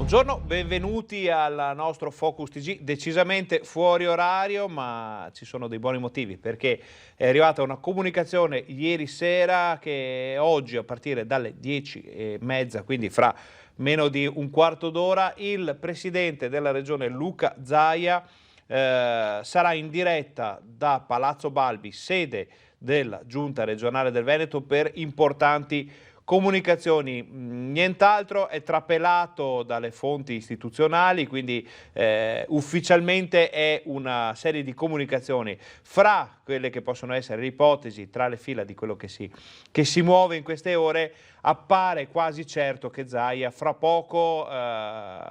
Buongiorno, benvenuti al nostro Focus TG, decisamente fuori orario, ma ci sono dei buoni motivi perché è arrivata una comunicazione ieri sera che oggi a partire dalle 10:30, quindi fra meno di un quarto d'ora, il presidente della regione Luca Zaia sarà in diretta da Palazzo Balbi, sede della Giunta regionale del Veneto, per importanti comunicazioni. Nient'altro è trapelato dalle fonti istituzionali, quindi ufficialmente è una serie di comunicazioni fra quelle che possono essere le ipotesi, tra le fila di quello che si muove in queste ore. Appare quasi certo che Zaia fra poco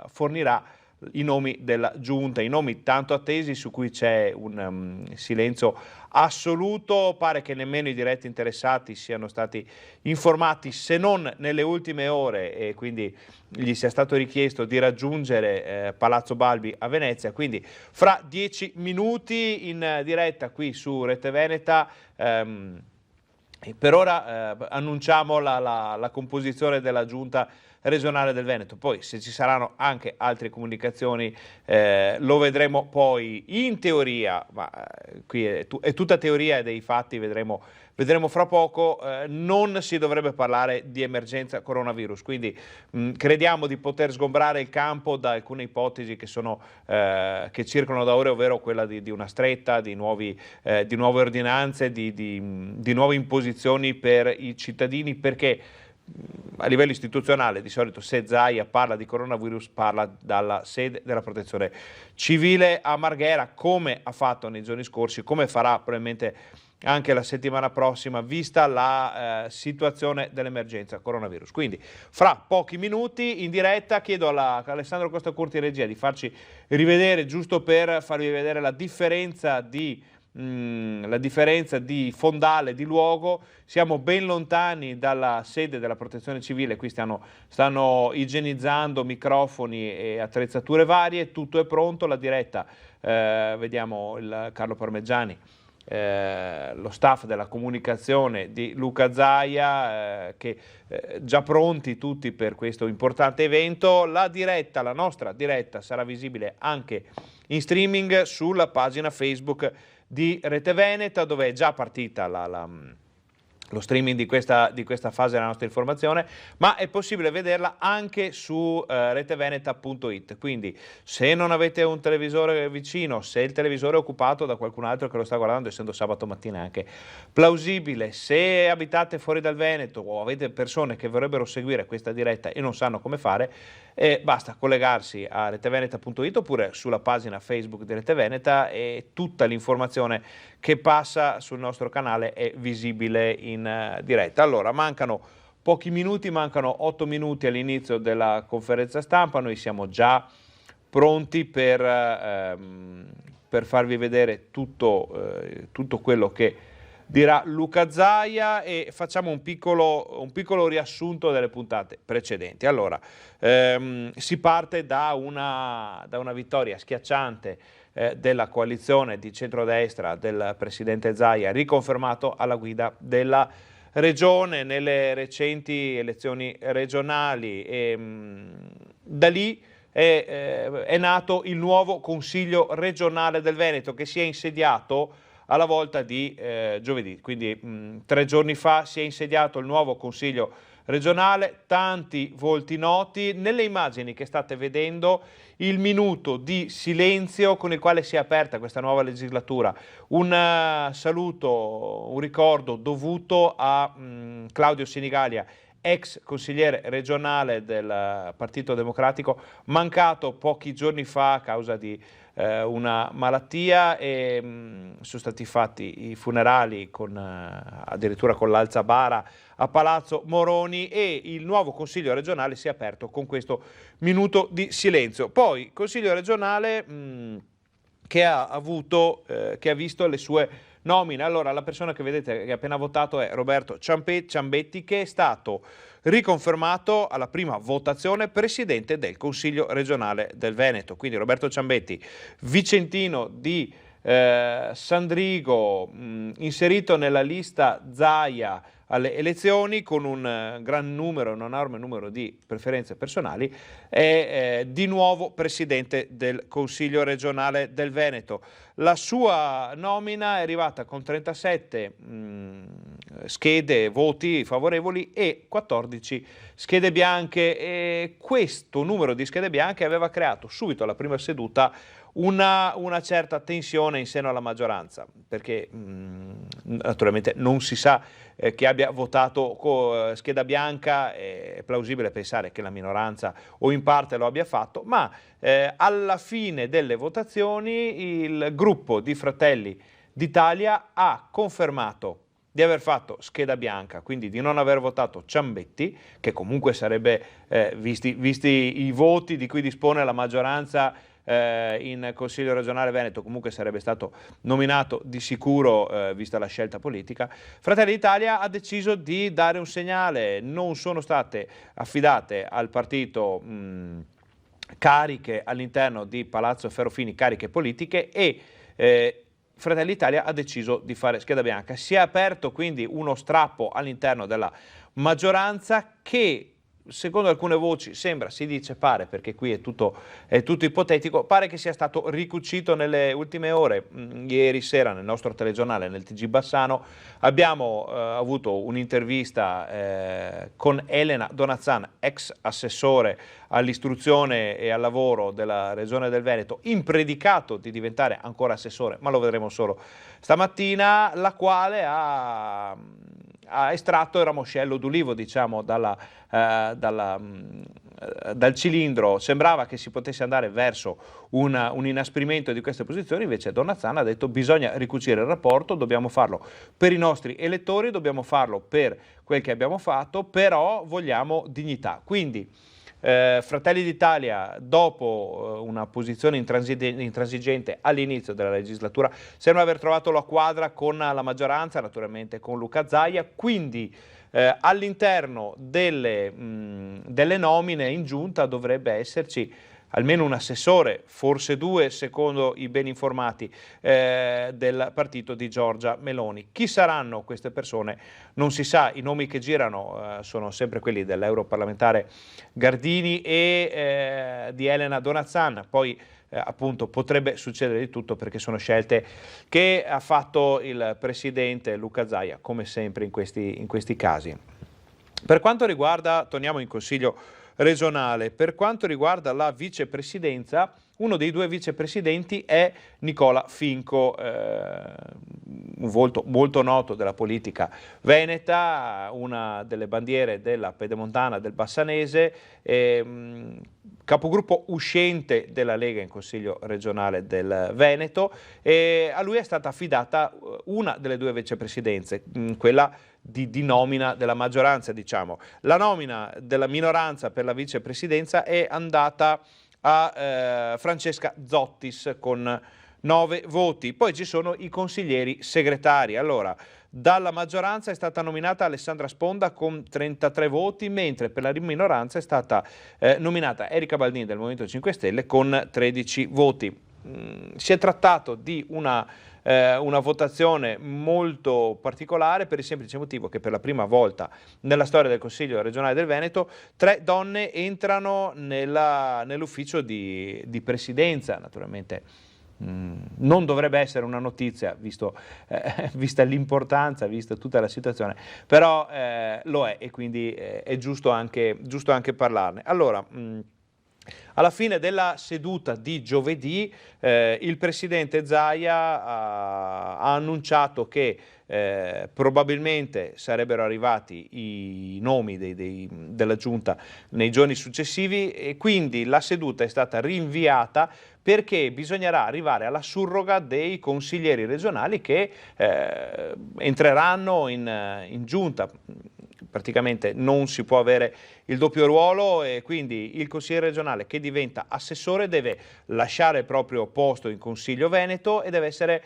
fornirà i nomi della giunta, i nomi tanto attesi su cui c'è un silenzio assoluto. Pare che nemmeno i diretti interessati siano stati informati, se non nelle ultime ore, e quindi gli sia stato richiesto di raggiungere Palazzo Balbi a Venezia. Quindi fra 10 minuti in diretta qui su Rete Veneta. Per ora annunciamo la composizione della giunta regionale del Veneto. Poi se ci saranno anche altre comunicazioni lo vedremo poi. In teoria, ma qui è tutta teoria e dei fatti vedremo fra poco, non si dovrebbe parlare di emergenza coronavirus, quindi crediamo di poter sgombrare il campo da alcune ipotesi che circolano da ore, ovvero quella di una stretta, di nuove ordinanze, di nuove imposizioni per i cittadini, perché a livello istituzionale di solito se Zaia parla di coronavirus parla dalla sede della Protezione Civile a Marghera, come ha fatto nei giorni scorsi, come farà probabilmente anche la settimana prossima, vista la situazione dell'emergenza coronavirus. Quindi fra pochi minuti in diretta chiedo a Alessandro Costacurti in regia di farci rivedere, giusto per farvi vedere la differenza di fondale, di luogo. Siamo ben lontani dalla sede della Protezione Civile, qui stanno igienizzando microfoni e attrezzature varie, tutto è pronto, la diretta, vediamo il Carlo Parmeggiani, lo staff della comunicazione di Luca Zaia, che già pronti tutti per questo importante evento. La nostra diretta sarà visibile anche in streaming sulla pagina Facebook di Rete Veneta, dove è già partita lo streaming di questa fase della nostra informazione, ma è possibile vederla anche su reteveneta.it. Quindi se non avete un televisore vicino, se il televisore è occupato da qualcun altro che lo sta guardando, essendo sabato mattina è anche plausibile, se abitate fuori dal Veneto o avete persone che vorrebbero seguire questa diretta e non sanno come fare, basta collegarsi a reteveneta.it oppure sulla pagina Facebook di Rete Veneta, e tutta l'informazione che passa sul nostro canale è visibile in diretta. Allora, mancano pochi minuti, mancano 8 minuti all'inizio della conferenza stampa. Noi siamo già pronti per farvi vedere tutto quello che dirà Luca Zaia, e facciamo un piccolo riassunto delle puntate precedenti. Allora, si parte da una vittoria schiacciante della coalizione di centrodestra del presidente Zaia, riconfermato alla guida della regione nelle recenti elezioni regionali, e da lì è nato il nuovo Consiglio regionale del Veneto, che si è insediato alla volta di giovedì, quindi 3 giorni fa si è insediato il nuovo Consiglio regionale. Tanti volti noti. Nelle immagini che state vedendo, il minuto di silenzio con il quale si è aperta questa nuova legislatura. Un saluto, un ricordo dovuto a Claudio Sinigalia, ex consigliere regionale del Partito Democratico, mancato pochi giorni fa a causa di una malattia, e sono stati fatti i funerali addirittura con l'alzabara a Palazzo Moroni, e il nuovo Consiglio regionale si è aperto con questo minuto di silenzio. Poi Consiglio regionale che ha visto le sue nomine. Allora, la persona che vedete che ha appena votato è Roberto Ciambetti, che è stato riconfermato alla prima votazione presidente del Consiglio regionale del Veneto. Quindi Roberto Ciambetti, vicentino di Sandrigo, inserito nella lista Zaia alle elezioni con un gran numero, un enorme numero di preferenze personali, è di nuovo presidente del Consiglio regionale del Veneto. La sua nomina è arrivata con 37 schede, voti favorevoli e 14 schede bianche, e questo numero di schede bianche aveva creato subito alla prima seduta una certa tensione in seno alla maggioranza, perché naturalmente non si sa chi abbia votato scheda bianca. È plausibile pensare che la minoranza o in parte lo abbia fatto, ma alla fine delle votazioni il gruppo di Fratelli d'Italia ha confermato di aver fatto scheda bianca, quindi di non aver votato Ciambetti, che comunque sarebbe, visti i voti di cui dispone la maggioranza in Consiglio regionale Veneto, comunque sarebbe stato nominato di sicuro, vista la scelta politica. Fratelli d'Italia ha deciso di dare un segnale: non sono state affidate al partito cariche all'interno di Palazzo Ferrofini, cariche politiche, e Fratelli d'Italia ha deciso di fare scheda bianca. Si è aperto quindi uno strappo all'interno della maggioranza che, secondo alcune voci, pare, perché qui è tutto ipotetico, pare che sia stato ricucito nelle ultime ore. Ieri sera nel nostro telegiornale, nel TG Bassano, abbiamo avuto un'intervista con Elena Donazzan, ex assessore all'istruzione e al lavoro della Regione del Veneto, impredicato di diventare ancora assessore, ma lo vedremo solo stamattina, la quale ha estratto il ramoscello d'ulivo, diciamo, dal cilindro. Sembrava che si potesse andare verso un inasprimento di queste posizioni, invece Donazzan ha detto: bisogna ricucire il rapporto, dobbiamo farlo per i nostri elettori, dobbiamo farlo per quel che abbiamo fatto, però vogliamo dignità. Quindi Fratelli d'Italia, dopo una posizione intransigente all'inizio della legislatura, sembra aver trovato la quadra con la maggioranza, naturalmente con Luca Zaia, quindi all'interno delle nomine in giunta dovrebbe esserci almeno un assessore, forse due secondo i ben informati del partito di Giorgia Meloni. Chi saranno queste persone non si sa, i nomi che girano sono sempre quelli dell'europarlamentare Gardini e di Elena Donazzan, poi appunto potrebbe succedere di tutto, perché sono scelte che ha fatto il presidente Luca Zaia, come sempre in questi casi. Per quanto riguarda, torniamo in Consiglio regionale, per quanto riguarda la vicepresidenza, uno dei due vicepresidenti è Nicola Finco, un volto molto noto della politica veneta, una delle bandiere della pedemontana, del bassanese, capogruppo uscente della Lega in Consiglio regionale del Veneto, e a lui è stata affidata una delle due vicepresidenze, quella di nomina della maggioranza, diciamo. La nomina della minoranza per la vicepresidenza è andata a Francesca Zottis con 9 voti. Poi ci sono i consiglieri segretari. Allora, dalla maggioranza è stata nominata Alessandra Sponda con 33 voti, mentre per la minoranza è stata nominata Erika Baldini del Movimento 5 Stelle con 13 voti. Si è trattato di una votazione molto particolare, per il semplice motivo che per la prima volta nella storia del Consiglio regionale del Veneto 3 donne entrano nell'ufficio di presidenza. Naturalmente non dovrebbe essere una notizia, vista l'importanza, vista tutta la situazione, però lo è, e quindi è giusto anche parlarne. Allora, alla fine della seduta di giovedì il presidente Zaia ha annunciato che probabilmente sarebbero arrivati i nomi della giunta nei giorni successivi, e quindi la seduta è stata rinviata perché bisognerà arrivare alla surroga dei consiglieri regionali che entreranno in giunta. praticamente non si può avere il doppio ruolo, e quindi il consigliere regionale che diventa assessore deve lasciare il proprio posto in Consiglio Veneto e deve essere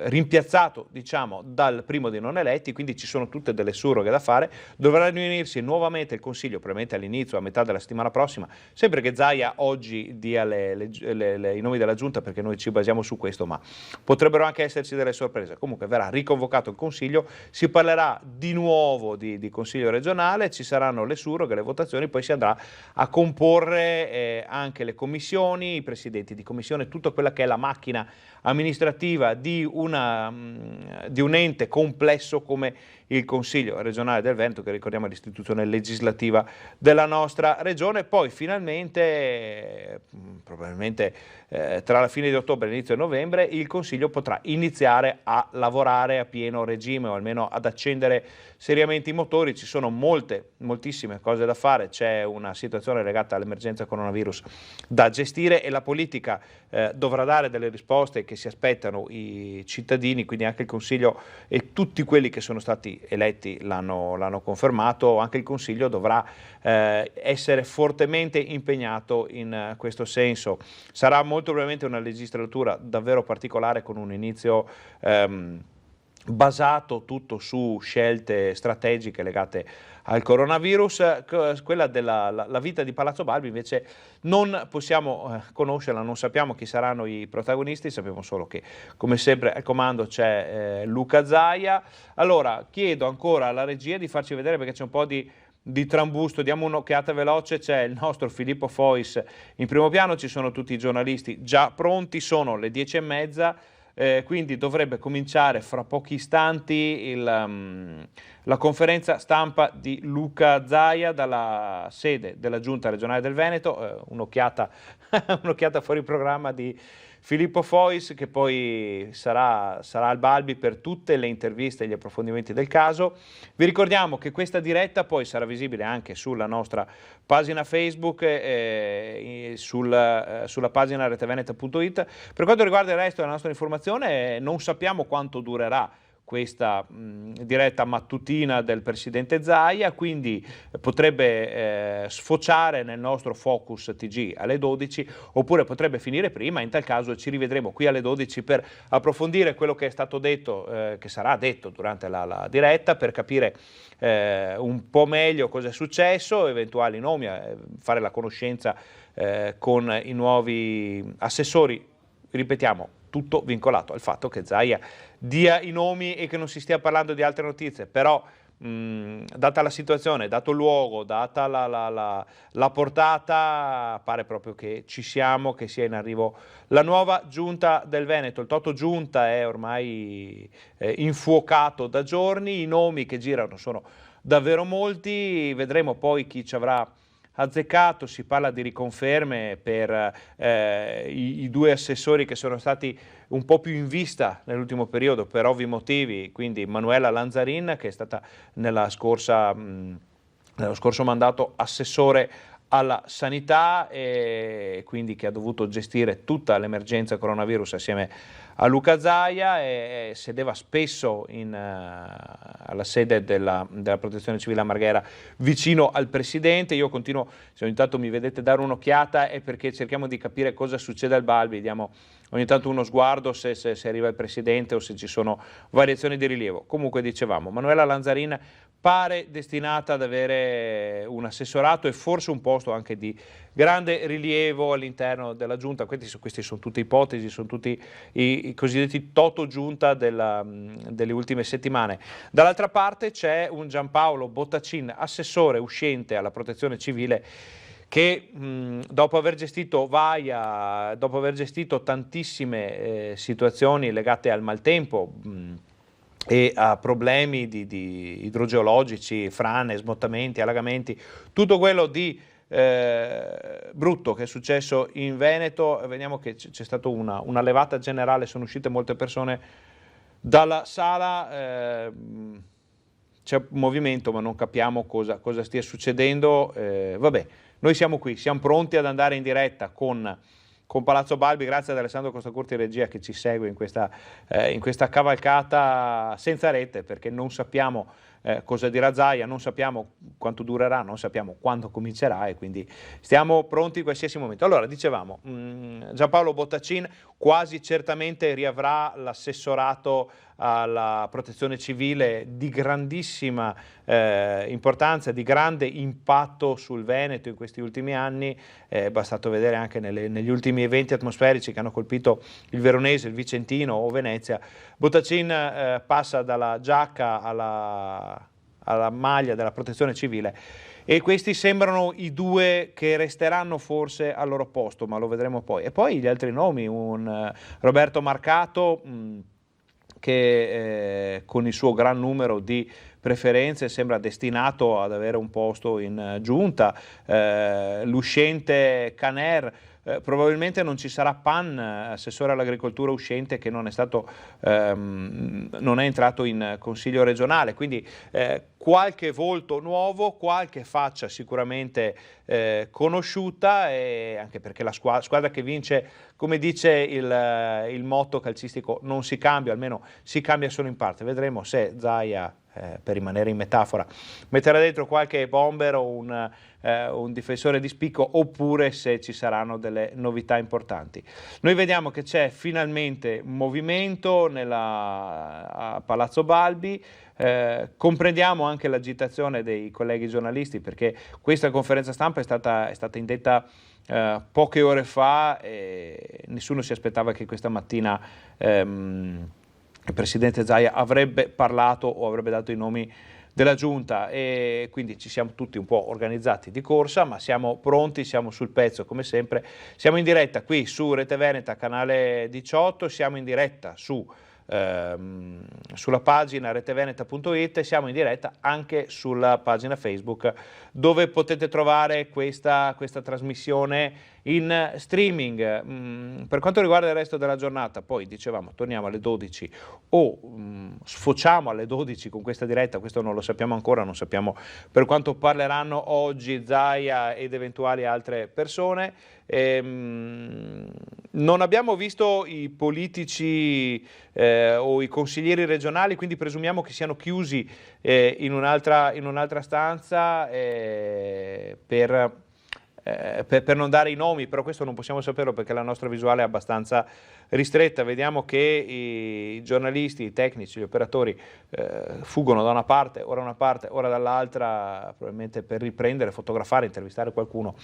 rimpiazzato, diciamo, dal primo dei non eletti, quindi ci sono tutte delle surroghe da fare. Dovrà riunirsi nuovamente il Consiglio, probabilmente all'inizio, a metà della settimana prossima, sempre che Zaia oggi dia i nomi della Giunta, perché noi ci basiamo su questo, ma potrebbero anche esserci delle sorprese. Comunque verrà riconvocato il Consiglio, si parlerà di nuovo di Consiglio regionale, ci saranno le surroghe, le votazioni, poi si andrà a comporre anche le commissioni, i presidenti di commissione, tutta quella che è la macchina amministrativa di un ente complesso come il Consiglio regionale del Veneto, che ricordiamo è l'istituzione legislativa della nostra regione. Poi finalmente, probabilmente tra la fine di ottobre e l'inizio di novembre, il Consiglio potrà iniziare a lavorare a pieno regime, o almeno ad accendere seriamente i motori. Ci sono moltissime cose da fare, c'è una situazione legata all'emergenza coronavirus da gestire e la politica dovrà dare delle risposte che si aspettano i cittadini, quindi anche il Consiglio e tutti quelli che sono stati eletti l'hanno confermato. Anche il Consiglio dovrà essere fortemente impegnato in questo senso. Sarà molto probabilmente una legislatura davvero particolare, con un inizio basato tutto su scelte strategiche legate al coronavirus. Quella della vita di Palazzo Balbi invece non possiamo conoscerla, non sappiamo chi saranno i protagonisti, sappiamo solo che come sempre al comando c'è Luca Zaia. Allora chiedo ancora alla regia di farci vedere, perché c'è un po' di trambusto, diamo un'occhiata veloce. C'è il nostro Filippo Fois in primo piano, ci sono tutti i giornalisti già pronti, sono le 10:30. Quindi dovrebbe cominciare fra pochi istanti la conferenza stampa di Luca Zaia dalla sede della Giunta regionale del Veneto. Un'occhiata fuori programma di Filippo Fois, che poi sarà al Balbi per tutte le interviste e gli approfondimenti del caso. Vi ricordiamo che questa diretta poi sarà visibile anche sulla nostra pagina Facebook e sulla pagina reteveneta.it. Per quanto riguarda il resto della nostra informazione, non sappiamo quanto durerà questa diretta mattutina del presidente Zaia, quindi potrebbe sfociare nel nostro Focus TG alle 12, oppure potrebbe finire prima. In tal caso ci rivedremo qui alle 12 per approfondire quello che è stato detto, che sarà detto durante la diretta, per capire un po' meglio cosa è successo, eventuali nomi, fare la conoscenza con i nuovi assessori. Ripetiamo, tutto vincolato al fatto che Zaia dia i nomi e che non si stia parlando di altre notizie, però data la situazione, dato il luogo, data la portata, pare proprio che ci siamo, che sia in arrivo la nuova Giunta del Veneto. Il Toto Giunta è ormai infuocato da giorni, i nomi che girano sono davvero molti, vedremo poi chi ci avrà azzeccato. Si parla di riconferme per i due assessori che sono stati un po' più in vista nell'ultimo periodo per ovvi motivi, quindi Manuela Lanzarin, che è stata nello scorso mandato assessore alla sanità e quindi che ha dovuto gestire tutta l'emergenza coronavirus assieme a Luca Zaia, e sedeva spesso alla sede della Protezione Civile a Marghera vicino al Presidente. Io continuo, se ogni tanto mi vedete dare un'occhiata, è perché cerchiamo di capire cosa succede al Balbi, diamo ogni tanto uno sguardo se arriva il Presidente o se ci sono variazioni di rilievo. Comunque dicevamo, Manuela Lanzarin pare destinata ad avere un assessorato e forse un posto anche di grande rilievo all'interno della Giunta. Queste sono tutte ipotesi, sono tutti i cosiddetti Toto Giunta delle ultime settimane. Dall'altra parte c'è un Giampaolo Bottacin, assessore uscente alla Protezione Civile, che dopo aver gestito Vaia, dopo aver gestito tantissime situazioni legate al maltempo e a problemi di idrogeologici, frane, smottamenti, allagamenti, tutto quello di brutto che è successo in Veneto, vediamo che c'è stata una levata generale, sono uscite molte persone dalla sala, c'è un movimento ma non capiamo cosa stia succedendo. Vabbè, noi siamo qui, siamo pronti ad andare in diretta con con Palazzo Balbi, grazie ad Alessandro Costacurti regia che ci segue in questa cavalcata senza rete, perché non sappiamo cosa dirà Zaia, non sappiamo quanto durerà, non sappiamo quando comincerà e quindi stiamo pronti in qualsiasi momento. Allora, dicevamo, Giampaolo Bottacin quasi certamente riavrà l'assessorato alla protezione civile di grandissima importanza, di grande impatto sul Veneto in questi ultimi anni, bastato vedere anche negli ultimi eventi atmosferici che hanno colpito il Veronese, il Vicentino o Venezia. Bottacin passa dalla giacca alla maglia della protezione civile e questi sembrano i due che resteranno forse al loro posto, ma lo vedremo poi. E poi gli altri nomi, un Roberto Marcato che con il suo gran numero di preferenze sembra destinato ad avere un posto in giunta, l'uscente Caner, probabilmente non ci sarà Pan, assessore all'agricoltura uscente, che non è entrato in consiglio regionale, quindi qualche volto nuovo, qualche faccia sicuramente conosciuta, e anche perché la squadra che vince, come dice il motto calcistico, non si cambia, almeno si cambia solo in parte. Vedremo se Zaia, per rimanere in metafora, metterà dentro qualche bomber o un difensore di spicco, oppure se ci saranno delle novità importanti. Noi vediamo che c'è finalmente movimento a Palazzo Balbi, comprendiamo anche l'agitazione dei colleghi giornalisti, perché questa conferenza stampa è stata indetta poche ore fa e nessuno si aspettava che questa mattina il presidente Zaia avrebbe parlato o avrebbe dato i nomi della giunta, e quindi ci siamo tutti un po' organizzati di corsa, ma siamo pronti, siamo sul pezzo come sempre. Siamo in diretta qui su Rete Veneta, canale 18, siamo in diretta sulla pagina reteveneta.it, siamo in diretta anche sulla pagina Facebook, dove potete trovare questa trasmissione in streaming. Per quanto riguarda il resto della giornata, poi dicevamo torniamo alle 12 o sfociamo alle 12 con questa diretta, questo non lo sappiamo ancora, non sappiamo per quanto parleranno oggi Zaia ed eventuali altre persone. Non abbiamo visto i politici o i consiglieri regionali, quindi presumiamo che siano chiusi in un'altra stanza per non dare i nomi, però questo non possiamo saperlo perché la nostra visuale è abbastanza ristretta. Vediamo che i giornalisti, i tecnici, gli operatori fuggono da una parte, ora dall'altra, probabilmente per riprendere, fotografare, intervistare qualcuno.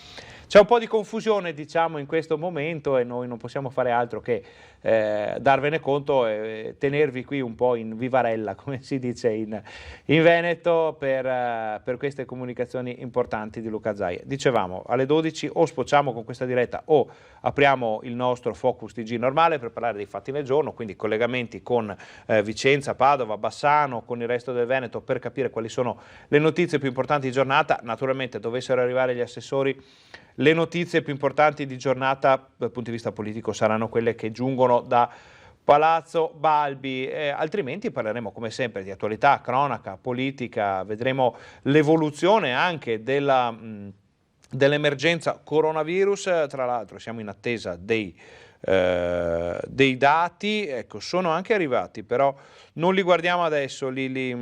C'è un po' di confusione, diciamo, in questo momento, e noi non possiamo fare altro che darvene conto e tenervi qui un po' in vivarella, come si dice in Veneto, per queste comunicazioni importanti di Luca Zaia. Dicevamo, alle 12 o sfociamo con questa diretta o apriamo il nostro Focus TG normale per parlare dei fatti del giorno, quindi collegamenti con Vicenza, Padova, Bassano, con il resto del Veneto, per capire quali sono le notizie più importanti di giornata. Naturalmente, dovessero arrivare gli assessori, le notizie più importanti di giornata dal punto di vista politico saranno quelle che giungono da Palazzo Balbi, altrimenti parleremo come sempre di attualità, cronaca, politica, vedremo l'evoluzione anche dell'emergenza coronavirus. Tra l'altro siamo in attesa dei dati, ecco, sono anche arrivati, però non li guardiamo adesso, li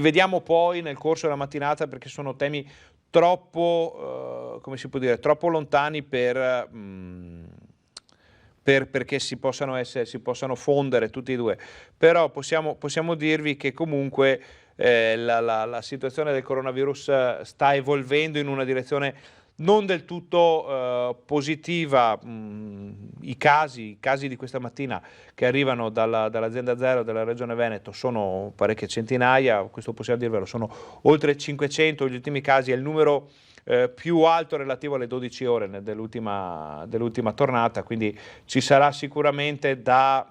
vediamo poi nel corso della mattinata, perché sono temi troppo, come si può dire, troppo lontani perché si possano fondere tutti e due. Però possiamo dirvi che comunque la situazione del coronavirus sta evolvendo in una direzione non del tutto positiva. I casi di questa mattina che arrivano dall'azienda zero della Regione Veneto sono parecchie centinaia, questo possiamo dirvelo, sono oltre 500 gli ultimi casi, è il numero più alto relativo alle 12 ore dell'ultima tornata, quindi ci sarà sicuramente da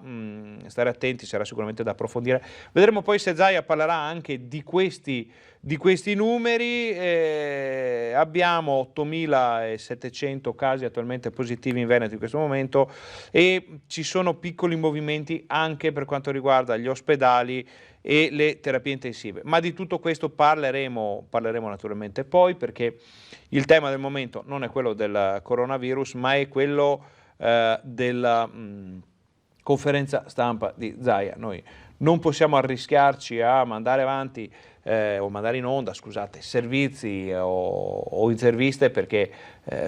stare attenti, sarà sicuramente da approfondire. Vedremo poi se Zaia parlerà anche di questi numeri. Abbiamo 8.700 casi attualmente positivi in Veneto in questo momento, e ci sono piccoli movimenti anche per quanto riguarda gli ospedali e le terapie intensive. Ma di tutto questo parleremo naturalmente poi, perché il tema del momento non è quello del coronavirus, ma è quello della conferenza stampa di Zaia. Noi non possiamo arrischiarci a mandare avanti o mandare in onda, scusate, servizi o interviste, perché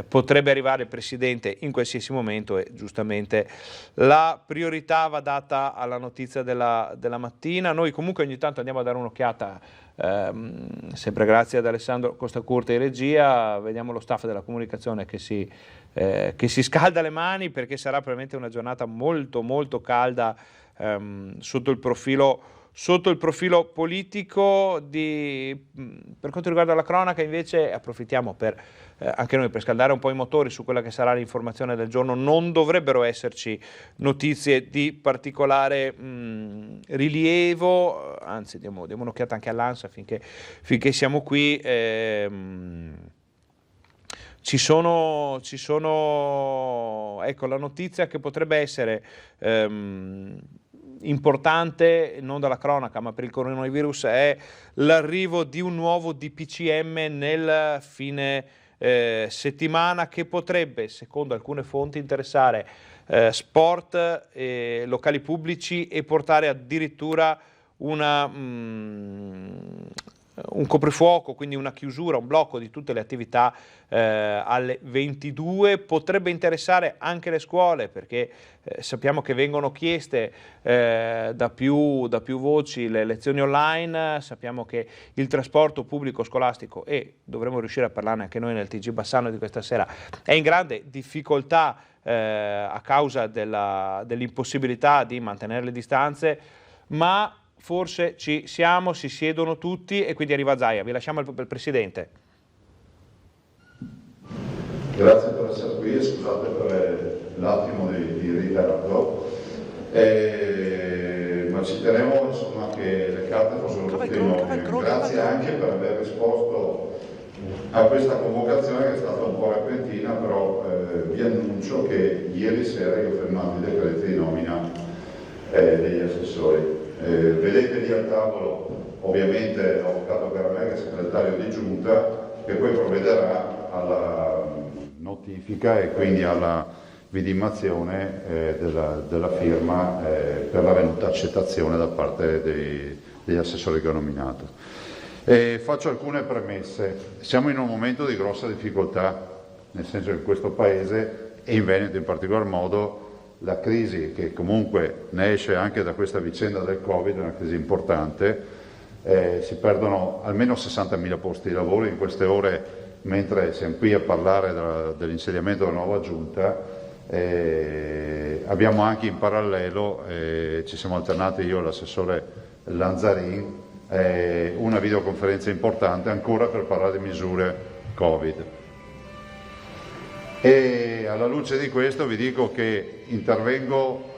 potrebbe arrivare il Presidente in qualsiasi momento e giustamente la priorità va data alla notizia della mattina. Noi comunque ogni tanto andiamo a dare un'occhiata, sempre grazie ad Alessandro Costacurta in regia, vediamo lo staff della comunicazione che si scalda le mani, perché sarà probabilmente una giornata molto molto calda sotto il profilo politico. Per quanto riguarda la cronaca invece approfittiamo per anche noi per scaldare un po' i motori su quella che sarà l'informazione del giorno. Non dovrebbero esserci notizie di particolare rilievo, anzi diamo un'occhiata anche all'ANSA finché siamo qui. Ci sono, ecco, la notizia che potrebbe essere importante, non dalla cronaca ma per il coronavirus, è l'arrivo di un nuovo DPCM nel fine settimana, che potrebbe, secondo alcune fonti, interessare sport, locali pubblici, e portare addirittura un coprifuoco, quindi una chiusura, un blocco di tutte le attività alle 22. Potrebbe interessare anche le scuole, perché sappiamo che vengono chieste da più voci le lezioni online, sappiamo che il trasporto pubblico scolastico, e dovremo riuscire a parlarne anche noi nel TG Bassano di questa sera, è in grande difficoltà a causa dell'impossibilità di mantenere le distanze, ma forse si siedono tutti e quindi arriva Zaia. Vi lasciamo il Presidente. Grazie per essere qui e scusate per l'attimo di ritardo, ma ci tenevo insomma che le carte fossero tutte in ordine. Grazie anche per aver risposto a questa convocazione, che è stata un po' repentina, però vi annuncio che ieri sera io ho firmato i decreti di nomina degli assessori. Vedete lì al tavolo ovviamente l'avvocato Caramè, che è segretario di giunta, che poi provvederà alla notifica e quindi alla vidimazione della firma per la venuta accettazione da parte degli assessori che ho nominato. Faccio alcune premesse. Siamo in un momento di grossa difficoltà, nel senso che in questo Paese, e in Veneto in particolar modo, la crisi che comunque ne esce anche da questa vicenda del Covid è una crisi importante, si perdono almeno 60.000 posti di lavoro in queste ore, mentre siamo qui a parlare dell'insediamento della nuova giunta. Abbiamo anche in parallelo, ci siamo alternati io e l'assessore Lanzarin, una videoconferenza importante ancora per parlare di misure Covid. E alla luce di questo vi dico che intervengo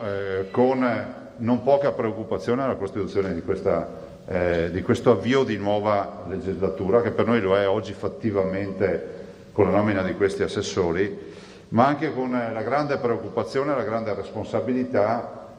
con non poca preoccupazione alla costituzione di questo avvio di nuova legislatura, che per noi lo è oggi fattivamente con la nomina di questi assessori, ma anche con la grande preoccupazione e la grande responsabilità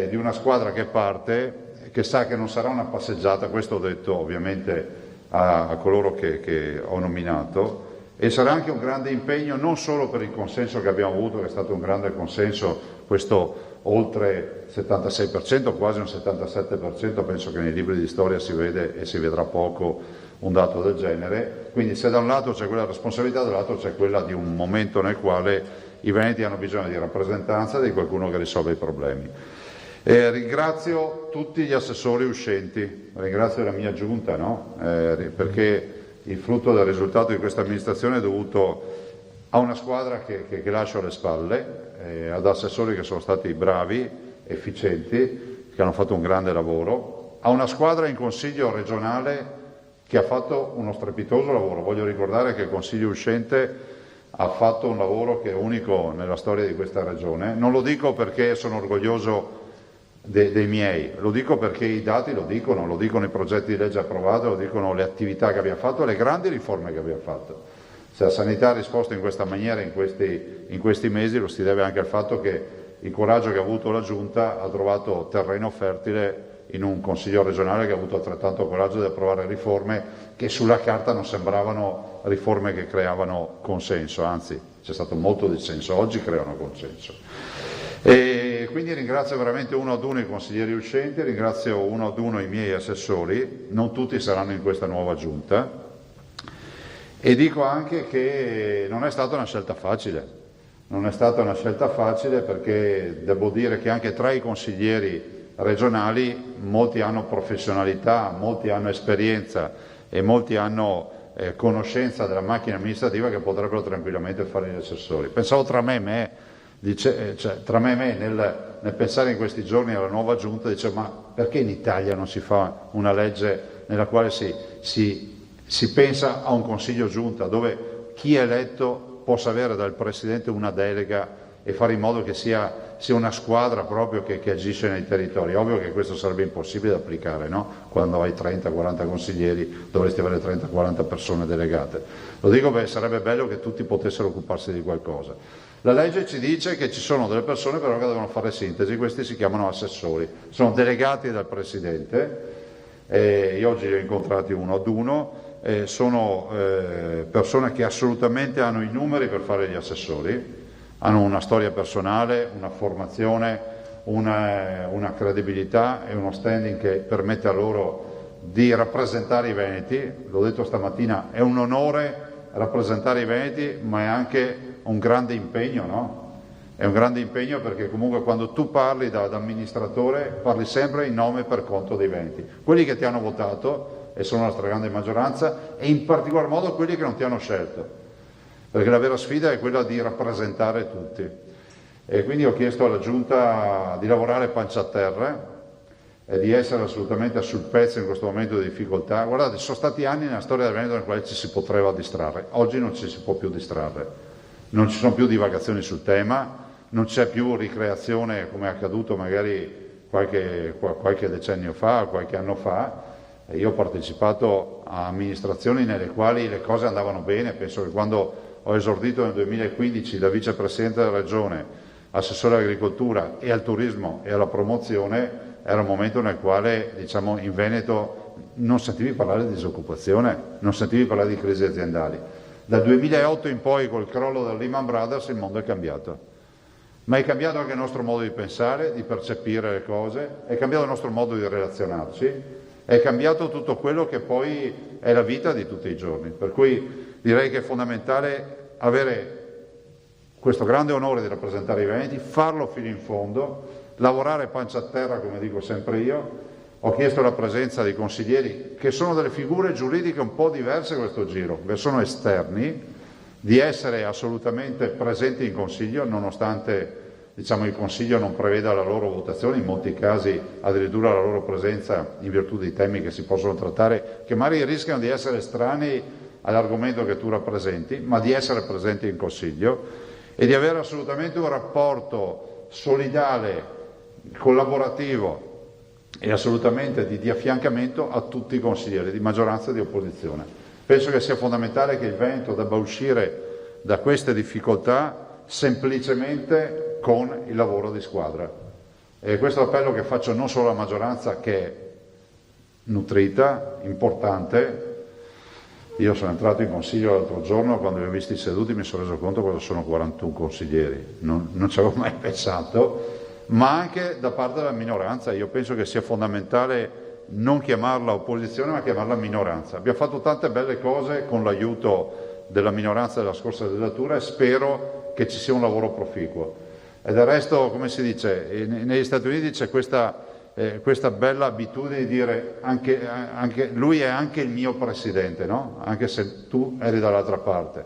di una squadra che parte, che sa che non sarà una passeggiata, questo ho detto ovviamente a coloro che ho nominato, e sarà anche un grande impegno non solo per il consenso che abbiamo avuto, che è stato un grande consenso, questo oltre 76%, quasi un 77%, penso che nei libri di storia si vede e si vedrà poco un dato del genere. Quindi se da un lato c'è quella responsabilità, dall'altro c'è quella di un momento nel quale i veneti hanno bisogno di rappresentanza, di qualcuno che risolve i problemi. Ringrazio tutti gli assessori uscenti, ringrazio la mia giunta, perché il frutto del risultato di questa amministrazione è dovuto a una squadra che lascio alle spalle, ad assessori che sono stati bravi, efficienti, che hanno fatto un grande lavoro, a una squadra in consiglio regionale che ha fatto uno strepitoso lavoro. Voglio ricordare che il consiglio uscente ha fatto un lavoro che è unico nella storia di questa regione. Non lo dico perché sono orgoglioso dei miei, lo dico perché i dati lo dicono i progetti di legge approvati, lo dicono le attività che abbiamo fatto, le grandi riforme che abbiamo fatto. Se la sanità ha risposto in questa maniera in questi mesi, lo si deve anche al fatto che il coraggio che ha avuto la Giunta ha trovato terreno fertile in un consiglio regionale che ha avuto altrettanto coraggio di approvare riforme che sulla carta non sembravano riforme che creavano consenso, anzi c'è stato molto dissenso, oggi creano consenso. E quindi ringrazio veramente uno ad uno i consiglieri uscenti, ringrazio uno ad uno i miei assessori, non tutti saranno in questa nuova giunta, e dico anche che non è stata una scelta facile. Non è stata una scelta facile perché devo dire che anche tra i consiglieri regionali molti hanno professionalità, molti hanno esperienza e molti hanno conoscenza della macchina amministrativa che potrebbero tranquillamente fare gli assessori. Pensavo tra me e me, nel pensare in questi giorni alla nuova giunta, dicevo ma perché in Italia non si fa una legge nella quale si pensa a un consiglio giunta dove chi è eletto possa avere dal Presidente una delega e fare in modo che sia una squadra proprio che agisce nei territori. Ovvio che questo sarebbe impossibile da applicare, no? Quando hai 30-40 consiglieri dovresti avere 30-40 persone delegate. Lo dico perché sarebbe bello che tutti potessero occuparsi di qualcosa. La legge ci dice che ci sono delle persone però che devono fare sintesi, questi si chiamano assessori, sono delegati dal Presidente, io oggi li ho incontrati uno ad uno, sono persone che assolutamente hanno i numeri per fare gli assessori, hanno una storia personale, una formazione, una credibilità e uno standing che permette a loro di rappresentare i veneti. L'ho detto stamattina, è un onore rappresentare i veneti, ma è anche un grande impegno, no? È un grande impegno perché comunque quando tu parli da amministratore parli sempre in nome e per conto dei veneti, quelli che ti hanno votato, e sono la stragrande maggioranza, e in particolar modo quelli che non ti hanno scelto, perché la vera sfida è quella di rappresentare tutti. E quindi ho chiesto alla Giunta di lavorare pancia a terra e di essere assolutamente sul pezzo in questo momento di difficoltà. Guardate, sono stati anni nella storia del Veneto nel quale ci si poteva distrarre, oggi non ci si può più distrarre, non ci sono più divagazioni sul tema, non c'è più ricreazione come è accaduto magari qualche decennio fa, qualche anno fa. Io ho partecipato a amministrazioni nelle quali le cose andavano bene, penso che quando ho esordito nel 2015 da vicepresidente della regione, assessore all'agricoltura e al turismo e alla promozione, era un momento nel quale, diciamo, in Veneto non sentivi parlare di disoccupazione, non sentivi parlare di crisi aziendali. Dal 2008 in poi, col crollo del Lehman Brothers, il mondo è cambiato. Ma è cambiato anche il nostro modo di pensare, di percepire le cose, è cambiato il nostro modo di relazionarci, è cambiato tutto quello che poi è la vita di tutti i giorni. Per cui direi che è fondamentale avere questo grande onore di rappresentare i veneti, farlo fino in fondo, lavorare pancia a terra, come dico sempre io. Ho chiesto la presenza dei consiglieri, che sono delle figure giuridiche un po' diverse questo giro, che sono esterni, di essere assolutamente presenti in Consiglio, nonostante il Consiglio non preveda la loro votazione, in molti casi addirittura la loro presenza in virtù dei temi che si possono trattare, che magari rischiano di essere estranei all'argomento che tu rappresenti, ma di essere presenti in Consiglio e di avere assolutamente un rapporto solidale, collaborativo e assolutamente di affiancamento a tutti i consiglieri, di maggioranza e di opposizione. Penso che sia fondamentale che il Veneto debba uscire da queste difficoltà semplicemente con il lavoro di squadra. E questo è l'appello che faccio non solo alla maggioranza, che è nutrita, importante. Io sono entrato in consiglio l'altro giorno, quando li ho visti seduti mi sono reso conto che sono 41 consiglieri, non ci avevo mai pensato, ma anche da parte della minoranza. Io penso che sia fondamentale non chiamarla opposizione ma chiamarla minoranza. Abbiamo fatto tante belle cose con l'aiuto della minoranza della scorsa legislatura e spero che ci sia un lavoro proficuo. E del resto, come si dice, negli Stati Uniti c'è questa bella abitudine di dire anche lui è anche il mio presidente, no? Anche se tu eri dall'altra parte.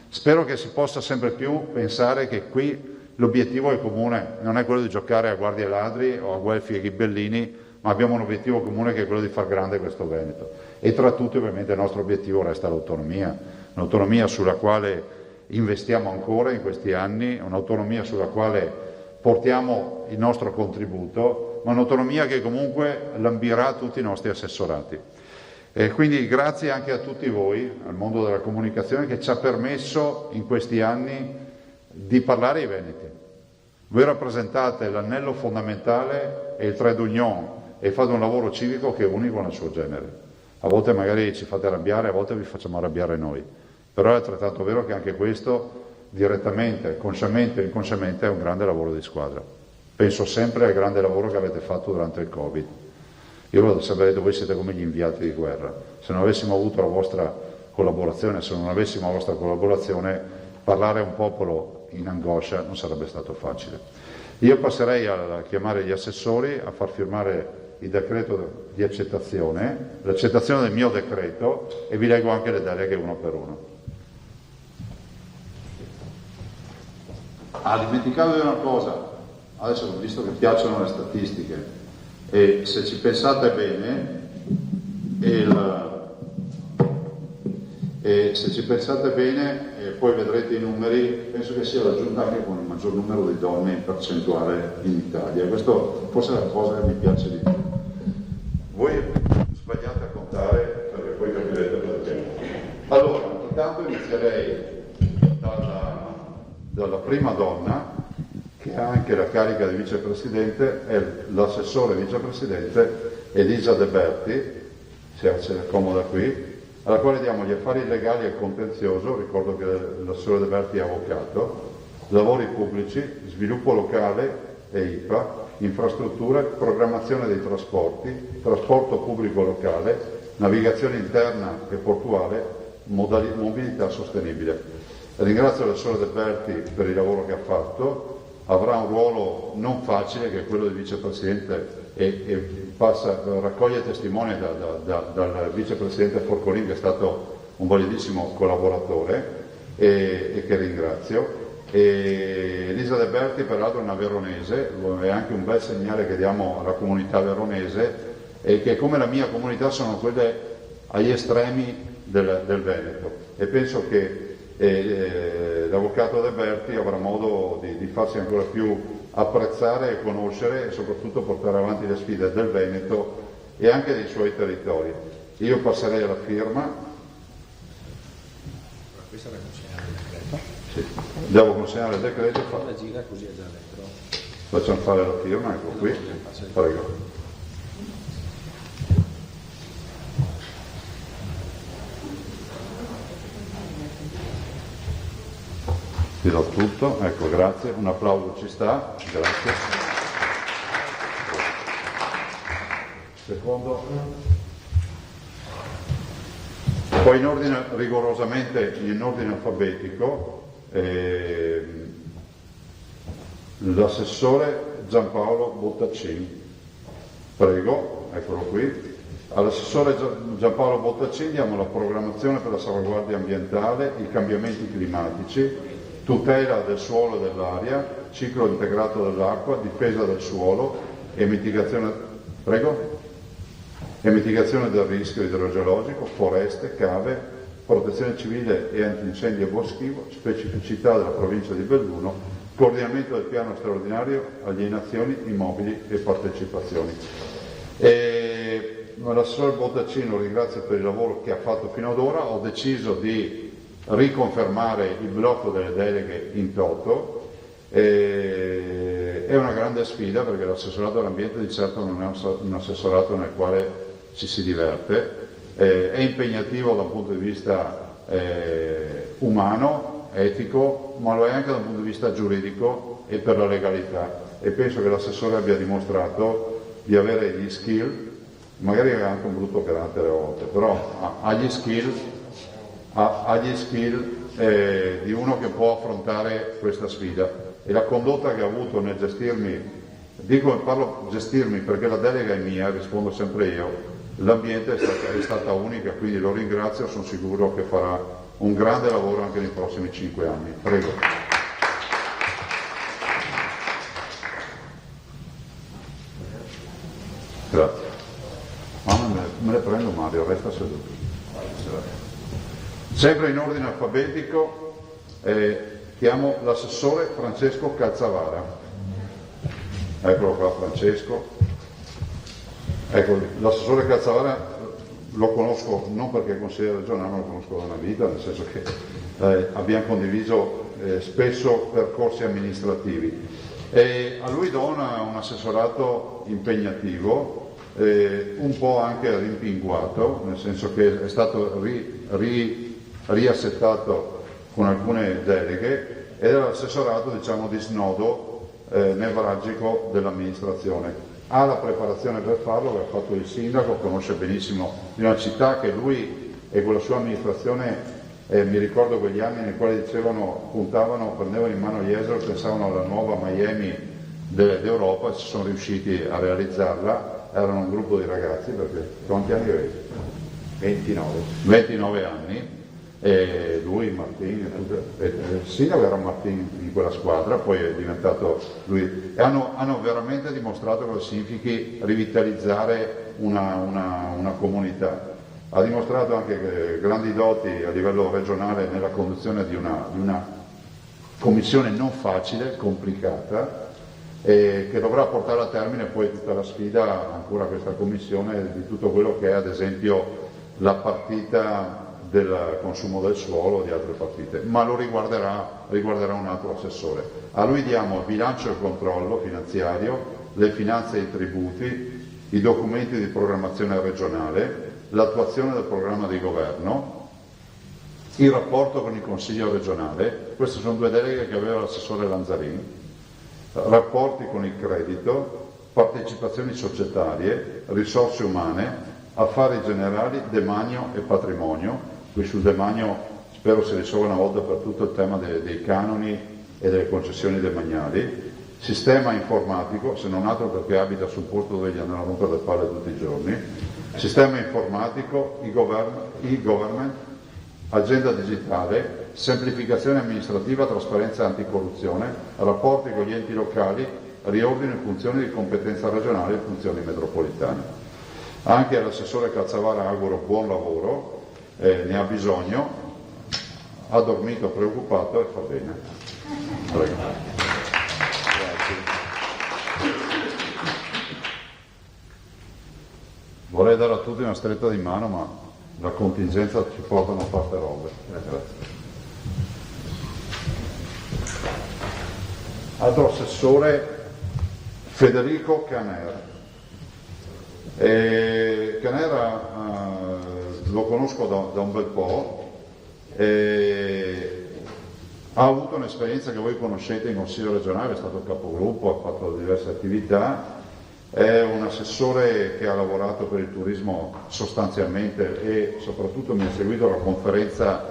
Spero che si possa sempre più pensare che qui l'obiettivo è comune, non è quello di giocare a guardie ladri o a guelfi e ghibellini, ma abbiamo un obiettivo comune che è quello di far grande questo Veneto. E tra tutti ovviamente il nostro obiettivo resta l'autonomia sulla quale investiamo ancora in questi anni, un'autonomia sulla quale portiamo il nostro contributo, ma un'autonomia che comunque lambirà tutti i nostri assessorati. E quindi grazie anche a tutti voi, al mondo della comunicazione, che ci ha permesso in questi anni di parlare ai veneti. Voi rappresentate l'anello fondamentale e il trait d'union e fate un lavoro civico che è unico nel suo genere. A volte magari ci fate arrabbiare, a volte vi facciamo arrabbiare noi, però è altrettanto vero che anche questo, direttamente, consciamente o inconsciamente, è un grande lavoro di squadra. Penso sempre al grande lavoro che avete fatto durante il Covid. Io lo saprete, voi siete come gli inviati di guerra. Se non avessimo avuto la vostra collaborazione, se non avessimo la vostra collaborazione, parlare a un popolo in angoscia non sarebbe stato facile. Io passerei a chiamare gli assessori, a far firmare il decreto di accettazione, l'accettazione del mio decreto, e vi leggo anche le deleghe uno per uno. Dimenticatevi una cosa, adesso ho visto che piacciono le statistiche, e se ci pensate bene, poi vedrete i numeri, penso che sia la giunta anche con il maggior numero di donne in percentuale in Italia. Questo forse è la cosa che mi piace di più. Voi sbagliate a contare, perché poi capirete perché. Allora, intanto inizierei dalla prima donna, che ha anche la carica di vicepresidente, è l'assessore vicepresidente Elisa De Berti, se è comoda qui, alla quale diamo gli affari legali e contenzioso. Ricordo che l'assessore De Berti è avvocato, lavori pubblici, sviluppo locale e IPA, infrastrutture, programmazione dei trasporti, trasporto pubblico locale, navigazione interna e portuale, mobilità sostenibile. Ringrazio l'assessore De Berti per il lavoro che ha fatto. Avrà un ruolo non facile, che è quello di vicepresidente, e raccoglie testimoni dal vicepresidente Forcolin, che è stato un validissimo collaboratore e che ringrazio. E Elisa De Berti peraltro è una veronese, è anche un bel segnale che diamo alla comunità veronese, e che come la mia comunità sono quelle agli estremi del Veneto, e penso che l'avvocato De Berti avrà modo di farsi ancora più apprezzare e conoscere, e soprattutto portare avanti le sfide del Veneto e anche dei suoi territori. Io passerei alla firma. Questa è la consegna del decreto. Sì. Devo consegnare il decreto. La gira così è già dentro. Facciamo fare la firma, ecco qui. Prego. Ti do tutto, ecco, grazie, un applauso ci sta, grazie. Secondo. Poi in ordine, rigorosamente in ordine alfabetico, l'assessore Giampaolo Bottaccini, prego, eccolo qui. All'assessore Giampaolo Bottaccini diamo la programmazione per la salvaguardia ambientale, i cambiamenti climatici, tutela del suolo e dell'aria, ciclo integrato dell'acqua, difesa del suolo e mitigazione del rischio idrogeologico, foreste, cave, protezione civile e antincendio boschivo, specificità della provincia di Belluno, coordinamento del piano straordinario, alienazioni, immobili e partecipazioni. L'assessore Bottaccini lo ringrazio per il lavoro che ha fatto fino ad ora. Ho deciso di riconfermare il blocco delle deleghe in toto. È una grande sfida, perché l'assessorato all'ambiente di certo non è un assessorato nel quale ci si diverte, è impegnativo da un punto di vista umano, etico, ma lo è anche da un punto di vista giuridico e per la legalità, e penso che l'assessore abbia dimostrato di avere gli skill, magari ha anche un brutto carattere a volte, però ha gli skill di uno che può affrontare questa sfida, e la condotta che ha avuto nel parlo gestirmi perché la delega è mia, rispondo sempre io, l'ambiente è stata unica, quindi lo ringrazio, sono sicuro che farà un grande lavoro anche nei prossimi 5 anni. Prego. Grazie. Me le prendo, Mario, resta seduto. Sempre in ordine alfabetico, chiamo l'assessore Francesco Calzavara. Eccolo qua, Francesco. Ecco, l'assessore Calzavara lo conosco non perché è consigliere regionale, ma lo conosco da una vita, nel senso che abbiamo condiviso spesso percorsi amministrativi. A lui do un assessorato impegnativo, un po' anche rimpinguato, nel senso che è stato riassettato con alcune deleghe ed è l'assessorato, diciamo, di snodo nevralgico dell'amministrazione. Ha la preparazione per farlo, l'ha fatto il sindaco, conosce benissimo di una città che lui e con la sua amministrazione, mi ricordo quegli anni nei quali dicevano, puntavano, prendevano in mano gli eseri, pensavano alla nuova Miami d'Europa e ci sono riusciti a realizzarla. Erano un gruppo di ragazzi, perché quanti anni avevi? 29 anni, e lui, Martini, il sindaco era Martini in quella squadra, poi è diventato lui, e hanno veramente dimostrato cosa significhi rivitalizzare una comunità. Ha dimostrato anche grandi doti a livello regionale nella conduzione di una commissione non facile, complicata, che dovrà portare a termine poi tutta la sfida, ancora questa commissione, di tutto quello che è ad esempio la partita del consumo del suolo, di altre partite, ma lo riguarderà un altro assessore. A lui diamo il bilancio e il controllo finanziario, le finanze e i tributi, i documenti di programmazione regionale, l'attuazione del programma di governo, il rapporto con il Consiglio regionale. Queste sono due deleghe che aveva l'assessore Lanzarin. Rapporti con il credito, partecipazioni societarie, risorse umane, affari generali, demanio e patrimonio. Qui sul demanio spero si risolva una volta per tutto il tema dei canoni e delle concessioni demaniali. Sistema informatico, se non altro perché abita sul posto dove gli andranno a rompere le palle tutti i giorni. Sistema informatico, e-government, agenda digitale, semplificazione amministrativa, trasparenza e anticorruzione, rapporti con gli enti locali, riordino in funzioni di competenza regionale e funzioni metropolitane. Anche all'assessore Calzavara auguro buon lavoro, ne ha bisogno, ha dormito preoccupato e fa bene. Prego. Grazie. Vorrei dare a tutti una stretta di mano, ma la contingenza ci porta a non fare robe. Grazie. Altro assessore, Federico Canera. Canera lo conosco da un bel po', ha avuto un'esperienza che voi conoscete in Consiglio regionale, è stato capogruppo, ha fatto diverse attività, è un assessore che ha lavorato per il turismo sostanzialmente e soprattutto mi ha seguito la conferenza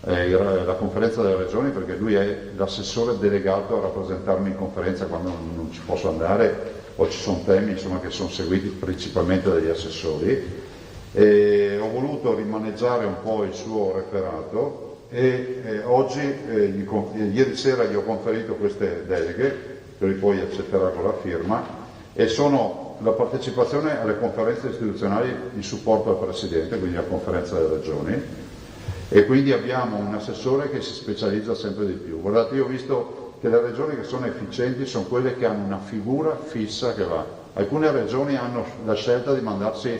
delle regioni, perché lui è l'assessore delegato a rappresentarmi in conferenza quando non ci posso andare o ci sono temi, insomma, che sono seguiti principalmente dagli assessori. Ho voluto rimaneggiare un po' il suo referato e oggi, ieri sera gli ho conferito queste deleghe, che lui poi accetterà con la firma, e sono la partecipazione alle conferenze istituzionali in supporto al Presidente, quindi alla conferenza delle regioni, e quindi abbiamo un assessore che si specializza sempre di più. Guardate, io ho visto che le regioni che sono efficienti sono quelle che hanno una figura fissa che va. Alcune regioni hanno la scelta di mandarsi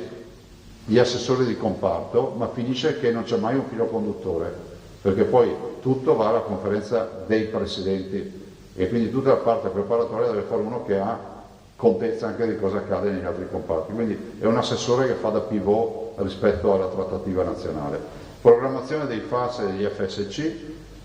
gli assessori di comparto, ma finisce che non c'è mai un filo conduttore, perché poi tutto va alla conferenza dei presidenti e quindi tutta la parte preparatoria deve fare uno che ha contezza anche di cosa accade negli altri comparti. Quindi è un assessore che fa da pivot rispetto alla trattativa nazionale. Programmazione dei FAS e degli FSC,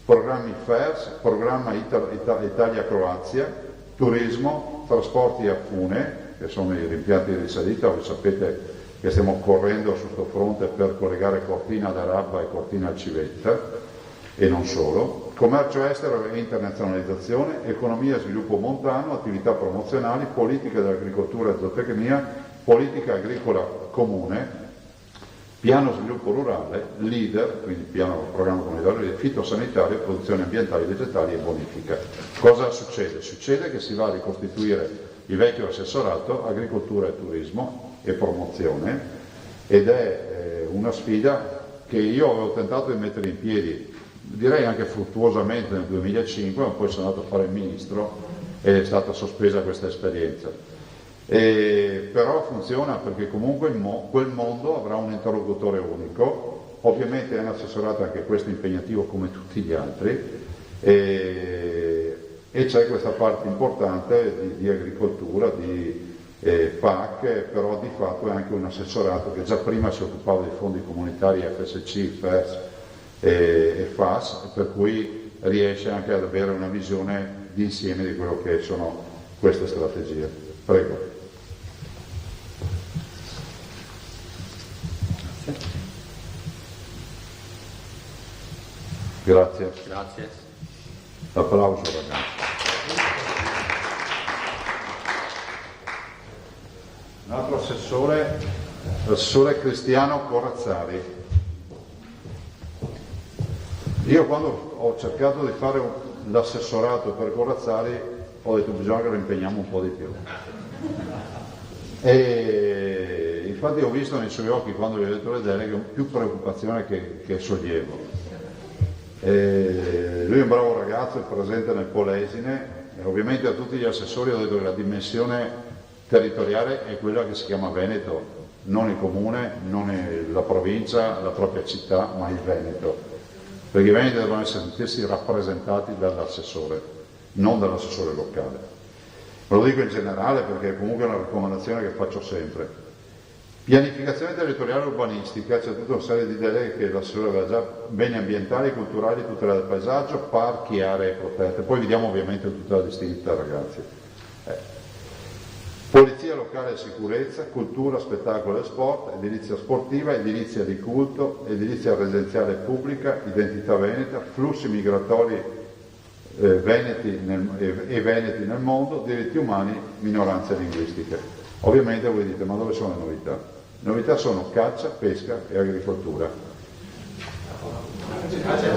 programmi FERS, programma Italia-Croazia, turismo, trasporti a Fune, che sono i rimpianti di risalita. Voi sapete che stiamo correndo su questo fronte per collegare Cortina ad Arabba e Cortina al Civetta, e non solo. Commercio estero e internazionalizzazione, economia e sviluppo montano, attività promozionali, politica dell'agricoltura e zootecnia, politica agricola comune, piano sviluppo rurale, leader, quindi piano programma comunitario, fitosanitario, produzione ambientale, vegetali e bonifica. Cosa succede? Succede che si va a ricostituire il vecchio assessorato agricoltura e turismo e promozione, ed è una sfida che io avevo tentato di mettere in piedi, direi anche fruttuosamente nel 2005, ma poi sono andato a fare il ministro e è stata sospesa questa esperienza. Però funziona, perché comunque quel mondo avrà un interlocutore unico, ovviamente è un assessorato anche questo impegnativo come tutti gli altri, e c'è questa parte importante di agricoltura, di PAC, però di fatto è anche un assessorato che già prima si occupava dei fondi comunitari FSC, FES e FAS, per cui riesce anche ad avere una visione d'insieme di quello che sono queste strategie. Prego. Grazie. Grazie. Applauso ragazzi. Un altro assessore, l'assessore Cristiano Corazzari. Io quando ho cercato di fare l'assessorato per Corazzari ho detto bisogna che lo impegniamo un po' di più. E infatti ho visto nei suoi occhi quando gli ho detto le deleghe più preoccupazione che sollievo. Lui è un bravo ragazzo, è presente nel Polesine e ovviamente a tutti gli assessori ho detto che la dimensione territoriale è quella che si chiama Veneto, non il comune, non la provincia, la propria città, ma il Veneto, perché i Veneti devono sentirsi rappresentati dall'assessore, non dall'assessore locale. Lo dico in generale perché comunque è una raccomandazione che faccio sempre. Pianificazione territoriale urbanistica, c'è tutta una serie di deleghe che l'assessore aveva già, beni ambientali, culturali, tutela del paesaggio, parchi, aree protette, poi vediamo ovviamente tutta la distinta ragazzi. Polizia locale e sicurezza, cultura, spettacolo e sport, edilizia sportiva, edilizia di culto, edilizia residenziale pubblica, identità veneta, flussi migratori veneti veneti nel mondo, diritti umani, minoranze linguistiche. Ovviamente voi dite, ma dove sono le novità? Le novità sono caccia, pesca e agricoltura.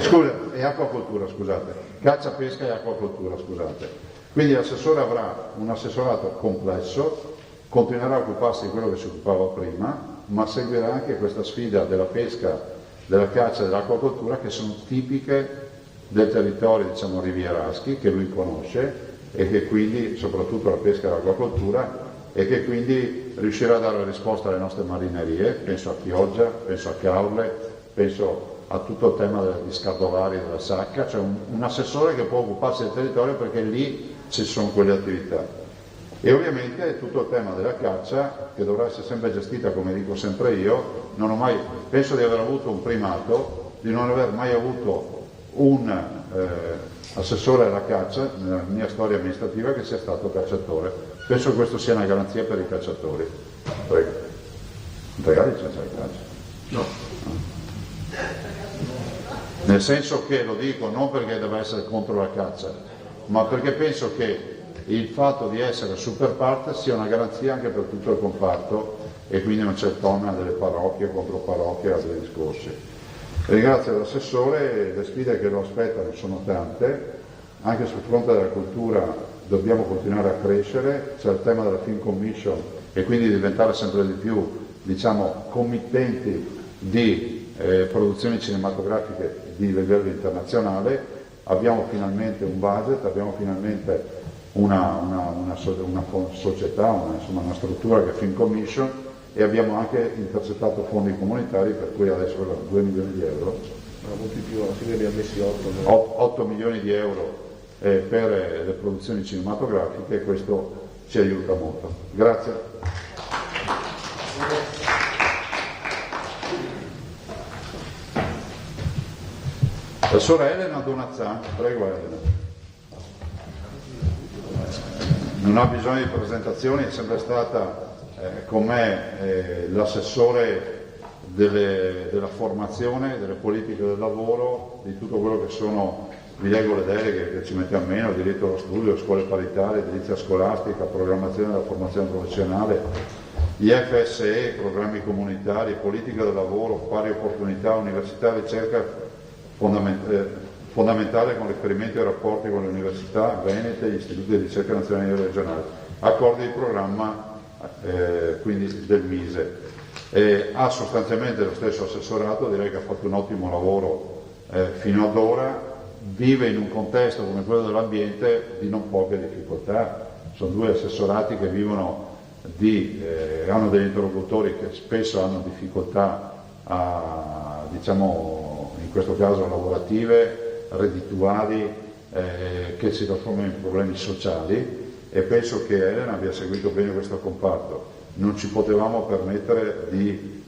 Scusa, e acquacoltura, scusate. Caccia, pesca e acquacoltura, scusate. Quindi l'assessore avrà un assessorato complesso, continuerà a occuparsi di quello che si occupava prima, ma seguirà anche questa sfida della pesca, della caccia e dell'acquacoltura che sono tipiche del territorio, diciamo, rivieraschi, che lui conosce e che quindi, soprattutto la pesca e l'acquacoltura, e che quindi riuscirà a dare risposta alle nostre marinerie, penso a Chioggia, penso a Caorle, penso a tutto il tema di Scardolari e della Sacca, cioè un assessore che può occuparsi del territorio perché lì ci sono quelle attività. E ovviamente tutto il tema della caccia, che dovrà essere sempre gestita, come dico sempre io, non ho mai, penso di aver avuto un primato, di non aver mai avuto un assessore alla caccia nella mia storia amministrativa che sia stato cacciatore. Penso che questo sia una garanzia per i cacciatori. Prego. Non regali senza la caccia? No. Nel senso che, lo dico non perché deve essere contro la caccia, ma perché penso che il fatto di essere super parte sia una garanzia anche per tutto il comparto e quindi non c'è il tono delle parrocchie contro parrocchie e altri discorsi. Ringrazio l'assessore, le sfide che lo aspettano sono tante, anche sul fronte della cultura dobbiamo continuare a crescere, c'è il tema della Film Commission e quindi diventare sempre di più, diciamo, committenti di produzioni cinematografiche di livello internazionale. Abbiamo finalmente un budget, abbiamo finalmente una società, una struttura che è Film Commission e abbiamo anche intercettato fondi comunitari per cui adesso 2 milioni di euro. Molti più, alla fine ne ha messi 8. 8 milioni di euro per le produzioni cinematografiche e questo ci aiuta molto. Grazie. La sorella Elena Donazzan, prego Elena. Non ha bisogno di presentazioni, è sempre stata con me l'assessore della formazione, delle politiche del lavoro, di tutto quello che sono, vi leggo le deleghe che ci mettiamo meno, diritto allo studio, scuole paritarie, edilizia scolastica, programmazione della formazione professionale, gli FSE, programmi comunitari, politica del lavoro, pari opportunità, università, ricerca fondamentale con riferimento ai rapporti con le università venete, gli istituti di ricerca nazionali e regionali, accordi di programma quindi del Mise. Ha sostanzialmente lo stesso assessorato, direi che ha fatto un ottimo lavoro fino ad ora, vive in un contesto come quello dell'ambiente di non poche difficoltà, sono due assessorati che vivono hanno degli interlocutori che spesso hanno difficoltà diciamo in questo caso lavorative, reddituali, che si trasformano in problemi sociali e penso che Elena abbia seguito bene questo comparto. Non ci potevamo permettere di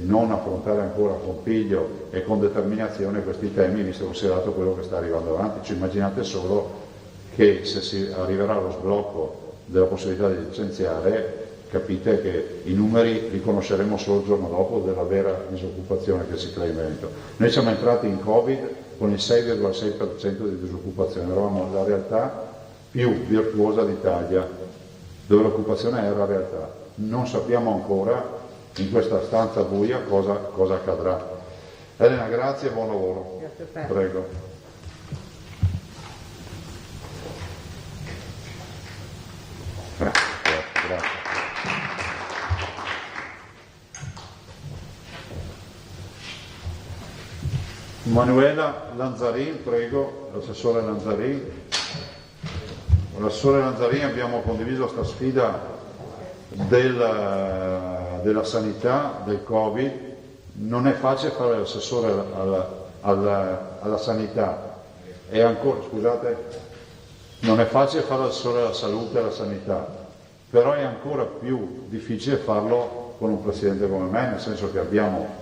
non affrontare ancora con piglio e con determinazione questi temi, visto considerato quello che sta arrivando avanti. Ci immaginate solo che se si arriverà allo sblocco della possibilità di licenziare, capite che i numeri li conosceremo solo il giorno dopo della vera disoccupazione che si crea in Veneto. Noi siamo entrati in Covid con il 6,6% di disoccupazione, eravamo la realtà più virtuosa d'Italia, dove l'occupazione era realtà. Non sappiamo ancora in questa stanza buia cosa accadrà. Elena, grazie e buon lavoro. Grazie a te. Prego. Grazie. Manuela Lanzarin, prego, l'assessore Lanzarin. Con l'assessore Lanzarin abbiamo condiviso questa sfida della sanità, del Covid. Non è facile fare l'assessore alla sanità, è ancora, scusate, non è facile fare l'assessore alla salute e alla sanità, però è ancora più difficile farlo con un presidente come me, nel senso che abbiamo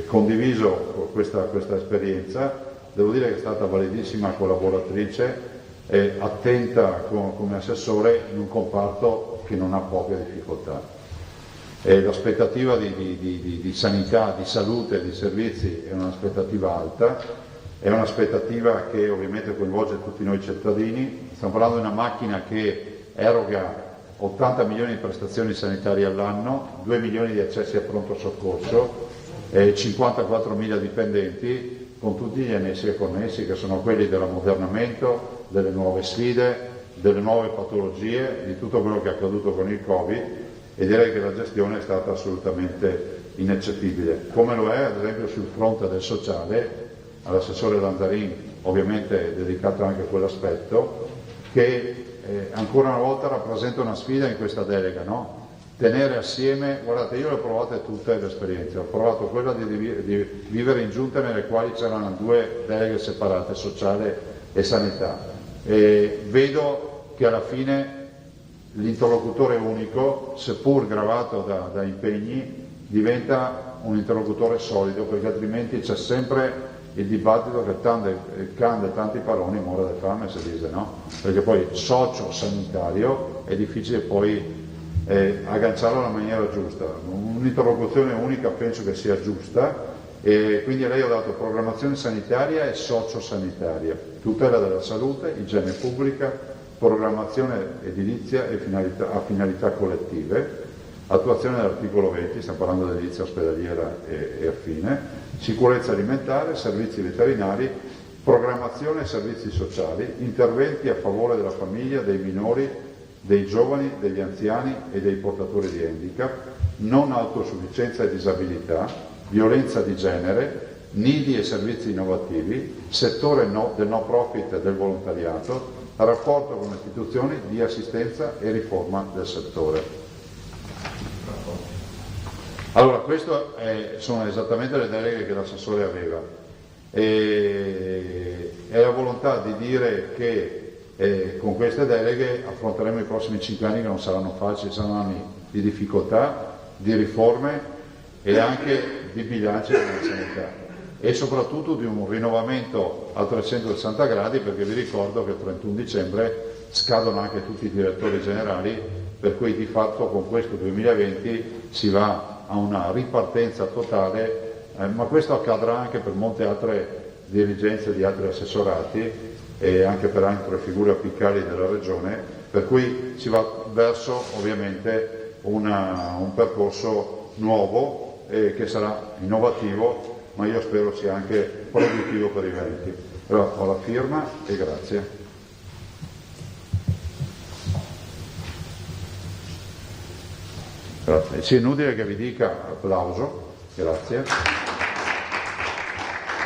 condiviso questa esperienza. Devo dire che è stata validissima collaboratrice e attenta come assessore in un comparto che non ha poche difficoltà. L'aspettativa di sanità, di salute, di servizi è un'aspettativa alta, è un'aspettativa che ovviamente coinvolge tutti noi cittadini. Stiamo parlando di una macchina che eroga 80 milioni di prestazioni sanitarie all'anno, 2 milioni di accessi a pronto soccorso, 54.000 dipendenti, con tutti gli annessi e connessi che sono quelli dell'ammodernamento, delle nuove sfide, delle nuove patologie, di tutto quello che è accaduto con il Covid, e direi che la gestione è stata assolutamente ineccepibile. Come lo è ad esempio sul fronte del sociale, all'assessore Lanzarin ovviamente è dedicato anche a quell'aspetto, che ancora una volta rappresenta una sfida in questa delega, no? Tenere assieme, guardate, io le ho provate tutte le esperienze, ho provato quella di vivere in giunte nelle quali c'erano due deleghe separate, sociale e sanità, e vedo che alla fine l'interlocutore unico, seppur gravato da impegni, diventa un interlocutore solido, perché altrimenti c'è sempre il dibattito che il can di tanti paroni muore di fame, si dice, no? Perché poi socio-sanitario è difficile poi agganciarlo nella maniera giusta. Un'interlocuzione unica penso che sia giusta, e quindi a lei ho dato programmazione sanitaria e socio-sanitaria, tutela della salute, igiene pubblica, programmazione edilizia e a finalità collettive, attuazione dell'articolo 20, stiamo parlando dell'edilizia ospedaliera e affine, sicurezza alimentare, servizi veterinari, programmazione e servizi sociali, interventi a favore della famiglia, dei minori, dei giovani, degli anziani e dei portatori di handicap, non autosufficienza e disabilità, violenza di genere, nidi e servizi innovativi, settore del no profit e del volontariato, rapporto con le istituzioni di assistenza e riforma del settore. Allora, queste sono esattamente le deleghe che l'assessore aveva, e la volontà di dire che con queste deleghe affronteremo i prossimi 5 anni che non saranno facili, saranno anni di difficoltà, di riforme e anche di bilanci della sanità, e soprattutto di un rinnovamento a 360 gradi, perché vi ricordo che il 31 dicembre scadono anche tutti i direttori generali, per cui di fatto con questo 2020 si va a una ripartenza totale, ma questo accadrà anche per molte altre dirigenze di altri assessorati e anche per altre figure apicali della Regione, per cui si va verso ovviamente un percorso nuovo che sarà innovativo, ma io spero sia anche produttivo per i veneti. Allora, ho la firma e grazie. Grazie. Sì, è inutile che vi dica applauso, grazie.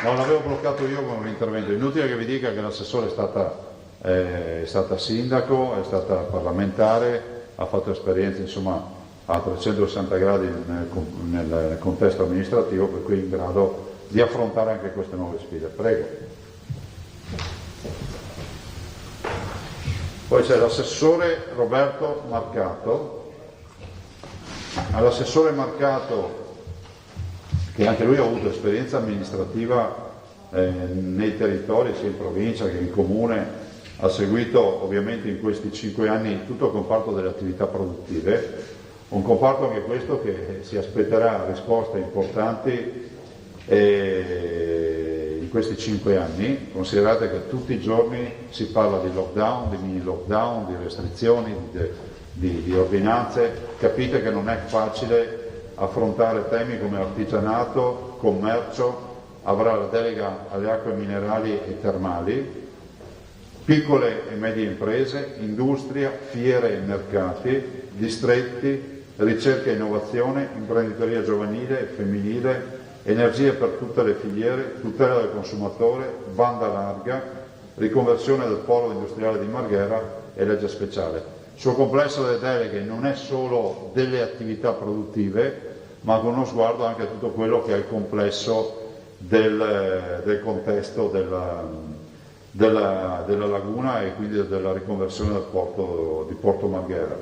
No, l'avevo bloccato io con l'intervento. È inutile che vi dica che l'assessore è stata sindaco, è stata parlamentare, ha fatto esperienze insomma a 360 gradi nel contesto amministrativo, per cui è in grado di affrontare anche queste nuove sfide. Prego. Poi c'è l'assessore Roberto Marcato. All'assessore Marcato, che anche lui ha avuto esperienza amministrativa nei territori, sia in provincia che in comune, ha seguito ovviamente in questi 5 anni tutto il comparto delle attività produttive, un comparto anche questo che si aspetterà risposte importanti in questi 5 anni. Considerate che tutti i giorni si parla di lockdown, di mini lockdown, di restrizioni, di ordinanze. Capite che non è facile affrontare temi come artigianato, commercio, avrà la delega alle acque minerali e termali, piccole e medie imprese, industria, fiere e mercati, distretti, ricerca e innovazione, imprenditoria giovanile e femminile, energie per tutte le filiere, tutela del consumatore, banda larga, riconversione del polo industriale di Marghera e legge speciale. Il suo complesso delle deleghe non è solo delle attività produttive, ma con uno sguardo anche a tutto quello che è il complesso del contesto della laguna e quindi della riconversione del porto di Porto Marghera.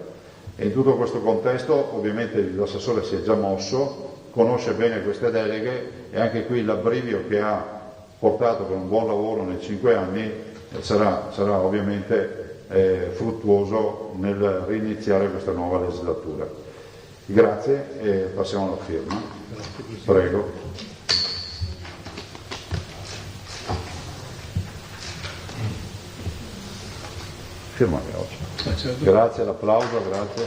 E in tutto questo contesto ovviamente l'assessore si è già mosso, conosce bene queste deleghe e anche qui l'abbrivio che ha portato con un buon lavoro nei 5 anni sarà ovviamente fruttuoso nel riniziare questa nuova legislatura. Grazie e passiamo alla firma. Prego. Firma oggi. Grazie, l'applauso, grazie.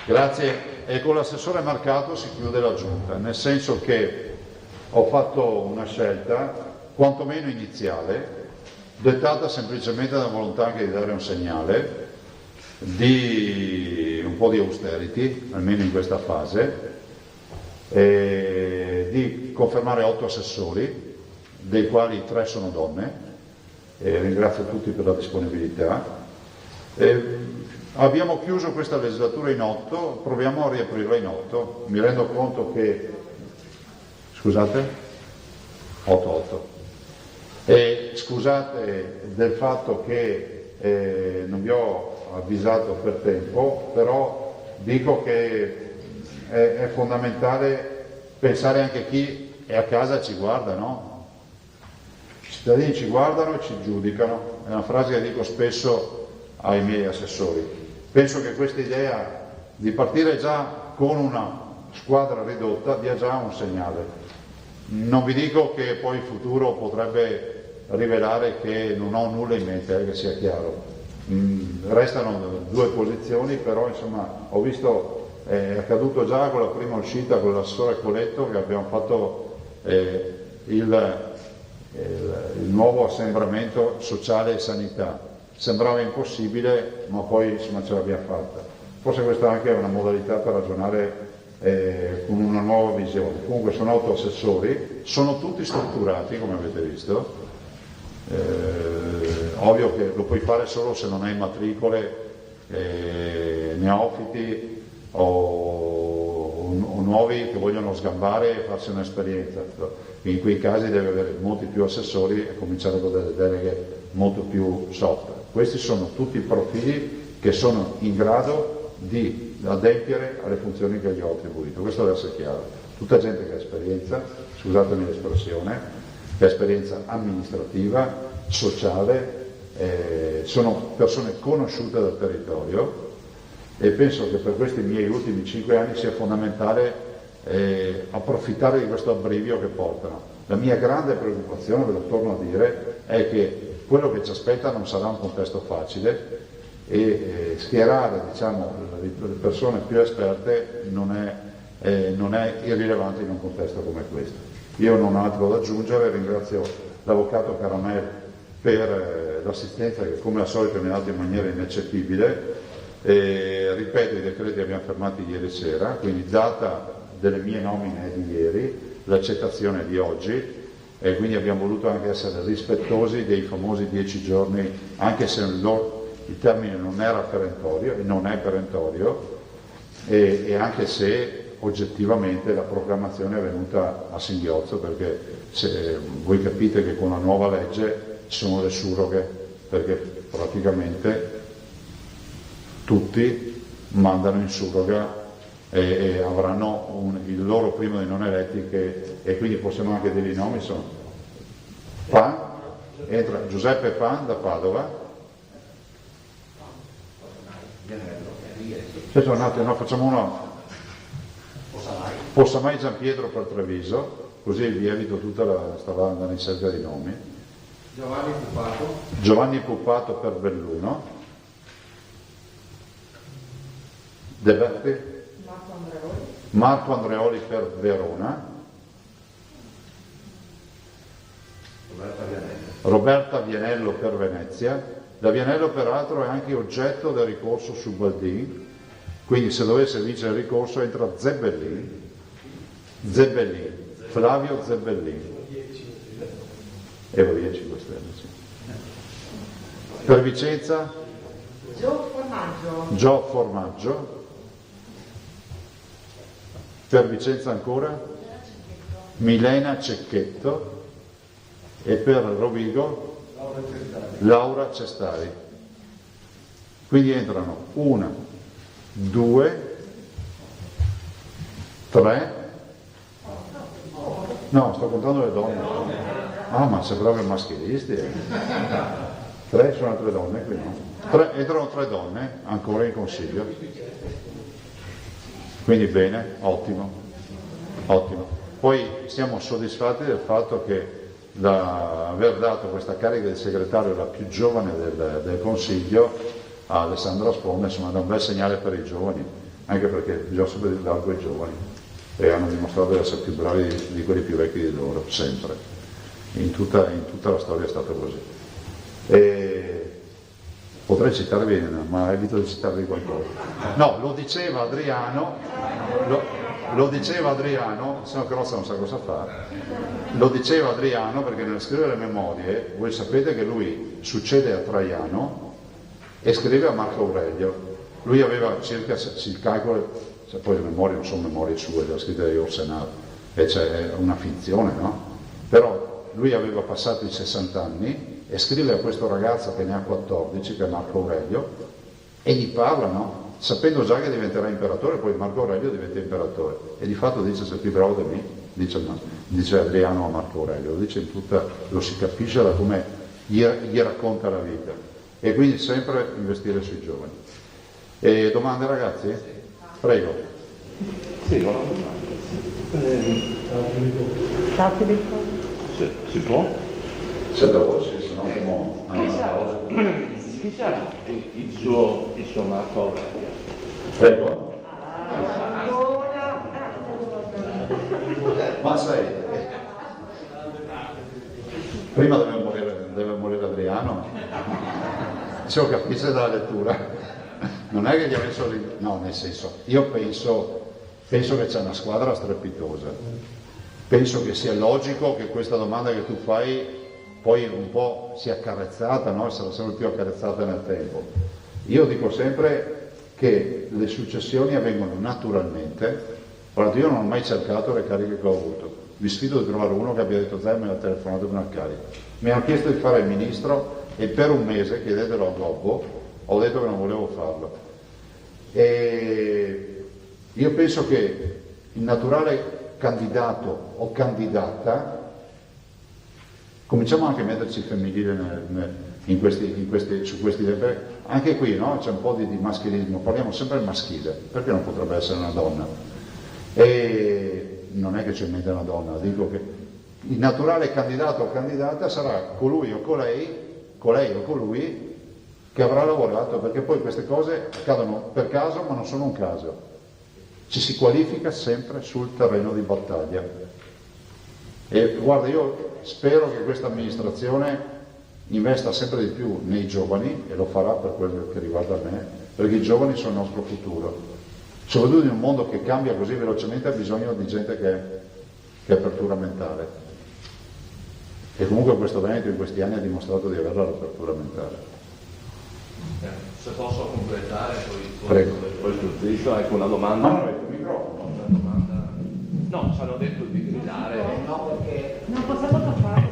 Grazie. E con l'assessore Marcato si chiude la giunta, nel senso che ho fatto una scelta quantomeno iniziale, dettata semplicemente dalla volontà anche di dare un segnale di un po' di austerity, almeno in questa fase, di confermare 8 assessori, dei quali 3 sono donne. Ringrazio tutti per la disponibilità. Abbiamo chiuso questa legislatura in 8, proviamo a riaprirla in 8. Mi rendo conto che, scusate, 8. Scusate del fatto che non vi ho avvisato per tempo, però dico che è fondamentale pensare anche a chi è a casa e ci guarda, no? I cittadini ci guardano e ci giudicano, è una frase che dico spesso ai miei assessori. Penso che questa idea di partire già con una squadra ridotta dia già un segnale. Non vi dico che poi il futuro potrebbe rivelare che non ho nulla in mente, che sia chiaro. Restano 2 posizioni, però insomma ho visto, è accaduto già con la prima uscita con l'assessore Coletto che abbiamo fatto il nuovo assembramento sociale e sanità. Sembrava impossibile, ma poi insomma ce l'abbiamo fatta. Forse questa anche è una modalità per ragionare con una nuova visione. Comunque sono 8 assessori, sono tutti strutturati come avete visto. Ovvio che lo puoi fare solo se non hai matricole, neofiti o nuovi che vogliono sgambare e farsi un'esperienza. In quei casi deve avere molti più assessori e cominciare con delle deleghe molto più soft. Questi sono tutti i profili che sono in grado di adempiere alle funzioni che gli ho attribuito. Questo deve essere chiaro. Tutta gente che ha esperienza, scusatemi l'espressione, che ha esperienza amministrativa, sociale, sono persone conosciute dal territorio e penso che per questi miei ultimi 5 anni sia fondamentale approfittare di questo abbrivio che portano. La mia grande preoccupazione, ve lo torno a dire, è che quello che ci aspetta non sarà un contesto facile e schierare diciamo, le persone più esperte non è irrilevante in un contesto come questo. Io non ho altro da aggiungere, ringrazio l'avvocato Caramel per l'assistenza che come al solito mi ha dato in maniera ineccepibile. Ripeto, i decreti li abbiamo fermati ieri sera, quindi data delle mie nomine di ieri, l'accettazione di oggi, e quindi abbiamo voluto anche essere rispettosi dei famosi 10 giorni, anche se il termine non era perentorio, e non è perentorio, e anche se oggettivamente la proclamazione è venuta a singhiozzo, perché voi capite che con la nuova legge ci sono le surroghe, perché praticamente tutti mandano in surroga e avranno il loro primo dei non eletti e quindi possiamo anche dire i nomi, sono Pan, entra Giuseppe Pan da Padova, facciamo uno Possamai Giampietro per Treviso, così vi evito tutta stava andando in cerca di nomi. Giovanni Puppato per Belluno, De Berti, Marco Andreoli per Verona, Roberta Vianello per Venezia. La Vianello peraltro è anche oggetto del ricorso su Baldin, quindi se dovesse vincere il ricorso entra Zebellin, Flavio Zebellin. Evo 5 Stelle, sì. Per Vicenza? Gio Formaggio. Per Vicenza ancora? Milena Cecchetto. E per Rovigo? Laura Cestari. Quindi entrano 1, 2, 3, no, sto contando le donne. Ah, ma sembrava maschilisti. 3 sono altre donne, qui no. Entrano 3 donne ancora in consiglio. Quindi bene, ottimo, ottimo. Poi siamo soddisfatti del fatto che da aver dato questa carica di segretario la più giovane del Consiglio a Alessandra Sponda, insomma, è un bel segnale per i giovani, anche perché bisogna sempre dare largo ai giovani e hanno dimostrato di essere più bravi di quelli più vecchi di loro, sempre. In tutta la storia è stato così. E potrei citarvi, ma evito di citarvi qualcosa. No, lo diceva Adriano, se no Crozza non sa cosa fa. Lo diceva Adriano perché nel scrivere le memorie, voi sapete che lui succede a Traiano e scrive a Marco Aurelio. Lui aveva circa, si calcola, poi le memorie non sono memorie sue, le ha scritte da Orsenato, e c'è una finzione, no? Però lui aveva passato i 60 anni e scrive a questo ragazzo che ne ha 14, che è Marco Aurelio, e gli parla, no? Sapendo già che diventerà imperatore, poi Marco Aurelio diventa imperatore e di fatto dice sei più bravo di me, dice Adriano a Marco Aurelio, lo dice in tutta, lo si capisce da come gli racconta la vita, e quindi sempre investire sui giovani. E domande ragazzi? Prego. Sì, ho una domanda. Si può? Se dopo, sì, se no come Chi sarà il suo Marco Aurelio? Prego. Ma sai, prima deve morire Adriano, se lo capisce dalla lettura, non è che gli avessero no, nel senso, io penso che c'è una squadra strepitosa, penso che sia logico che questa domanda che tu fai poi un po' sia accarezzata, no? Sarà sempre più accarezzata nel tempo. Io dico sempre che le successioni avvengono naturalmente. Guardate, io non ho mai cercato le cariche che ho avuto, vi sfido di trovare uno che abbia detto me l'ha telefonato con una carica. Mi hanno chiesto di fare il ministro e per un mese, chiedetelo a Gobbo, ho detto che non volevo farlo. E io penso che il naturale candidato o candidata, cominciamo anche a metterci femminile su questi anche qui, no? C'è un po' di maschilismo, parliamo sempre del maschile, perché non potrebbe essere una donna? E non è che c'è in mente una donna, dico che il naturale candidato o candidata sarà colui o colei o colui che avrà lavorato, perché poi queste cose accadono per caso, ma non sono un caso. Ci si qualifica sempre sul terreno di battaglia. E guarda, io spero che questa amministrazione investa sempre di più nei giovani, e lo farà per quello che riguarda me, perché i giovani sono il nostro futuro. Soprattutto in un mondo che cambia così velocemente ha bisogno di gente che è apertura mentale. E comunque questo Veneto in questi anni ha dimostrato di avere l'apertura mentale. Se posso completare Prego. questo titolo, ecco una domanda. Ma non avete il microfono? Una domanda. No, ci hanno detto di gridare. No, perché non possiamo toccare.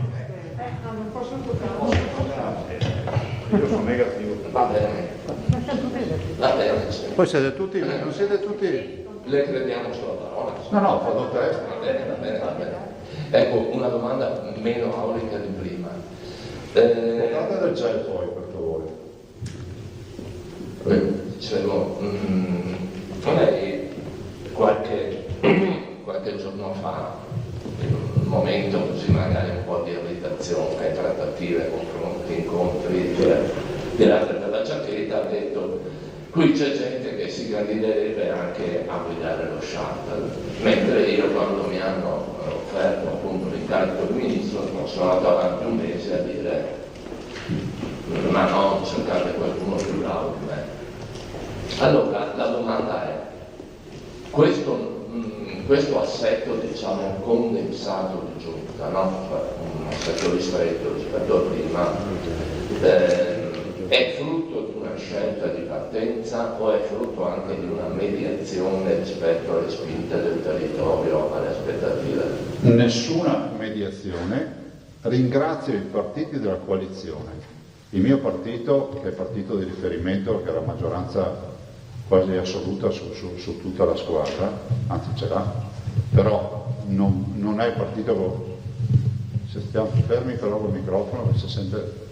Io sono negativo. Va bene. Va bene. Poi siete tutti, non siete tutti... Le crediamo sulla parola. No, fanno te. Va bene, va bene, va bene. Ecco, una domanda meno aulica di prima. Portate del gel poi, per favore. Dicevo, lei qualche giorno fa, in un momento così magari un po' di irritazione, trattative, confronti, incontri, cioè tirate per la giacchetta, ha detto qui c'è gente che si candiderebbe anche a guidare lo shuttle, mentre io quando mi hanno offerto appunto l'incarico di ministro sono andato avanti un mese a dire ma no, cercate qualcuno più bravo di me. Allora la domanda è, questo assetto diciamo condensato di giunta, no? Un assetto ristretto rispetto a prima, è frutto di una scelta di partenza o è frutto anche di una mediazione rispetto alle spinte del territorio, alle aspettative? Nessuna mediazione. Ringrazio i partiti della coalizione. Il mio partito, che è il partito di riferimento, che ha la maggioranza quasi assoluta su tutta la squadra, anzi ce l'ha, però non è il partito, se stiamo fermi però col microfono, si sente,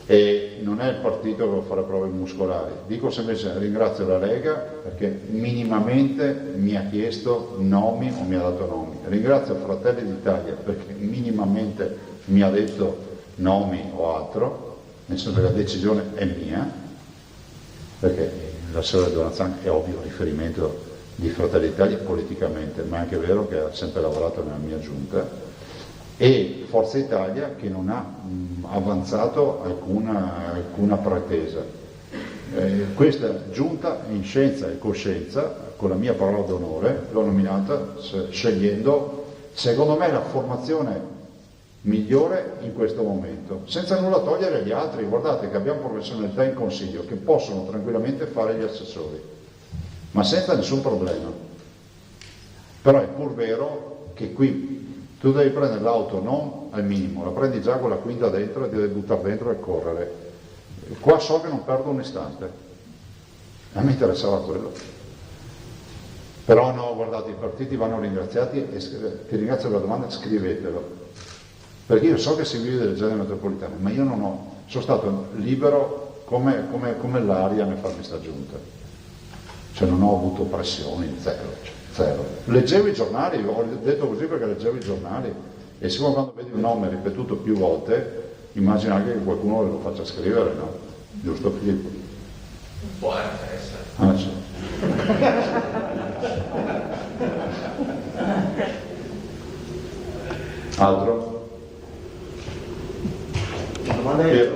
e non è il partito che fa le prove muscolari. Dico semplicemente ringrazio la Lega perché minimamente mi ha chiesto nomi o mi ha dato nomi. Ringrazio Fratelli d'Italia perché minimamente mi ha detto nomi o altro, nel senso che la decisione è mia, perché l'assessore Donanzan è ovvio riferimento di Fratelli d'Italia politicamente, ma è anche vero che ha sempre lavorato nella mia giunta, e Forza Italia che non ha avanzato alcuna pretesa. Questa giunta in scienza e coscienza, con la mia parola d'onore, l'ho nominata scegliendo, secondo me, la formazione migliore in questo momento, senza nulla togliere agli altri. Guardate che abbiamo professionalità in consiglio che possono tranquillamente fare gli assessori, ma senza nessun problema. Però è pur vero che qui tu devi prendere l'auto non al minimo, la prendi già con la quinta dentro e ti devi buttare dentro e correre. Qua so che non perdo un istante, a me interessava quello. Però no, guardate, i partiti vanno ringraziati e ti ringrazio per la domanda, scrivetelo. Perché io so che si vive delle genere metropolitane, ma io sono stato libero come l'aria nel farmi sta giunta. Cioè non ho avuto pressioni, zero. Leggevo i giornali, ho detto così perché leggevo i giornali, e siccome quando vedi un nome ripetuto più volte, immagina anche che qualcuno lo faccia scrivere, no? Giusto Filippo? Può anche essere. Ah, sì. Altro? La domanda è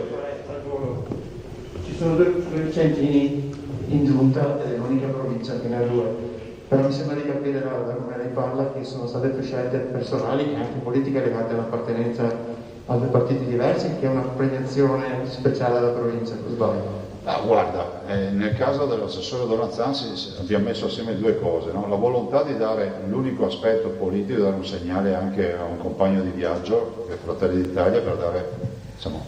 ci sono due vicentini in giunta ed è l'unica provincia che ne ha due, però mi sembra di capire da come lei parla che sono state più scelte personali e anche politiche legate all'appartenenza a due partiti diversi, che è una premiazione speciale alla provincia, o sbaglio? Guarda, nel caso dell'assessore Donanzan abbiamo messo assieme due cose, no? La volontà di dare l'unico aspetto politico, dare un segnale anche a un compagno di viaggio, che è Fratelli d'Italia, per dare, insomma,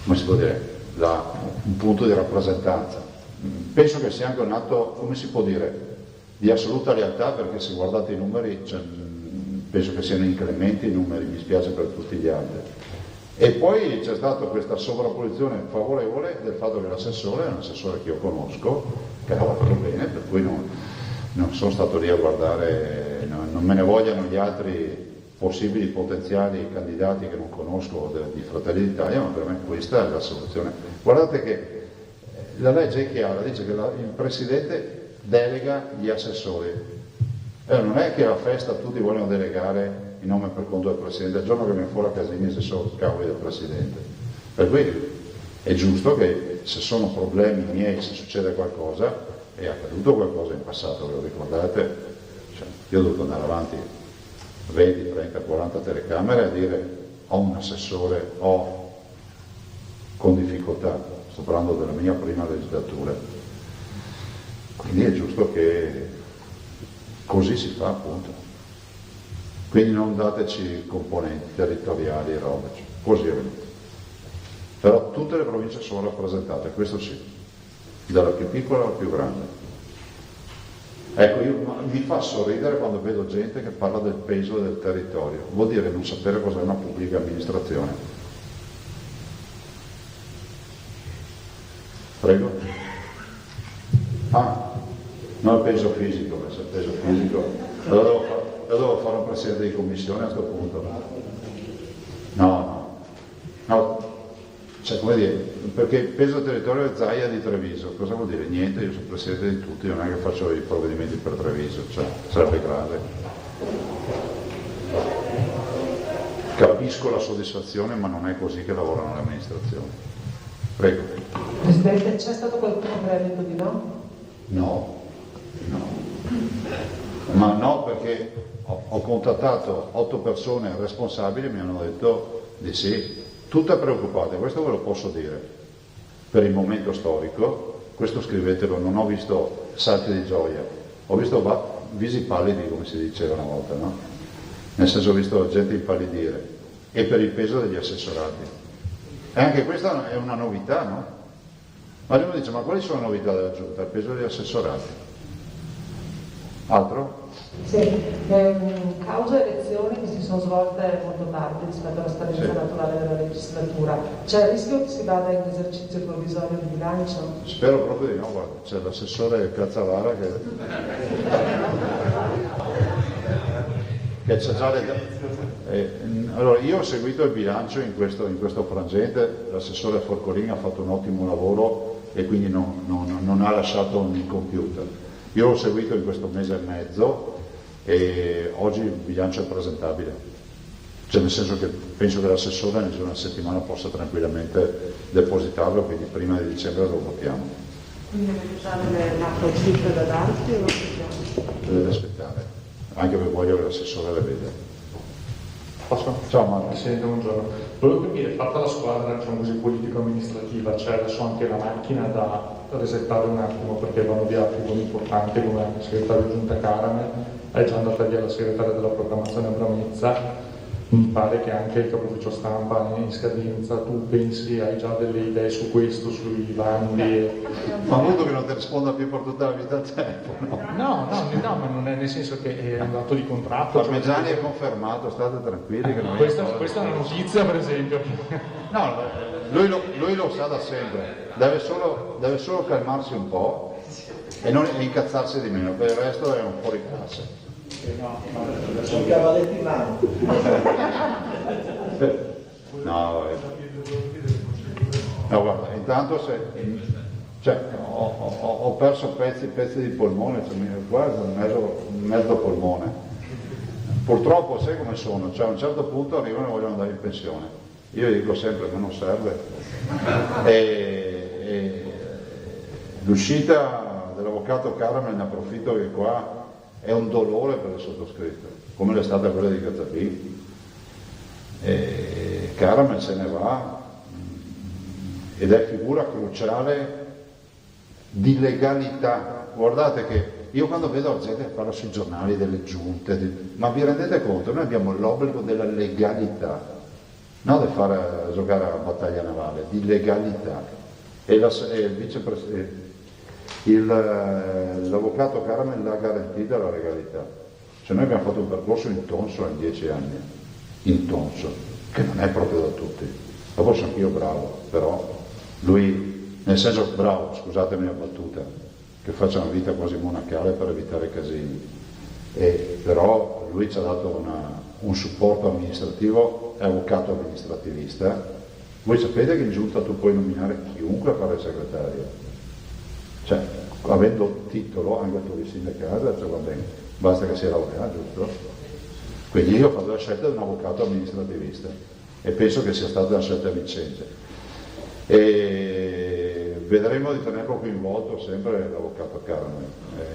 come si può dire, un punto di rappresentanza. Penso che sia anche un atto, come si può dire, di assoluta realtà, perché se guardate i numeri, penso che siano incrementi i numeri, mi spiace per tutti gli altri. E poi c'è stata questa sovrapposizione favorevole del fatto che l'assessore è un assessore che io conosco, che ha lavorato bene, per cui non sono stato lì a guardare, non me ne vogliano gli altri possibili potenziali candidati che non conosco di Fratelli d'Italia, ma per me questa è la soluzione. Guardate che la legge è chiara, dice che il Presidente delega gli assessori. Non è che a festa tutti vogliono delegare il nome per conto del Presidente, il giorno che viene fuori a Casini se sono cavoli del Presidente. Per cui è giusto che se sono problemi miei, se succede qualcosa, è accaduto qualcosa in passato, ve lo ricordate? Cioè, io ho dovuto andare avanti 20, 30, 40 telecamere a dire ho un assessore, con difficoltà, sto parlando della mia prima legislatura. Quindi è giusto che così si fa, appunto. Quindi non dateci componenti territoriali e roba, così è venuto. Però tutte le province sono rappresentate, questo sì, dalla più piccola alla più grande. Ecco, mi fa sorridere quando vedo gente che parla del peso del territorio, vuol dire non sapere cos'è una pubblica amministrazione. Prego? Ah, non il peso fisico, perché se il peso fisico, lo devo fare un presidente di commissione a questo punto. No, cioè come dire, perché il peso del territorio è Zaia di Treviso, cosa vuol dire? Niente, io sono presidente di tutti, non è che faccio i provvedimenti per Treviso, cioè sarebbe grave. Capisco la soddisfazione, ma non è così che lavorano le amministrazioni. Prego. Presidente, c'è stato qualcuno che ha detto di no? No. Ma no, perché ho contattato 8 persone responsabili e mi hanno detto di sì, tutte preoccupate, questo ve lo posso dire, per il momento storico, questo scrivetelo, non ho visto salti di gioia, ho visto visi pallidi, come si diceva una volta, no? Nel senso ho visto gente impallidire, e per il peso degli assessorati. E anche questa è una novità, no? Ma uno dice, ma quali sono le novità della Giunta? Il peso degli assessorati. Altro? Sì, causa elezioni che si sono svolte molto tardi rispetto alla scadenza naturale della legislatura. C'è il rischio che si vada in esercizio provvisorio di bilancio? Spero proprio di no, guarda, c'è l'assessore Cazzalara che c'è già allora io ho seguito il bilancio in questo frangente, l'assessore Forcolini ha fatto un ottimo lavoro e quindi non ha lasciato un computer. Io l'ho seguito in questo mese e mezzo e oggi il bilancio è presentabile, cioè nel senso che penso che l'assessore nel giro di una settimana possa tranquillamente depositarlo, quindi prima di dicembre lo votiamo. Quindi avete già delle cifre da darci o non sappiamo? Deve aspettare, anche per voglio che l'assessore le veda. Posso? Ciao Marco. Presidente, buongiorno. Volevo capire, fatta la squadra, diciamo così, politico-amministrativa, c'è adesso anche la macchina da resettare un attimo perché vanno via figure importanti come il segretario giunta Caramel, è già andata via la segretaria della programmazione Abramezza, mi pare che anche il capo ufficio stampa è in scadenza, tu pensi, hai già delle idee su questo, sui bandi? Ma avuto che non ti risponda più per tutta la vita a tempo, no? No, ma non è nel senso che è un dato di contratto. Parmigiani è confermato, state tranquilli che non questa è una notizia, per esempio. No, lui lo sa da sempre, deve solo calmarsi un po' e non incazzarsi di meno, per il resto è un fuori classe. Sono cavalletti in mano. No, guarda, intanto ho perso pezzi di polmone, cioè, quasi mezzo polmone. Purtroppo sai come sono, cioè a un certo punto arrivano e vogliono andare in pensione. Io dico sempre che non serve. E l'uscita dell'avvocato Caramel, ne approfitto che qua è un dolore per il sottoscritto, come l'è stata quella di Gazzapì. Caramel se ne va ed è figura cruciale di legalità. Guardate che io quando vedo la gente che parla sui giornali delle giunte, ma vi rendete conto? Noi abbiamo l'obbligo della legalità, non di fare giocare a battaglia navale, di legalità. E il vicepresidente, l'avvocato Caramel l'ha garantita la legalità. Cioè noi abbiamo fatto un percorso intonso in 10 anni, intonso, che non è proprio da tutti. Dopo sono anch'io bravo, però lui, nel senso bravo, scusatemi la battuta, che faccia una vita quasi monacale per evitare casini. Però lui ci ha dato un supporto amministrativo, è avvocato amministrativista. Voi sapete che in giunta tu puoi nominare chiunque a fare il segretario. Cioè, avendo titolo, anche tu di sindacato, cioè va bene, basta che sia laureato, giusto? Quindi io ho fatto la scelta di un avvocato amministrativista e penso che sia stata una scelta vincente. E vedremo di tenerlo coinvolto sempre l'avvocato Caramel.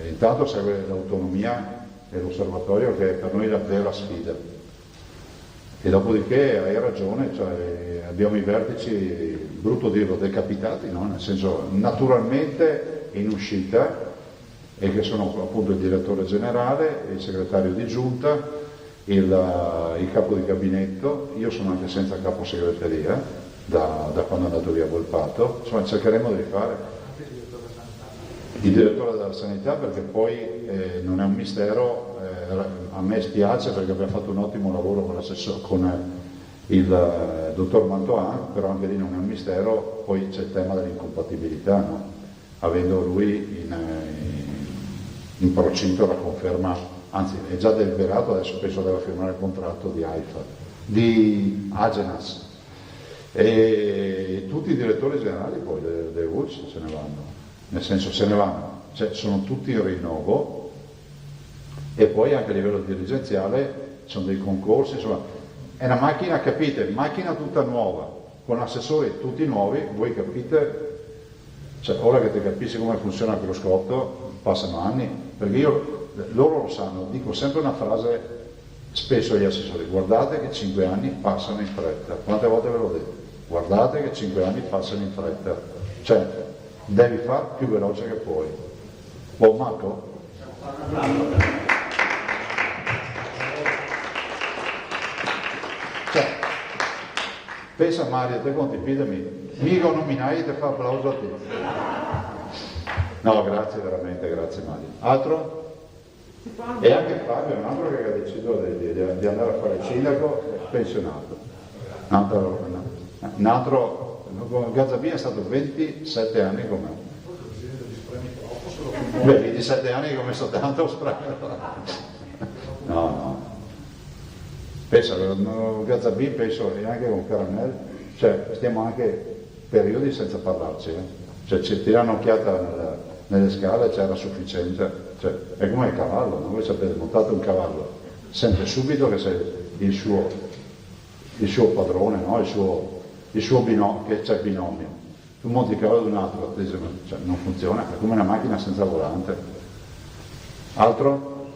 Intanto serve l'autonomia e l'osservatorio, che è per noi la vera sfida. E dopodiché hai ragione, cioè, abbiamo i vertici, brutto dirlo, decapitati, no? Nel senso naturalmente in uscita, e che sono appunto il direttore generale, il segretario di giunta, il capo di gabinetto, io sono anche senza capo segreteria da quando è andato via Volpato, insomma cercheremo di rifare. Il direttore della sanità, perché poi non è un mistero, a me spiace perché abbiamo fatto un ottimo lavoro con il dottor Mantoan, però anche lì non è un mistero, poi c'è il tema dell'incompatibilità, no? Avendo lui in procinto la conferma, anzi è già deliberato, adesso penso deve firmare il contratto di AIFA, di Agenas, e tutti i direttori generali poi dei ULSS se ne vanno. Nel senso se ne vanno, cioè sono tutti in rinnovo, e poi anche a livello dirigenziale ci sono dei concorsi, insomma è una macchina, capite, macchina tutta nuova, con assessori tutti nuovi, voi capite, cioè ora che ti capisci come funziona il cruscotto passano anni, perché loro lo sanno, dico sempre una frase spesso agli assessori: guardate che 5 anni passano in fretta. Quante volte ve l'ho detto? Guardate che 5 anni passano in fretta, cioè devi far più veloce che puoi. Buon Marco? Cioè, pensa Mario, te conti, pidami, mica nominai e te fa applauso a te. No, grazie veramente, grazie Mario. Altro? E anche Fabio è un altro che ha deciso di andare a fare il sindaco, pensionato. Un altro Gazzabini è stato 27 anni con me. Beh, 27 anni che ho messo tanto no. Pensa, Gazzabini penso, e anche con Caramel, cioè stiamo anche periodi senza parlarci, cioè ci tirano un'occhiata nelle scale, c'era sufficiente, cioè, è come il cavallo, no? Voi sapete, montate un cavallo, sente subito che sei il suo padrone, no? il suo binomio, che c'è il binomio. Tu monti il cavallo di un altro, cioè, non funziona, è come una macchina senza volante. Altro?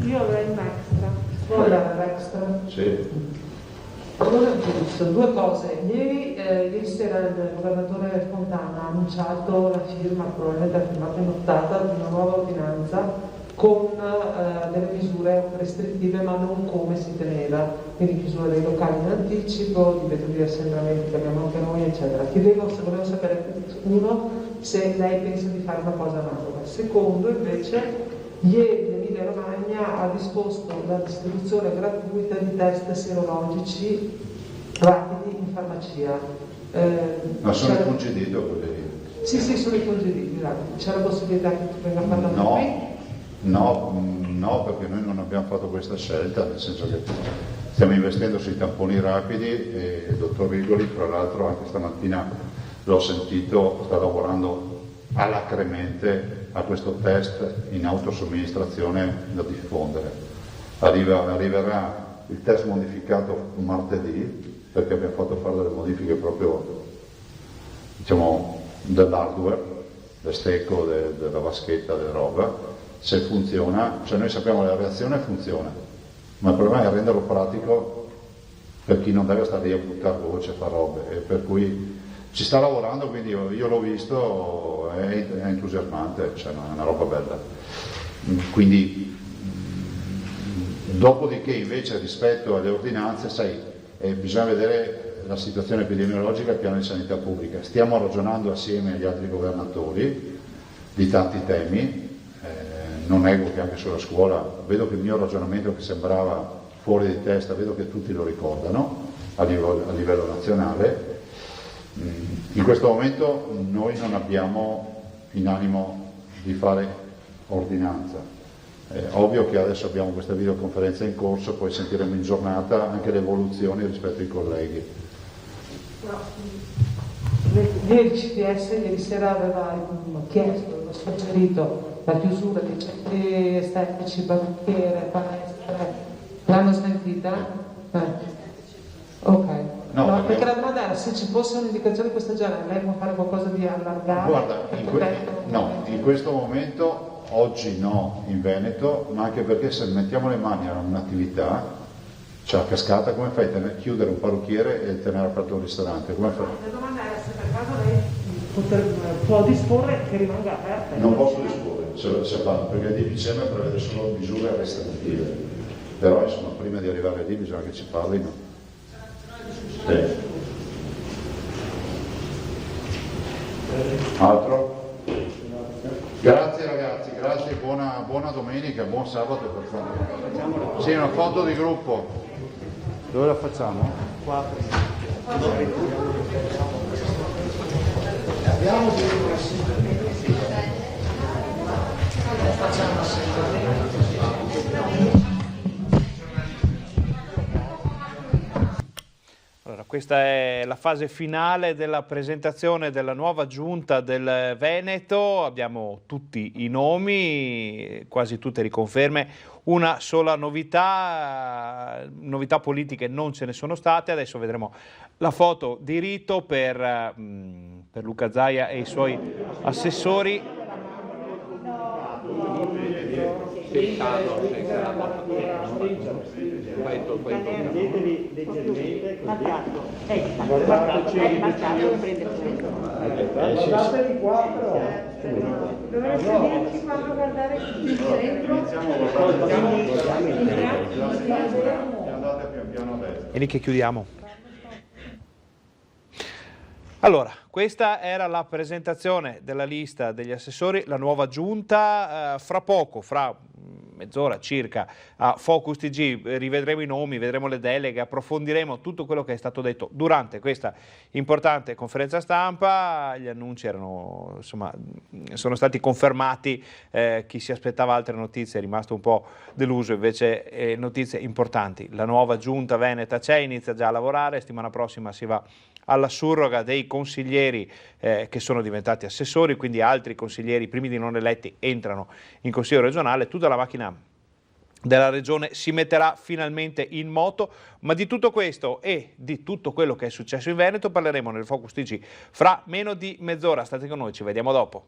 Io avrei un extra. Vuoi dare l'extra? Sì. Allora, sono due cose. Ieri sera il governatore Fontana ha annunciato la firma, probabilmente ha firmato in nottata, di una nuova ordinanza con delle misure restrittive, ma non come si teneva, quindi chiusura dei locali in anticipo, divieto di assembramenti che abbiamo anche noi, eccetera. Volevo sapere, uno, se lei pensa di fare una cosa analoga. Secondo, invece, ieri l'Emilia Romagna ha disposto la distribuzione gratuita di test serologici rapidi in farmacia. Ma sono i congedito quelli? Sì, sono i congediti rapidi. C'è la possibilità che tu venga fatta qui? No, perché noi non abbiamo fatto questa scelta, nel senso che stiamo investendo sui tamponi rapidi e il dottor Rigoli, tra l'altro anche stamattina l'ho sentito, sta lavorando alacremente a questo test in autosomministrazione da diffondere. Arriverà il test modificato martedì, perché abbiamo fatto fare delle modifiche proprio, diciamo, dell'hardware, del stecco, della vaschetta, della roba. Se funziona, cioè noi sappiamo che la reazione funziona, ma il problema è renderlo pratico per chi non deve stare lì a buttare voce, a fare robe, e per cui ci sta lavorando, quindi io l'ho visto, è entusiasmante, cioè è una roba bella. Quindi dopodiché invece rispetto alle ordinanze, sai, bisogna vedere la situazione epidemiologica e il piano di sanità pubblica. Stiamo ragionando assieme agli altri governatori di tanti temi. Non nego che anche sulla scuola, vedo che il mio ragionamento che sembrava fuori di testa, vedo che tutti lo ricordano a livello nazionale. In questo momento noi non abbiamo in animo di fare ordinanza. Ovvio che adesso abbiamo questa videoconferenza in corso, poi sentiremo in giornata anche le evoluzioni rispetto ai colleghi. Il CTS ieri sera aveva chiesto, suggerito la chiusura dei centri estetici, parrucchiere, palestre. L'hanno smentita? Ok. No, perché la domanda era se ci fosse un'indicazione di questo genere, lei può fare qualcosa di allargato? Guarda, in questo momento, oggi no in Veneto, ma anche perché se mettiamo le mani a un'attività, cioè a cascata, come fai a chiudere un parrucchiere e tenere aperto un ristorante? Come fai? La domanda era se per caso lei può disporre che rimanga aperta. Non posso disporre, se fanno, perché il DPCM prevede solo misure restrittive. però insomma prima di arrivare lì bisogna che ci parlino. Altro? Grazie ragazzi, grazie, buona domenica, buon sabato per favore. Sì, una foto di gruppo. Dove la facciamo? Qua. Allora, questa è la fase finale della presentazione della nuova giunta del Veneto, abbiamo tutti i nomi, quasi tutte riconferme, una sola novità politiche non ce ne sono state, adesso vedremo la foto di rito per Luca Zaia e i suoi assessori. Siedetevi leggermente così. Guardatevi qua però. Dovreste dirci quando guardare il centro. Andate pian piano a destra. E lì che chiudiamo. Allora, questa era la presentazione della lista degli assessori, la nuova giunta, fra poco, fra mezz'ora circa, a Focus TG rivedremo i nomi, vedremo le deleghe, approfondiremo tutto quello che è stato detto durante questa importante conferenza stampa. Gli annunci erano, insomma, sono stati confermati, chi si aspettava altre notizie è rimasto un po' deluso, invece notizie importanti. La nuova giunta veneta c'è, inizia già a lavorare, settimana prossima si va alla surroga dei consiglieri che sono diventati assessori, quindi altri consiglieri, primi di non eletti, entrano in consiglio regionale, tutta la macchina della regione si metterà finalmente in moto, ma di tutto questo e di tutto quello che è successo in Veneto parleremo nel Focus TG fra meno di mezz'ora. State con noi, ci vediamo dopo.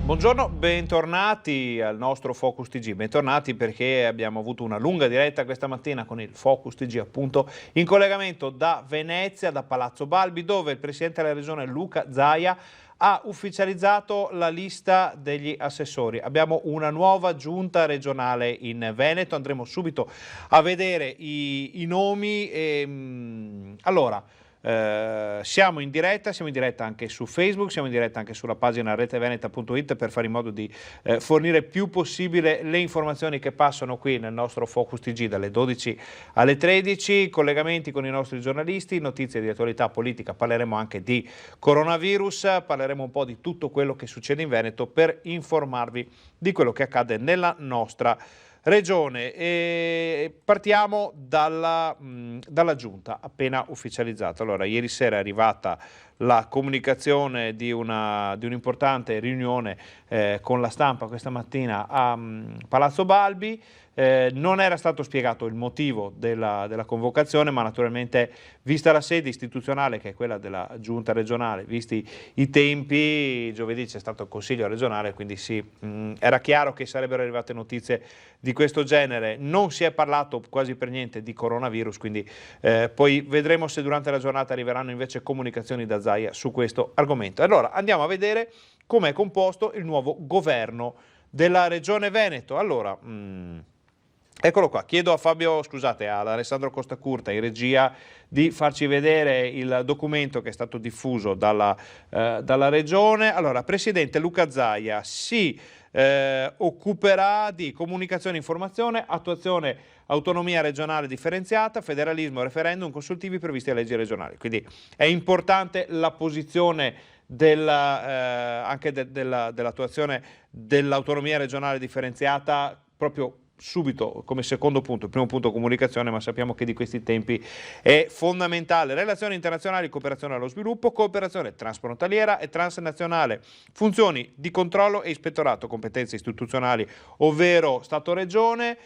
Buongiorno, bentornati al nostro Focus TG, bentornati perché abbiamo avuto una lunga diretta questa mattina con il Focus TG appunto in collegamento da Venezia, da Palazzo Balbi, dove il Presidente della Regione Luca Zaia ha ufficializzato la lista degli assessori. Abbiamo una nuova giunta regionale in Veneto, andremo subito a vedere i nomi. Allora, siamo in diretta anche su Facebook, siamo in diretta anche sulla pagina reteveneta.it per fare in modo di fornire più possibile le informazioni che passano qui nel nostro Focus TG dalle 12 alle 13, collegamenti con i nostri giornalisti, notizie di attualità politica, parleremo anche di coronavirus, parleremo un po' di tutto quello che succede in Veneto per informarvi di quello che accade nella nostra regione. E partiamo dalla giunta appena ufficializzata. Allora, ieri sera è arrivata la comunicazione di un'importante riunione con la stampa questa mattina a Palazzo Balbi. Non era stato spiegato il motivo della convocazione, ma naturalmente, vista la sede istituzionale che è quella della giunta regionale, visti i tempi, giovedì c'è stato il consiglio regionale, quindi sì, era chiaro che sarebbero arrivate notizie di questo genere. Non si è parlato quasi per niente di coronavirus, quindi poi vedremo se durante la giornata arriveranno invece comunicazioni da Zaia su questo argomento. Allora andiamo a vedere come è composto il nuovo governo della Regione Veneto. Allora, eccolo qua, chiedo a ad Alessandro Costacurta in regia di farci vedere il documento che è stato diffuso dalla Regione. Allora, Presidente Luca Zaia si occuperà di comunicazione e informazione, attuazione autonomia regionale differenziata, federalismo, referendum consultivi previsti a leggi regionali. Quindi è importante la posizione anche dell'attuazione dell'autonomia regionale differenziata proprio subito come secondo punto, il primo punto comunicazione, ma sappiamo che di questi tempi è fondamentale. Relazioni internazionali, cooperazione allo sviluppo, cooperazione transfrontaliera e transnazionale, funzioni di controllo e ispettorato, competenze istituzionali, ovvero Stato-Regione,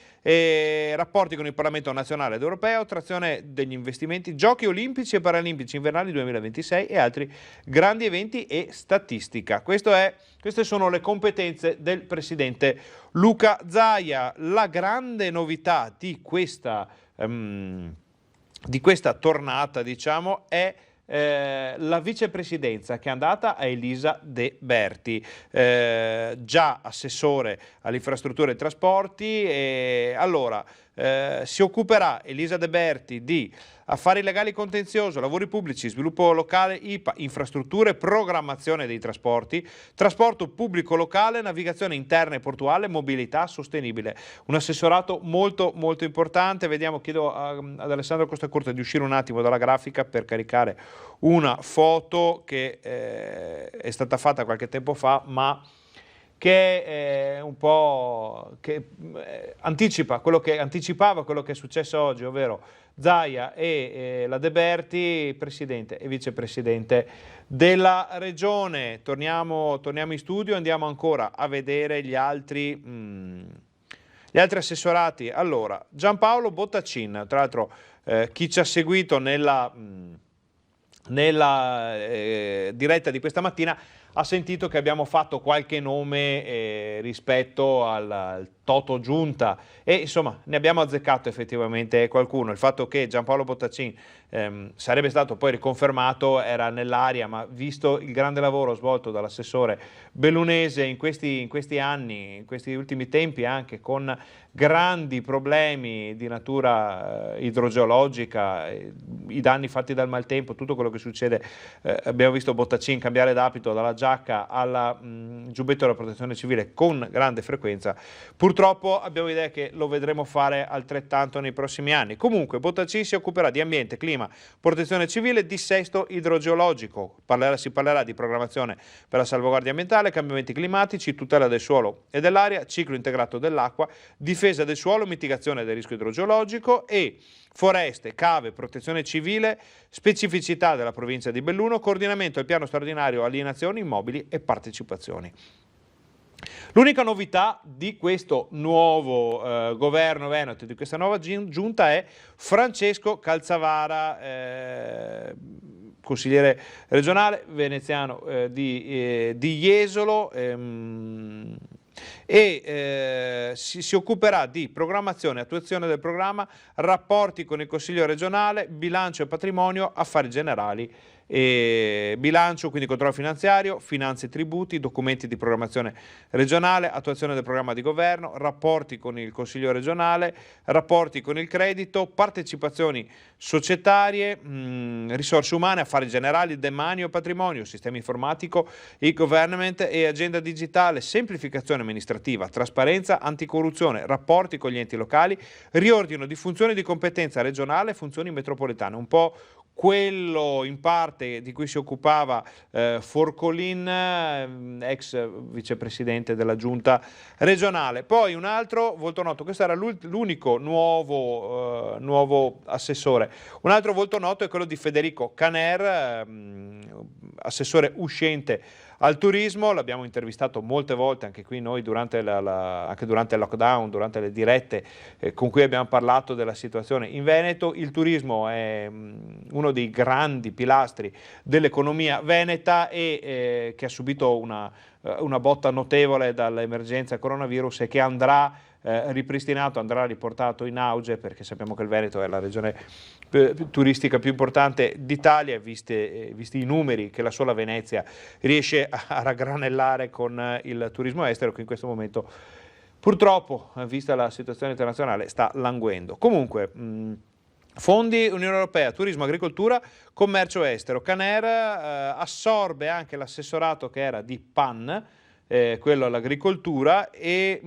rapporti con il Parlamento nazionale ed europeo, attrazione degli investimenti, giochi olimpici e paralimpici invernali 2026 e altri grandi eventi e statistica. Queste sono le competenze del presidente Luca Zaia. La grande novità di questa tornata, diciamo, è la vicepresidenza che è andata a Elisa De Berti, già assessore alle infrastrutture e trasporti. Allora si occuperà Elisa De Berti di affari legali contenzioso, lavori pubblici, sviluppo locale, IPA, infrastrutture, programmazione dei trasporti, trasporto pubblico locale, navigazione interna e portuale, mobilità sostenibile. Un assessorato molto molto importante. Vediamo, chiedo ad Alessandro Costacurta di uscire un attimo dalla grafica per caricare una foto che è stata fatta qualche tempo fa, ma che è un po' che anticipava quello che è successo oggi, ovvero Zaia e la De Berti, presidente e vicepresidente della regione. Torniamo in studio, andiamo ancora a vedere gli altri assessorati. Allora, Giampaolo Bottacin, tra l'altro chi ci ha seguito nella diretta di questa mattina ha sentito che abbiamo fatto qualche nome rispetto al Toto Giunta e insomma ne abbiamo azzeccato effettivamente qualcuno. Il fatto che Giampaolo Bottacin sarebbe stato poi riconfermato era nell'aria, ma visto il grande lavoro svolto dall'assessore bellunese in questi anni, in questi ultimi tempi, anche con grandi problemi di natura idrogeologica, i danni fatti dal maltempo, tutto quello che succede, abbiamo visto Bottacin cambiare d'abito dalla giacca alla giubbetto della protezione civile con grande frequenza. Purtroppo abbiamo idea che lo vedremo fare altrettanto nei prossimi anni. Comunque Bottacin si occuperà di ambiente, clima, protezione civile, dissesto idrogeologico. Si parlerà di programmazione per la salvaguardia ambientale, cambiamenti climatici, tutela del suolo e dell'aria, ciclo integrato dell'acqua, difesa del suolo, mitigazione del rischio idrogeologico e foreste, cave, protezione civile, specificità della provincia di Belluno, coordinamento del piano straordinario, alienazioni, immobili e partecipazioni. L'unica novità di questo nuovo governo veneto, di questa nuova giunta, è Francesco Calzavara, consigliere regionale veneziano di Jesolo, si occuperà di programmazione, attuazione del programma, rapporti con il Consiglio regionale, bilancio e patrimonio, affari generali, bilancio, quindi controllo finanziario, finanze e tributi, documenti di programmazione regionale, attuazione del programma di governo, rapporti con il Consiglio regionale, rapporti con il credito, partecipazioni societarie, risorse umane, affari generali, demanio, patrimonio, sistema informatico, e-government e agenda digitale, semplificazione amministrativa, trasparenza, anticorruzione, rapporti con gli enti locali, riordino di funzioni di competenza regionale, funzioni metropolitane, un po' quello in parte di cui si occupava Forcolin, ex vicepresidente della giunta regionale. Poi un altro volto noto, questo era l'unico nuovo assessore. Un altro volto noto è quello di Federico Caner, assessore uscente al turismo. L'abbiamo intervistato molte volte anche qui noi durante anche durante il lockdown, durante le dirette con cui abbiamo parlato della situazione in Veneto. Il turismo è uno dei grandi pilastri dell'economia veneta e che ha subito una botta notevole dall'emergenza coronavirus e che andrà ripristinato, andrà riportato in auge, perché sappiamo che il Veneto è la regione turistica più importante d'Italia, visti i numeri che la sola Venezia riesce a raggranellare con il turismo estero, che in questo momento purtroppo, vista la situazione internazionale, sta languendo. Comunque, fondi Unione Europea, turismo, agricoltura, commercio estero. Caner assorbe anche l'assessorato che era di PAN, quello all'agricoltura, e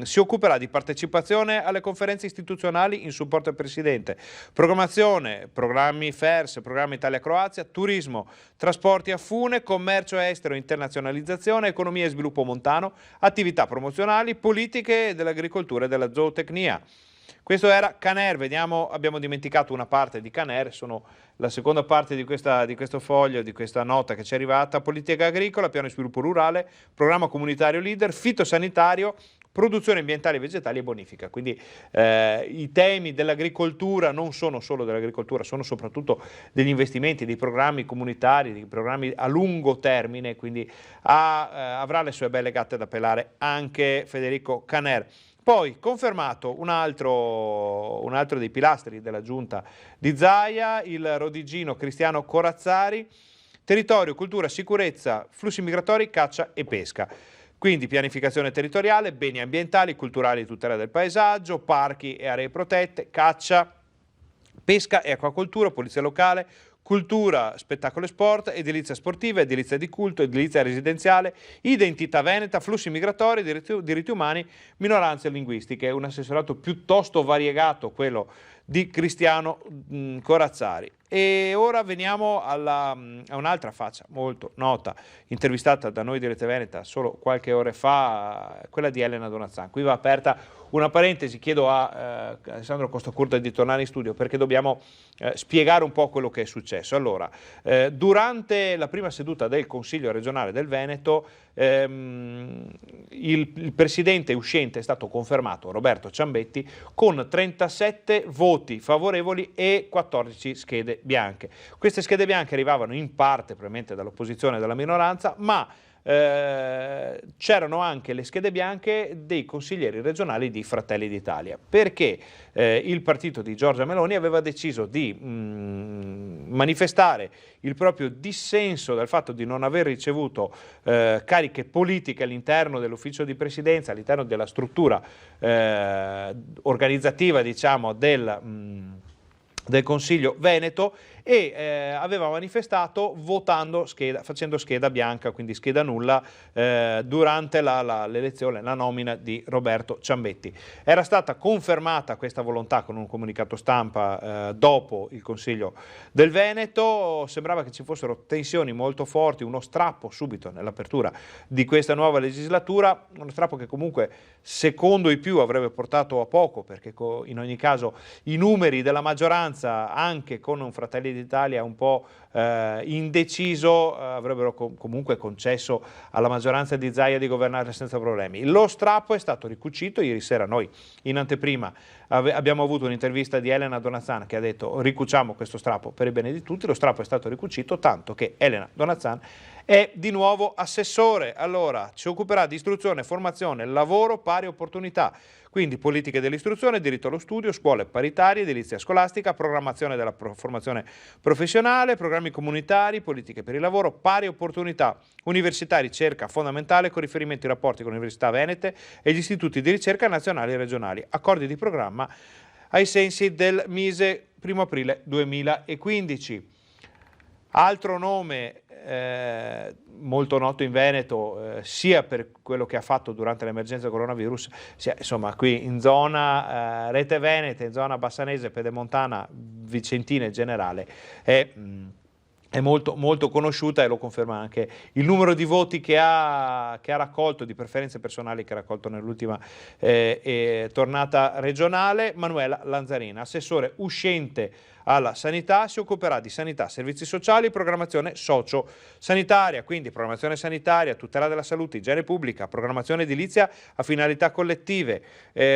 si occuperà di partecipazione alle conferenze istituzionali in supporto al Presidente, programmazione, programmi FERS, programma Italia-Croazia, turismo, trasporti a fune, commercio estero, internazionalizzazione, economia e sviluppo montano, attività promozionali, politiche dell'agricoltura e della zootecnia. Questo era Caner. Vediamo, abbiamo dimenticato una parte di Caner, sono la seconda parte di questo foglio, di questa nota che ci è arrivata: politica agricola, piano di sviluppo rurale, programma comunitario leader, fitosanitario, produzione ambientale, vegetali e bonifica. Quindi i temi dell'agricoltura non sono solo dell'agricoltura, sono soprattutto degli investimenti, dei programmi comunitari, dei programmi a lungo termine, quindi avrà le sue belle gatte da pelare anche Federico Caner. Poi confermato un altro dei pilastri della giunta di Zaia, il rodigino Cristiano Corazzari: territorio, cultura, sicurezza, flussi migratori, caccia e pesca. Quindi pianificazione territoriale, beni ambientali, culturali, tutela del paesaggio, parchi e aree protette, caccia, pesca e acquacoltura, polizia locale, cultura, spettacolo e sport, edilizia sportiva, edilizia di culto, edilizia residenziale, identità veneta, flussi migratori, diritti umani, minoranze linguistiche. Un assessorato piuttosto variegato quello di Cristiano Corazzari. E ora veniamo a un'altra faccia molto nota, intervistata da noi di Rete Veneta solo qualche ora fa, quella di Elena Donazzan. Qui va aperta una parentesi, chiedo a Alessandro Costacurta di tornare in studio perché dobbiamo spiegare un po' quello che è successo. Allora, durante la prima seduta del Consiglio regionale del Veneto, il presidente uscente è stato confermato, Roberto Ciambetti, con 37 voti favorevoli e 14 schede bianche. Queste schede bianche arrivavano in parte probabilmente dall'opposizione e dalla minoranza, ma c'erano anche le schede bianche dei consiglieri regionali di Fratelli d'Italia, perché il partito di Giorgia Meloni aveva deciso di manifestare il proprio dissenso dal fatto di non aver ricevuto cariche politiche all'interno dell'ufficio di presidenza, all'interno della struttura organizzativa, diciamo, del Consiglio Veneto, e aveva manifestato facendo scheda bianca, quindi scheda nulla, durante l'elezione, la nomina di Roberto Ciambetti. Era stata confermata questa volontà con un comunicato stampa dopo il Consiglio del Veneto. Sembrava che ci fossero tensioni molto forti, uno strappo subito nell'apertura di questa nuova legislatura, uno strappo che comunque secondo i più avrebbe portato a poco, perché in ogni caso i numeri della maggioranza, anche con un Fratelli d'Italia un po' indeciso, avrebbero comunque concesso alla maggioranza di Zaia di governare senza problemi. Lo strappo è stato ricucito. Ieri sera noi in anteprima abbiamo avuto un'intervista di Elena Donazzan che ha detto: ricuciamo questo strappo per il bene di tutti. Lo strappo è stato ricucito, tanto che Elena Donazzan è di nuovo assessore. Allora, si occuperà di istruzione, formazione, lavoro, pari opportunità, quindi politiche dell'istruzione, diritto allo studio, scuole paritarie, edilizia scolastica, programmazione della formazione professionale, programmi comunitari, politiche per il lavoro, pari opportunità, università e ricerca fondamentale con riferimento ai rapporti con le università venete e gli istituti di ricerca nazionali e regionali, accordi di programma ai sensi del MISE 1 aprile 2015. Altro nome molto noto in Veneto, sia per quello che ha fatto durante l'emergenza coronavirus, sia insomma qui in zona Rete Veneta, in zona bassanese, pedemontana, vicentina in generale, è molto, molto conosciuta, e lo conferma anche il numero di voti che ha raccolto, di preferenze personali che ha raccolto nell'ultima tornata regionale. Manuela Lanzarin, assessore uscente alla sanità, si occuperà di sanità, servizi sociali, programmazione socio-sanitaria, quindi programmazione sanitaria, tutela della salute, igiene pubblica, programmazione edilizia a finalità collettive,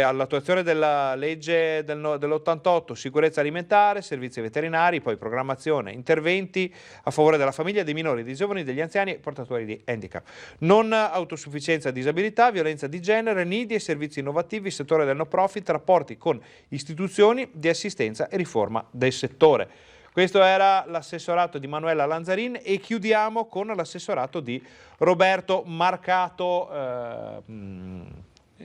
all'attuazione della legge dell'88, sicurezza alimentare, servizi veterinari, poi programmazione, interventi a favore della famiglia, dei minori, dei giovani, degli anziani e portatori di handicap, non autosufficienza, disabilità, violenza di genere, nidi e servizi innovativi, settore del no profit, rapporti con istituzioni di assistenza e riforma del settore. Questo era l'assessorato di Manuela Lanzarin, e chiudiamo con l'assessorato di Roberto Marcato,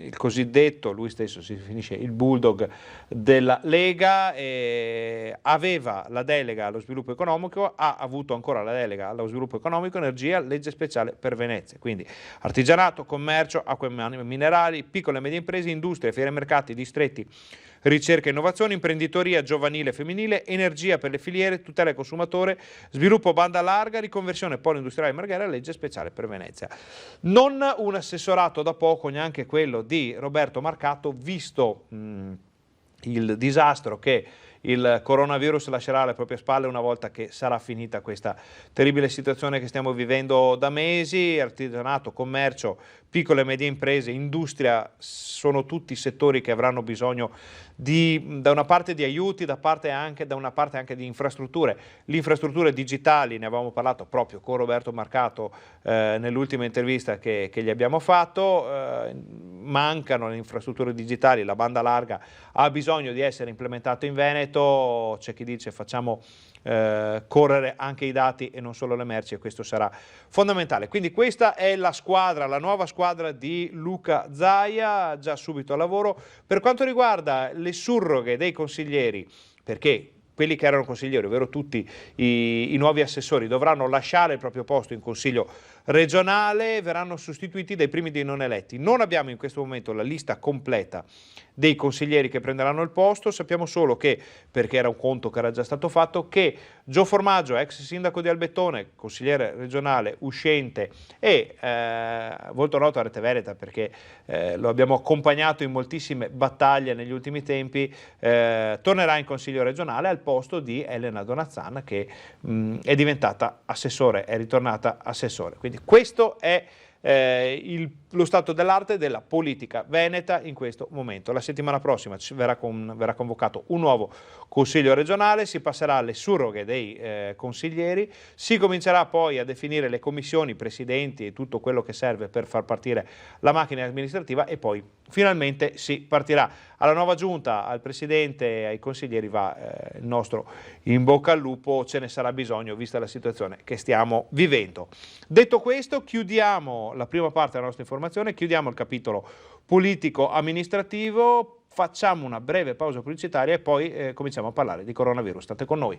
il cosiddetto, lui stesso si definisce il bulldog della Lega, aveva la delega allo sviluppo economico, ha avuto ancora la delega allo sviluppo economico, energia, legge speciale per Venezia, quindi artigianato, commercio, acque minerali, piccole e medie imprese, industria, fiere mercati, distretti, ricerca e innovazione, imprenditoria giovanile e femminile, energia per le filiere, tutela del consumatore, sviluppo banda larga, riconversione polo industriale emergere, legge speciale per Venezia. Non un assessorato da poco, neanche quello di Roberto Marcato, visto il disastro che il coronavirus lascerà alle proprie spalle una volta che sarà finita questa terribile situazione che stiamo vivendo da mesi. Artigianato, commercio, piccole e medie imprese, industria sono tutti settori che avranno bisogno da una parte di aiuti, da una parte anche di infrastrutture. Le infrastrutture digitali, ne avevamo parlato proprio con Roberto Marcato nell'ultima intervista che gli abbiamo fatto, mancano le infrastrutture digitali, la banda larga ha bisogno di essere implementata in Veneto, c'è chi dice facciamo correre anche i dati e non solo le merci, e questo sarà fondamentale. Quindi questa è la squadra, la nuova squadra di Luca Zaia, già subito al lavoro. Per quanto riguarda le surroghe dei consiglieri, perché quelli che erano consiglieri, ovvero tutti i nuovi assessori, dovranno lasciare il proprio posto in consiglio regionale, verranno sostituiti dai primi dei non eletti. Non abbiamo in questo momento la lista completa dei consiglieri che prenderanno il posto, sappiamo solo che, perché era un conto che era già stato fatto, che Gio Formaggio, ex sindaco di Albettone, consigliere regionale uscente e volto noto a Rete Veneta perché lo abbiamo accompagnato in moltissime battaglie negli ultimi tempi, tornerà in consiglio regionale al posto di Elena Donazzan che è diventata assessore, è ritornata assessore. Quindi questo è lo stato dell'arte della politica veneta in questo momento. La settimana prossima verrà convocato un nuovo consiglio regionale, si passerà alle surroghe dei consiglieri, si comincerà poi a definire le commissioni, presidenti e tutto quello che serve per far partire la macchina amministrativa e poi finalmente si partirà. Alla nuova giunta, al presidente e ai consiglieri va il nostro in bocca al lupo, ce ne sarà bisogno vista la situazione che stiamo vivendo. Detto questo, chiudiamo la prima parte della nostra informazione, chiudiamo il capitolo politico-amministrativo, facciamo una breve pausa pubblicitaria e poi cominciamo a parlare di coronavirus. State con noi.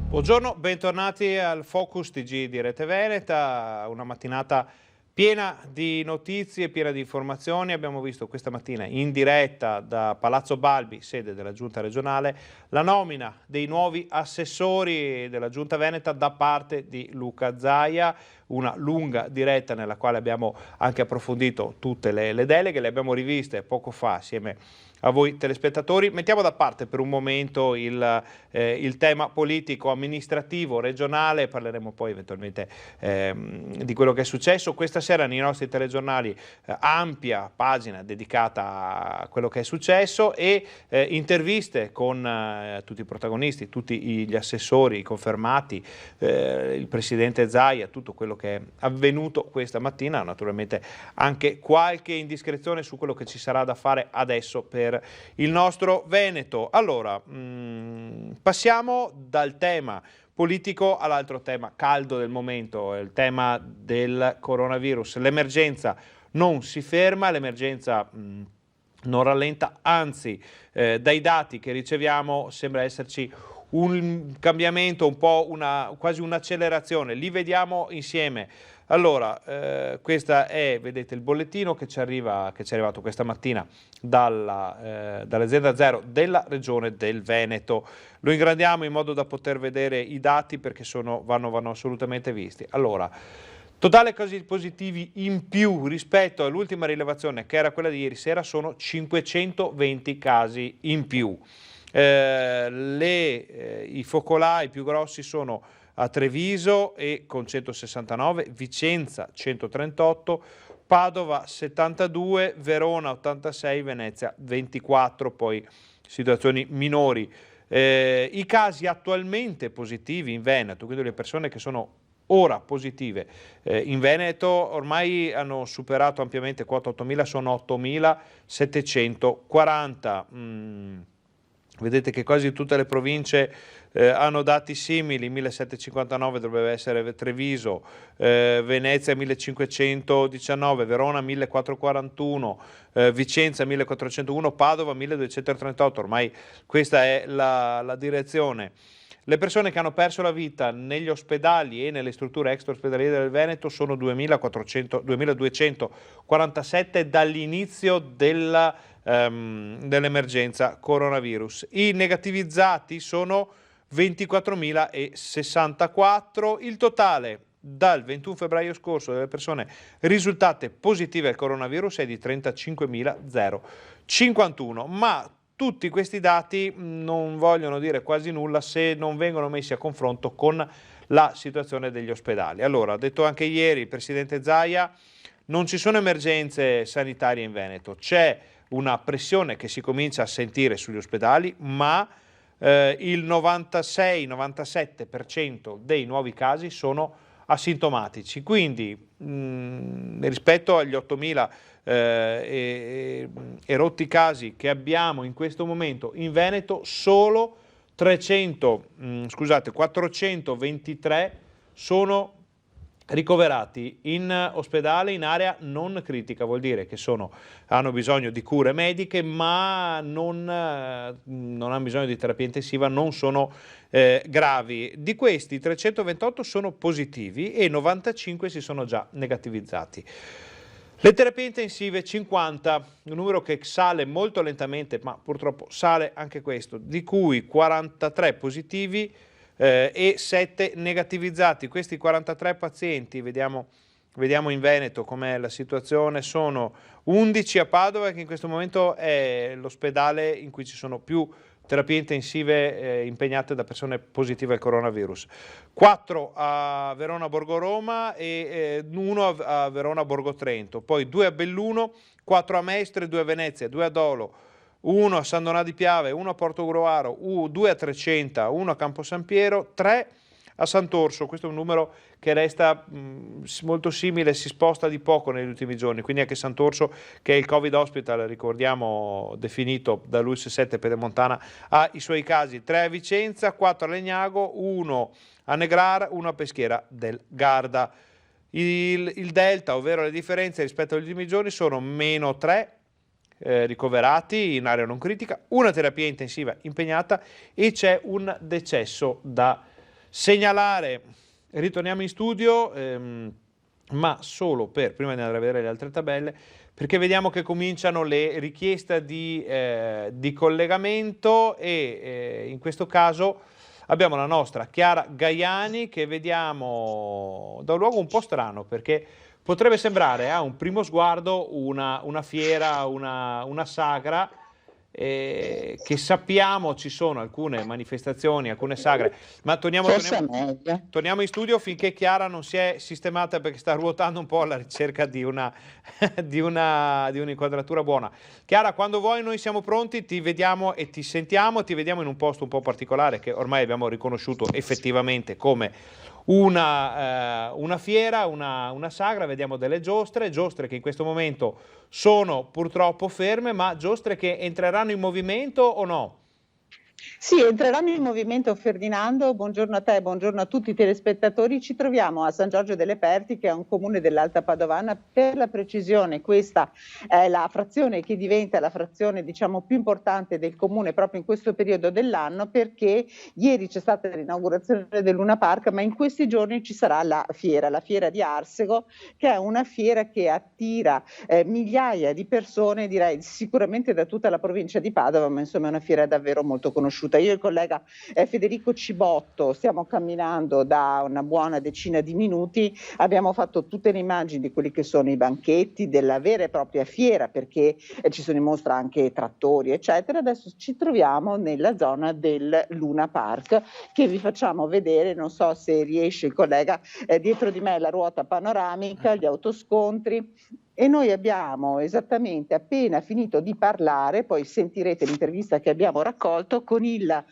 Buongiorno, bentornati al Focus TG di Rete Veneta, una mattinata piena di notizie, piena di informazioni. Abbiamo visto questa mattina in diretta da Palazzo Balbi, sede della Giunta regionale, la nomina dei nuovi assessori della Giunta Veneta da parte di Luca Zaia, una lunga diretta nella quale abbiamo anche approfondito tutte le deleghe, le abbiamo riviste poco fa assieme a voi telespettatori. Mettiamo da parte per un momento il tema politico, amministrativo, regionale, parleremo poi eventualmente di quello che è successo. Questa sera nei nostri telegiornali ampia pagina dedicata a quello che è successo e interviste con tutti i protagonisti, tutti gli assessori confermati, il presidente Zaia, tutto quello che è avvenuto questa mattina, naturalmente anche qualche indiscrezione su quello che ci sarà da fare adesso per il nostro Veneto. Allora, passiamo dal tema politico all'altro tema caldo del momento, il tema del coronavirus. L'emergenza non si ferma, l'emergenza non rallenta, anzi dai dati che riceviamo sembra esserci un cambiamento, un po' quasi un'accelerazione. Li vediamo insieme. Allora, questo è, vedete, il bollettino che ci è arrivato questa mattina dall'azienda Zero della Regione del Veneto. Lo ingrandiamo in modo da poter vedere i dati perché vanno assolutamente visti. Allora, totale casi positivi in più rispetto all'ultima rilevazione che era quella di ieri sera, sono 520 casi in più. I focolai più grossi sono a Treviso e con 169, Vicenza 138, Padova 72, Verona 86, Venezia 24, poi situazioni minori. I casi attualmente positivi in Veneto, quindi le persone che sono ora positive in Veneto ormai hanno superato ampiamente quota 8.000, sono 8.740. Vedete che quasi tutte le province hanno dati simili, 1759 dovrebbe essere Treviso, Venezia 1519, Verona 1441, Vicenza 1401, Padova 1238, ormai questa è la direzione. Le persone che hanno perso la vita negli ospedali e nelle strutture extraospedaliere del Veneto sono 2247 dall'inizio dell'emergenza coronavirus. I negativizzati sono 24.064, il totale dal 21 febbraio scorso delle persone risultate positive al coronavirus è di 35.051, ma tutti questi dati non vogliono dire quasi nulla se non vengono messi a confronto con la situazione degli ospedali. Allora, ha detto anche ieri il Presidente Zaia, non ci sono emergenze sanitarie in Veneto, c'è una pressione che si comincia a sentire sugli ospedali, ma il 96-97% dei nuovi casi sono asintomatici, quindi rispetto agli 8.000 e rotti casi che abbiamo in questo momento in Veneto, solo 423 sono ricoverati in ospedale in area non critica, vuol dire che hanno bisogno di cure mediche, ma non hanno bisogno di terapia intensiva, non sono gravi. Di questi 328 sono positivi e 95 si sono già negativizzati. Le terapie intensive 50, un numero che sale molto lentamente, ma purtroppo sale anche questo, di cui 43 positivi e 7 negativizzati. Questi 43 pazienti, vediamo in Veneto com'è la situazione, sono 11 a Padova, che in questo momento è l'ospedale in cui ci sono più terapie intensive impegnate da persone positive al coronavirus, 4 a Verona Borgo Roma e 1 a Verona Borgo Trento, poi 2 a Belluno, 4 a Mestre, 2 a Venezia, 2 a Dolo, 1 a San Donà di Piave, 1 a Portogruaro, 2 a Trecenta, 1 a Campo San Piero, 3 a Sant'Orso. Questo è un numero che resta molto simile, si sposta di poco negli ultimi giorni, quindi anche Sant'Orso, che è il Covid Hospital, ricordiamo, definito da Luis 7 Pedemontana, ha i suoi casi. 3 a Vicenza, 4 a Legnago, 1 a Negrar, 1 a Peschiera del Garda. Il delta, ovvero le differenze rispetto agli ultimi giorni, sono meno 3 ricoverati in area non critica, una terapia intensiva impegnata e c'è un decesso da segnalare. Ritorniamo in studio, ma solo prima di andare a vedere le altre tabelle, perché vediamo che cominciano le richieste di collegamento e in questo caso abbiamo la nostra Chiara Gaiani, che vediamo da un luogo un po' strano, perché potrebbe sembrare a un primo sguardo una fiera, una sagra, che sappiamo ci sono alcune manifestazioni, alcune sagre, ma torniamo in studio finché Chiara non si è sistemata, perché sta ruotando un po' alla ricerca di un'inquadratura buona. Chiara, quando vuoi noi siamo pronti, ti vediamo e ti sentiamo, ti vediamo in un posto un po' particolare che ormai abbiamo riconosciuto effettivamente come una fiera, una sagra. Vediamo delle giostre che in questo momento sono purtroppo ferme, ma giostre che entreranno in movimento o no? Sì, entreranno in movimento. Ferdinando, buongiorno a te, buongiorno a tutti i telespettatori. Ci troviamo a San Giorgio delle Perti, che è un comune dell'Alta Padovana. Per la precisione, questa è la frazione che diventa la frazione, diciamo, più importante del comune proprio in questo periodo dell'anno, perché ieri c'è stata l'inaugurazione del Luna Park, ma in questi giorni ci sarà la fiera di Arsego, che è una fiera che attira migliaia di persone, direi sicuramente da tutta la provincia di Padova, ma insomma è una fiera davvero molto conosciuta. Io e il collega Federico Cibotto stiamo camminando da una buona decina di minuti, abbiamo fatto tutte le immagini di quelli che sono i banchetti della vera e propria fiera, perché ci sono in mostra anche trattori eccetera. Adesso ci troviamo nella zona del Luna Park, che vi facciamo vedere, non so se riesce il collega, dietro di me la ruota panoramica, gli autoscontri e noi abbiamo esattamente appena finito di parlare, poi sentirete l'intervista che abbiamo raccolto con il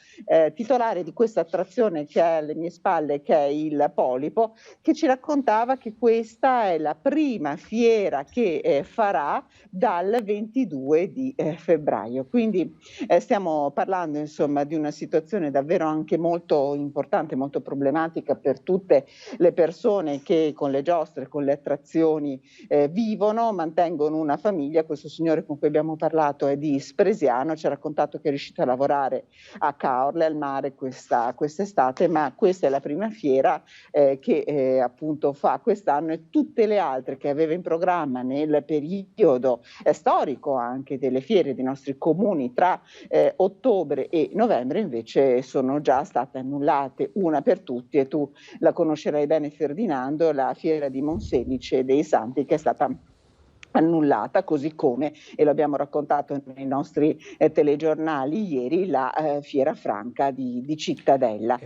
titolare di questa attrazione che è alle mie spalle, che è il Polipo, che ci raccontava che questa è la prima fiera che farà dal 22 di febbraio. Quindi stiamo parlando insomma di una situazione davvero anche molto importante, molto problematica per tutte le persone che con le giostre, con le attrazioni vivono, mantengono una famiglia. Questo signore con cui abbiamo parlato è di Spresiano, ci ha raccontato che è riuscito a lavorare a Caorle al mare quest'estate, ma questa è la prima fiera che appunto fa quest'anno, e tutte le altre che aveva in programma nel periodo storico anche delle fiere dei nostri comuni tra ottobre e novembre invece sono già state annullate, una per tutti, e tu la conoscerai bene Ferdinando, la fiera di Monselice dei Santi, che è stata annullata, così come, e lo abbiamo raccontato nei nostri telegiornali ieri, la Fiera Franca di Cittadella.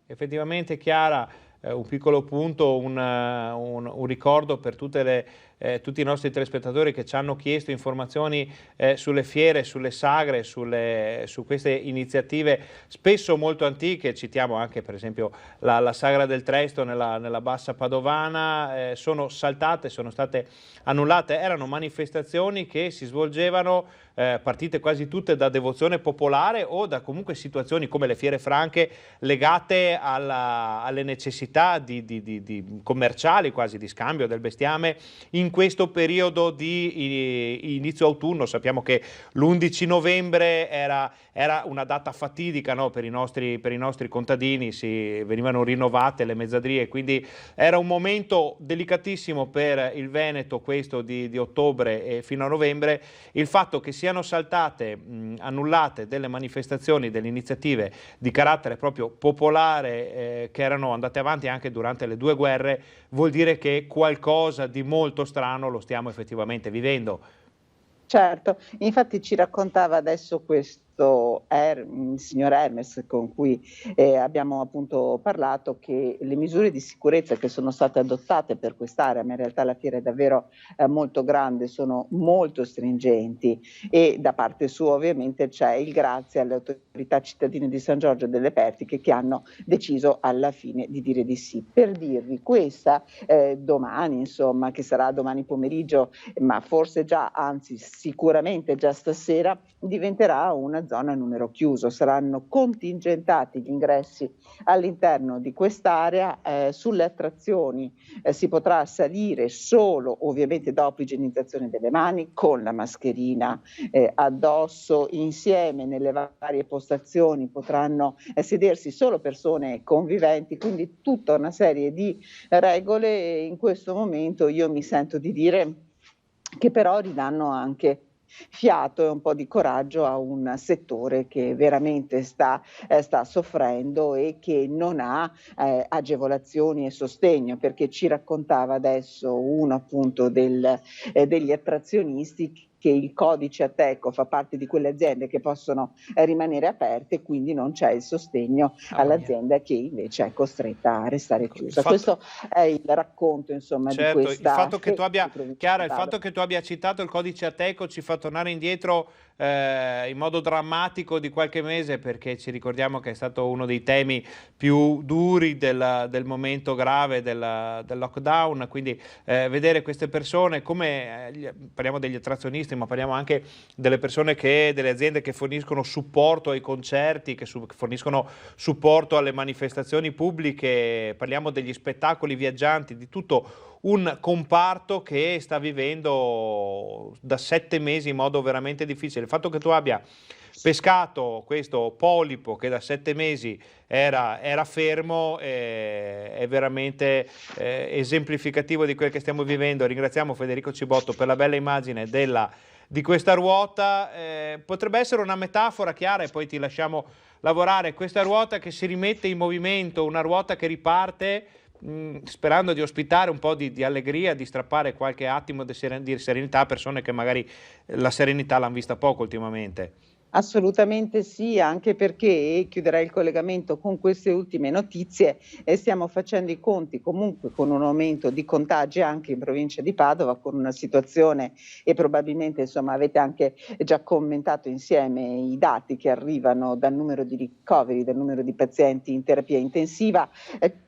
Effettivamente Chiara, un piccolo punto, un ricordo per tutti i nostri telespettatori che ci hanno chiesto informazioni sulle fiere, sulle sagre, su queste iniziative spesso molto antiche. Citiamo anche per esempio la sagra del Tresto nella Bassa Padovana, sono saltate, sono state annullate. Erano manifestazioni che si svolgevano partite quasi tutte da devozione popolare o da comunque situazioni come le fiere franche legate alle necessità di commerciali, quasi di scambio del bestiame in questo periodo di inizio autunno. Sappiamo che l'11 novembre era una data fatidica, no, per i nostri contadini, venivano rinnovate le mezzadrie, quindi era un momento delicatissimo per il Veneto, questo di ottobre e fino a novembre. Il fatto che siano saltate, annullate delle manifestazioni, delle iniziative di carattere proprio popolare che erano andate avanti anche durante le due guerre, vuol dire che qualcosa di molto strano lo stiamo effettivamente vivendo. Certo, infatti ci raccontava adesso questo il signor Hermes con cui abbiamo appunto parlato, che le misure di sicurezza che sono state adottate per quest'area, ma in realtà la fiera è davvero molto grande, sono molto stringenti, e da parte sua ovviamente c'è il grazie alle autorità cittadine di San Giorgio delle Pertiche, che hanno deciso alla fine di dire di sì. Per dirvi, questa domani, insomma, che sarà domani pomeriggio, ma forse già, anzi sicuramente già stasera, diventerà una zona a numero chiuso. Saranno contingentati gli ingressi all'interno di quest'area. Sulle attrazioni si potrà salire solo ovviamente dopo igienizzazione delle mani, con la mascherina addosso. Insieme nelle varie postazioni potranno sedersi solo persone conviventi, quindi tutta una serie di regole. In questo momento io mi sento di dire che però ridanno anche fiato e un po' di coraggio a un settore che veramente sta soffrendo e che non ha agevolazioni e sostegno, perché ci raccontava adesso uno appunto degli attrazionisti che il codice Ateco fa parte di quelle aziende che possono rimanere aperte, quindi non c'è il sostegno all'azienda che invece è costretta a restare chiusa. Questo è il racconto, insomma, certo, di questa. Il fatto che tu abbia, Chiara, il fatto che tu abbia citato il codice Ateco ci fa tornare indietro in modo drammatico di qualche mese, perché ci ricordiamo che è stato uno dei temi più duri del momento grave del lockdown, quindi vedere queste persone, come parliamo degli attrazionisti, ma parliamo anche delle persone delle aziende che forniscono supporto ai concerti, che forniscono supporto alle manifestazioni pubbliche, parliamo degli spettacoli viaggianti, di tutto un comparto che sta vivendo da 7 mesi in modo veramente difficile. Il fatto che tu abbia pescato questo polipo che da 7 mesi era fermo è veramente esemplificativo di quel che stiamo vivendo. Ringraziamo Federico Cibotto per la bella immagine di questa ruota. Potrebbe essere una metafora, Chiara, e poi ti lasciamo lavorare, questa ruota che si rimette in movimento, una ruota che riparte, sperando di ospitare un po' di allegria, di strappare qualche attimo di serenità a persone che magari la serenità l'hanno vista poco ultimamente. Assolutamente sì, anche perché, chiuderei il collegamento con queste ultime notizie, stiamo facendo i conti comunque con un aumento di contagi anche in provincia di Padova, con una situazione, e probabilmente insomma avete anche già commentato insieme i dati che arrivano dal numero di ricoveri, dal numero di pazienti in terapia intensiva.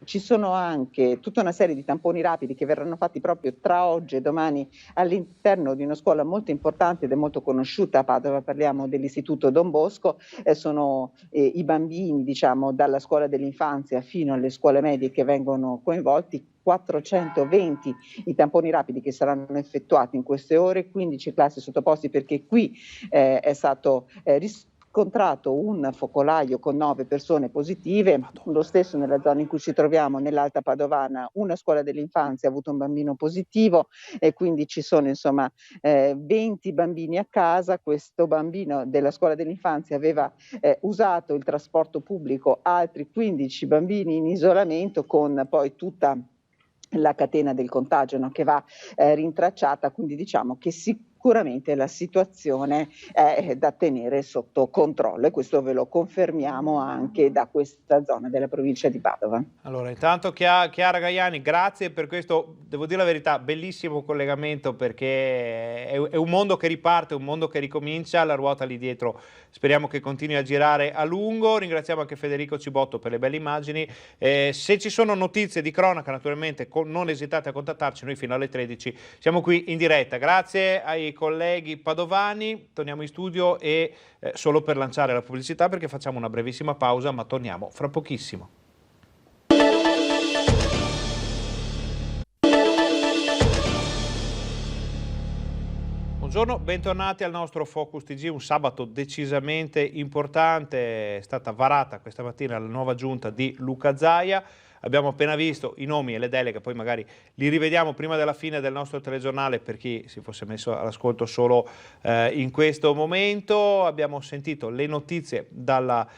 Ci sono anche tutta una serie di tamponi rapidi che verranno fatti proprio tra oggi e domani all'interno di una scuola molto importante ed è molto conosciuta a Padova, parliamo dell'Istituto Don Bosco. Sono i bambini, diciamo, dalla scuola dell'infanzia fino alle scuole medie che vengono coinvolti. 420 i tamponi rapidi che saranno effettuati in queste ore, 15 classi sottoposti, perché qui è stato riscontrato un focolaio con 9 persone positive, lo stesso nella zona in cui ci troviamo, nell'Alta Padovana, una scuola dell'infanzia ha avuto un bambino positivo e quindi ci sono insomma 20 bambini a casa. Questo bambino della scuola dell'infanzia aveva usato il trasporto pubblico, altri 15 bambini in isolamento, con poi tutta la catena del contagio, no, che va rintracciata, quindi diciamo che sicuramente la situazione è da tenere sotto controllo e questo ve lo confermiamo anche da questa zona della provincia di Padova. Allora, intanto Chiara Gaiani, grazie per questo, devo dire la verità, bellissimo collegamento, perché è un mondo che riparte, un mondo che ricomincia, la ruota lì dietro speriamo che continui a girare a lungo. Ringraziamo anche Federico Cibotto per le belle immagini. Se ci sono notizie di cronaca, naturalmente non esitate a contattarci, noi fino alle 13 siamo qui in diretta. Grazie ai colleghi padovani, torniamo in studio e solo per lanciare la pubblicità, perché facciamo una brevissima pausa, ma torniamo fra pochissimo. Buongiorno, bentornati al nostro Focus TG, un sabato decisamente importante. È stata varata questa mattina la nuova giunta di Luca Zaia. Abbiamo appena visto i nomi e le deleghe, poi magari li rivediamo prima della fine del nostro telegiornale per chi si fosse messo all'ascolto solo in questo momento. Abbiamo sentito le notizie dalla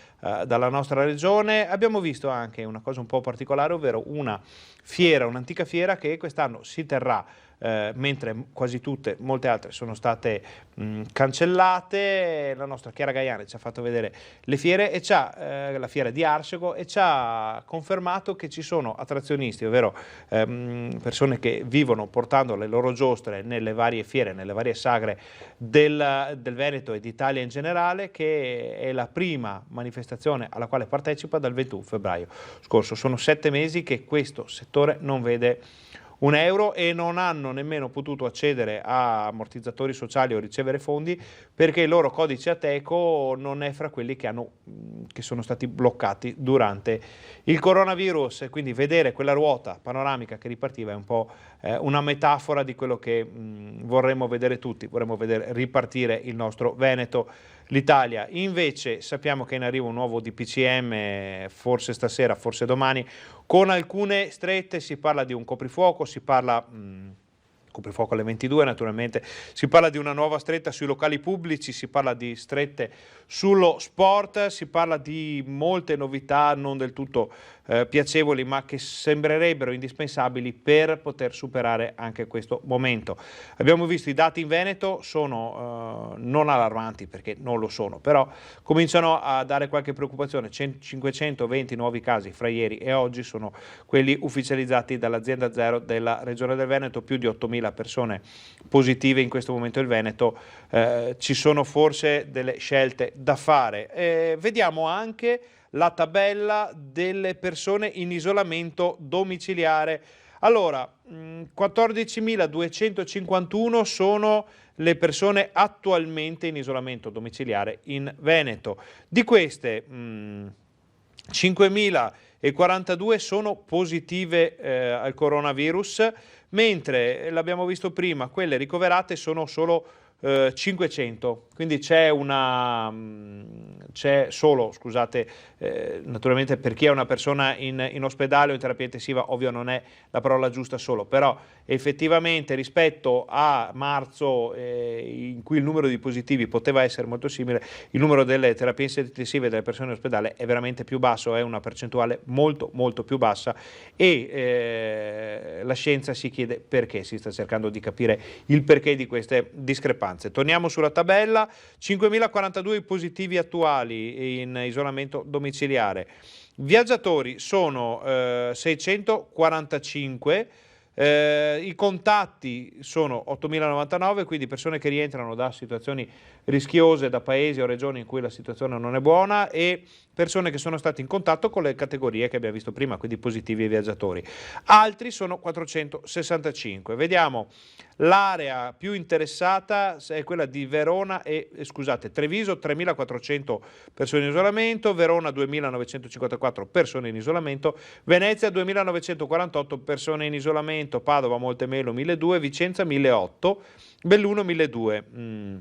nostra regione. Abbiamo visto anche una cosa un po' particolare, ovvero una fiera, un'antica fiera che quest'anno si terrà, mentre quasi molte altre sono state cancellate. La nostra Chiara Gaiani ci ha fatto vedere le fiere e la fiera di Arsego, e ci ha confermato che ci sono attrazionisti, ovvero persone che vivono portando le loro giostre nelle varie fiere, nelle varie sagre del Veneto e d'Italia in generale, che è la prima manifestazione alla quale partecipa dal 21 febbraio scorso. Sono 7 mesi che questo settore non vede un euro e non hanno nemmeno potuto accedere a ammortizzatori sociali o ricevere fondi, perché il loro codice Ateco non è fra quelli che sono stati bloccati durante il coronavirus. E quindi vedere quella ruota panoramica che ripartiva è un po' una metafora di quello che vorremmo vedere tutti. Vorremmo vedere ripartire il nostro Veneto, l'Italia. Invece sappiamo che è in arrivo un nuovo DPCM, forse stasera, forse domani, con alcune strette. Si parla di un coprifuoco, si parla coprifuoco alle 22 naturalmente, si parla di una nuova stretta sui locali pubblici, si parla di strette sullo sport, si parla di molte novità non del tutto piacevoli, ma che sembrerebbero indispensabili per poter superare anche questo momento. Abbiamo visto i dati in Veneto, sono non allarmanti perché non lo sono, però cominciano a dare qualche preoccupazione. 520 nuovi casi fra ieri e oggi sono quelli ufficializzati dall'azienda Zero della Regione del Veneto, più di 8.000 persone positive in questo momento il Veneto. Ci sono forse delle scelte da fare. Vediamo anche la tabella delle persone in isolamento domiciliare. Allora, 14.251 sono le persone attualmente in isolamento domiciliare in Veneto. Di queste 5.042 sono positive al coronavirus, mentre, l'abbiamo visto prima, quelle ricoverate sono solo 500, quindi c'è solo, scusate, naturalmente per chi è una persona in ospedale o in terapia intensiva, ovvio non è la parola giusta solo, però effettivamente rispetto a marzo in cui il numero di positivi poteva essere molto simile, il numero delle terapie intensive delle persone in ospedale è veramente più basso, è una percentuale molto molto più bassa, e la scienza si chiede perché, si sta cercando di capire il perché di queste discrepanze. circostanze. Torniamo sulla tabella, 5.042 i positivi attuali in isolamento domiciliare. Viaggiatori sono 645, i contatti sono 8.099, quindi persone che rientrano da situazioni rischiose, da paesi o regioni in cui la situazione non è buona, e persone che sono state in contatto con le categorie che abbiamo visto prima, quindi positivi e viaggiatori. Altri sono 465. Vediamo, l'area più interessata è quella di Verona Treviso, 3.400 persone in isolamento, Verona 2.954 persone in isolamento, Venezia 2.948 persone in isolamento, Padova molte meno 1.200, Vicenza 1.008, Belluno 1.200,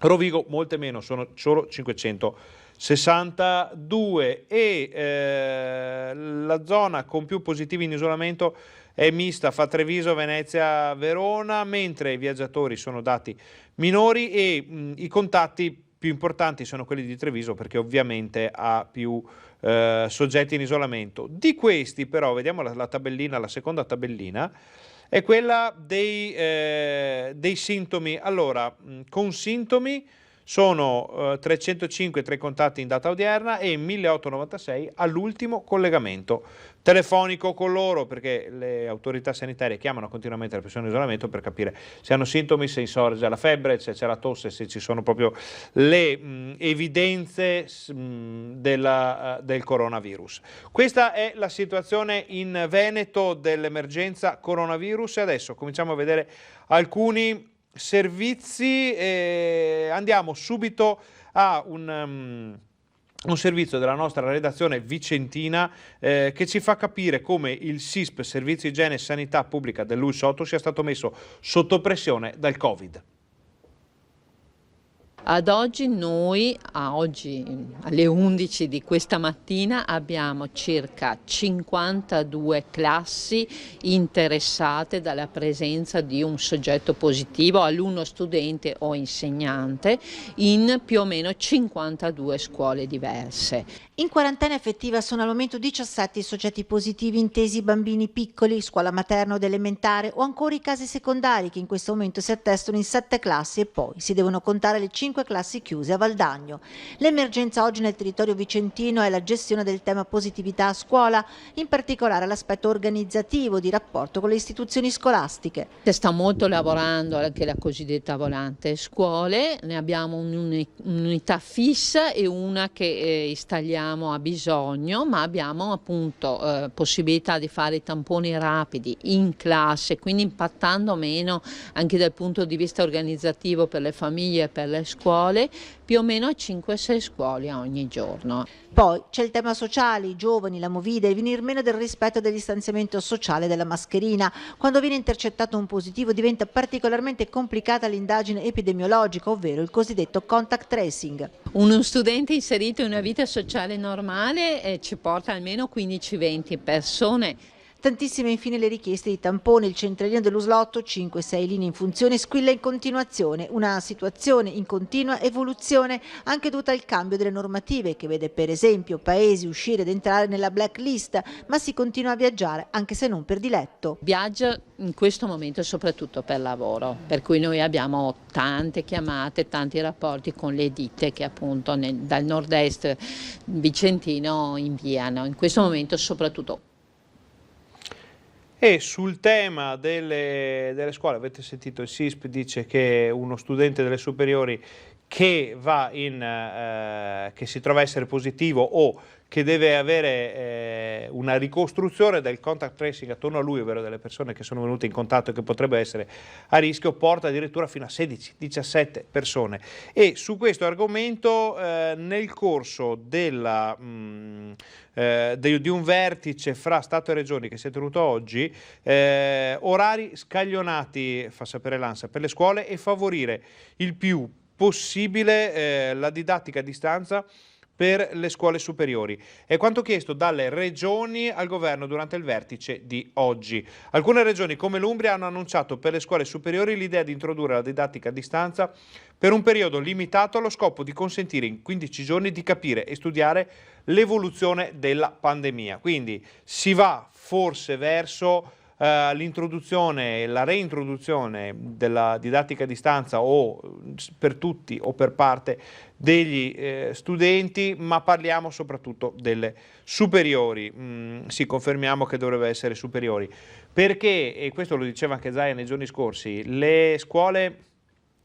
Rovigo molte meno, sono solo 562, e la zona con più positivi in isolamento è mista, fa Treviso, Venezia, Verona, mentre i viaggiatori sono dati minori e i contatti più importanti sono quelli di Treviso, perché ovviamente ha più soggetti in isolamento. Di questi però, vediamo la tabellina, la seconda tabellina, è quella dei sintomi. Allora, con sintomi sono 305 tra i contatti in data odierna e 1896 all'ultimo collegamento telefonico con loro, perché le autorità sanitarie chiamano continuamente le persone in isolamento per capire se hanno sintomi, se insorge la febbre, se c'è la tosse, se ci sono proprio le evidenze del coronavirus. Questa è la situazione in Veneto dell'emergenza coronavirus, e adesso cominciamo a vedere alcuni servizi. Andiamo subito a un servizio della nostra redazione vicentina che ci fa capire come il SISP, Servizio Igiene e Sanità Pubblica dell'U-Sotto, sia stato messo sotto pressione dal Covid. Ad oggi noi, alle 11 di questa mattina, abbiamo circa 52 classi interessate dalla presenza di un soggetto positivo, alunno, studente o insegnante, in più o meno 52 scuole diverse. In quarantena effettiva sono al momento 17 i soggetti positivi, intesi bambini piccoli, scuola materna o elementare, o ancora i casi secondari che in questo momento si attestano in 7 classi, e poi si devono contare le 5 classi chiuse a Valdagno. L'emergenza oggi nel territorio vicentino è la gestione del tema positività a scuola, in particolare l'aspetto organizzativo di rapporto con le istituzioni scolastiche. Sta molto lavorando anche la cosiddetta volante scuole, ne abbiamo un'unità fissa e una che installiamo a bisogno, ma abbiamo appunto possibilità di fare i tamponi rapidi in classe, quindi impattando meno anche dal punto di vista organizzativo per le famiglie e per le scuole, più o meno 5-6 scuole ogni giorno. Poi c'è il tema sociale, i giovani, la movida, il venir meno del rispetto del distanziamento sociale, della mascherina. Quando viene intercettato un positivo diventa particolarmente complicata l'indagine epidemiologica, ovvero il cosiddetto contact tracing. Uno studente inserito in una vita sociale normale ci porta almeno 15-20 persone. Tantissime infine le richieste di tampone, il centralino dell'Uslotto, 5-6 linee in funzione, squilla in continuazione, una situazione in continua evoluzione anche dovuta al cambio delle normative che vede per esempio paesi uscire ed entrare nella blacklist, ma si continua a viaggiare anche se non per diletto. Viaggia in questo momento soprattutto per lavoro, per cui noi abbiamo tante chiamate, tanti rapporti con le ditte che appunto dal nord-est vicentino inviano, in questo momento soprattutto. E sul tema delle scuole, avete sentito, il SISP dice che uno studente delle superiori che che si trova a essere positivo o che deve avere una ricostruzione del contact tracing attorno a lui, ovvero delle persone che sono venute in contatto e che potrebbero essere a rischio, porta addirittura fino a 16-17 persone. E su questo argomento nel corso di un vertice fra Stato e Regioni che si è tenuto oggi, orari scaglionati, fa sapere l'ANSA, per le scuole, e favorire il più possibile la didattica a distanza per le scuole superiori. È quanto chiesto dalle regioni al governo durante il vertice di oggi. Alcune regioni come l'Umbria hanno annunciato per le scuole superiori l'idea di introdurre la didattica a distanza per un periodo limitato allo scopo di consentire in 15 giorni di capire e studiare l'evoluzione della pandemia. Quindi si va forse verso l'introduzione, la reintroduzione della didattica a distanza o per tutti o per parte degli studenti, ma parliamo soprattutto delle superiori. Sì, confermiamo che dovrebbe essere superiori, perché, e questo lo diceva anche Zaia nei giorni scorsi, le scuole,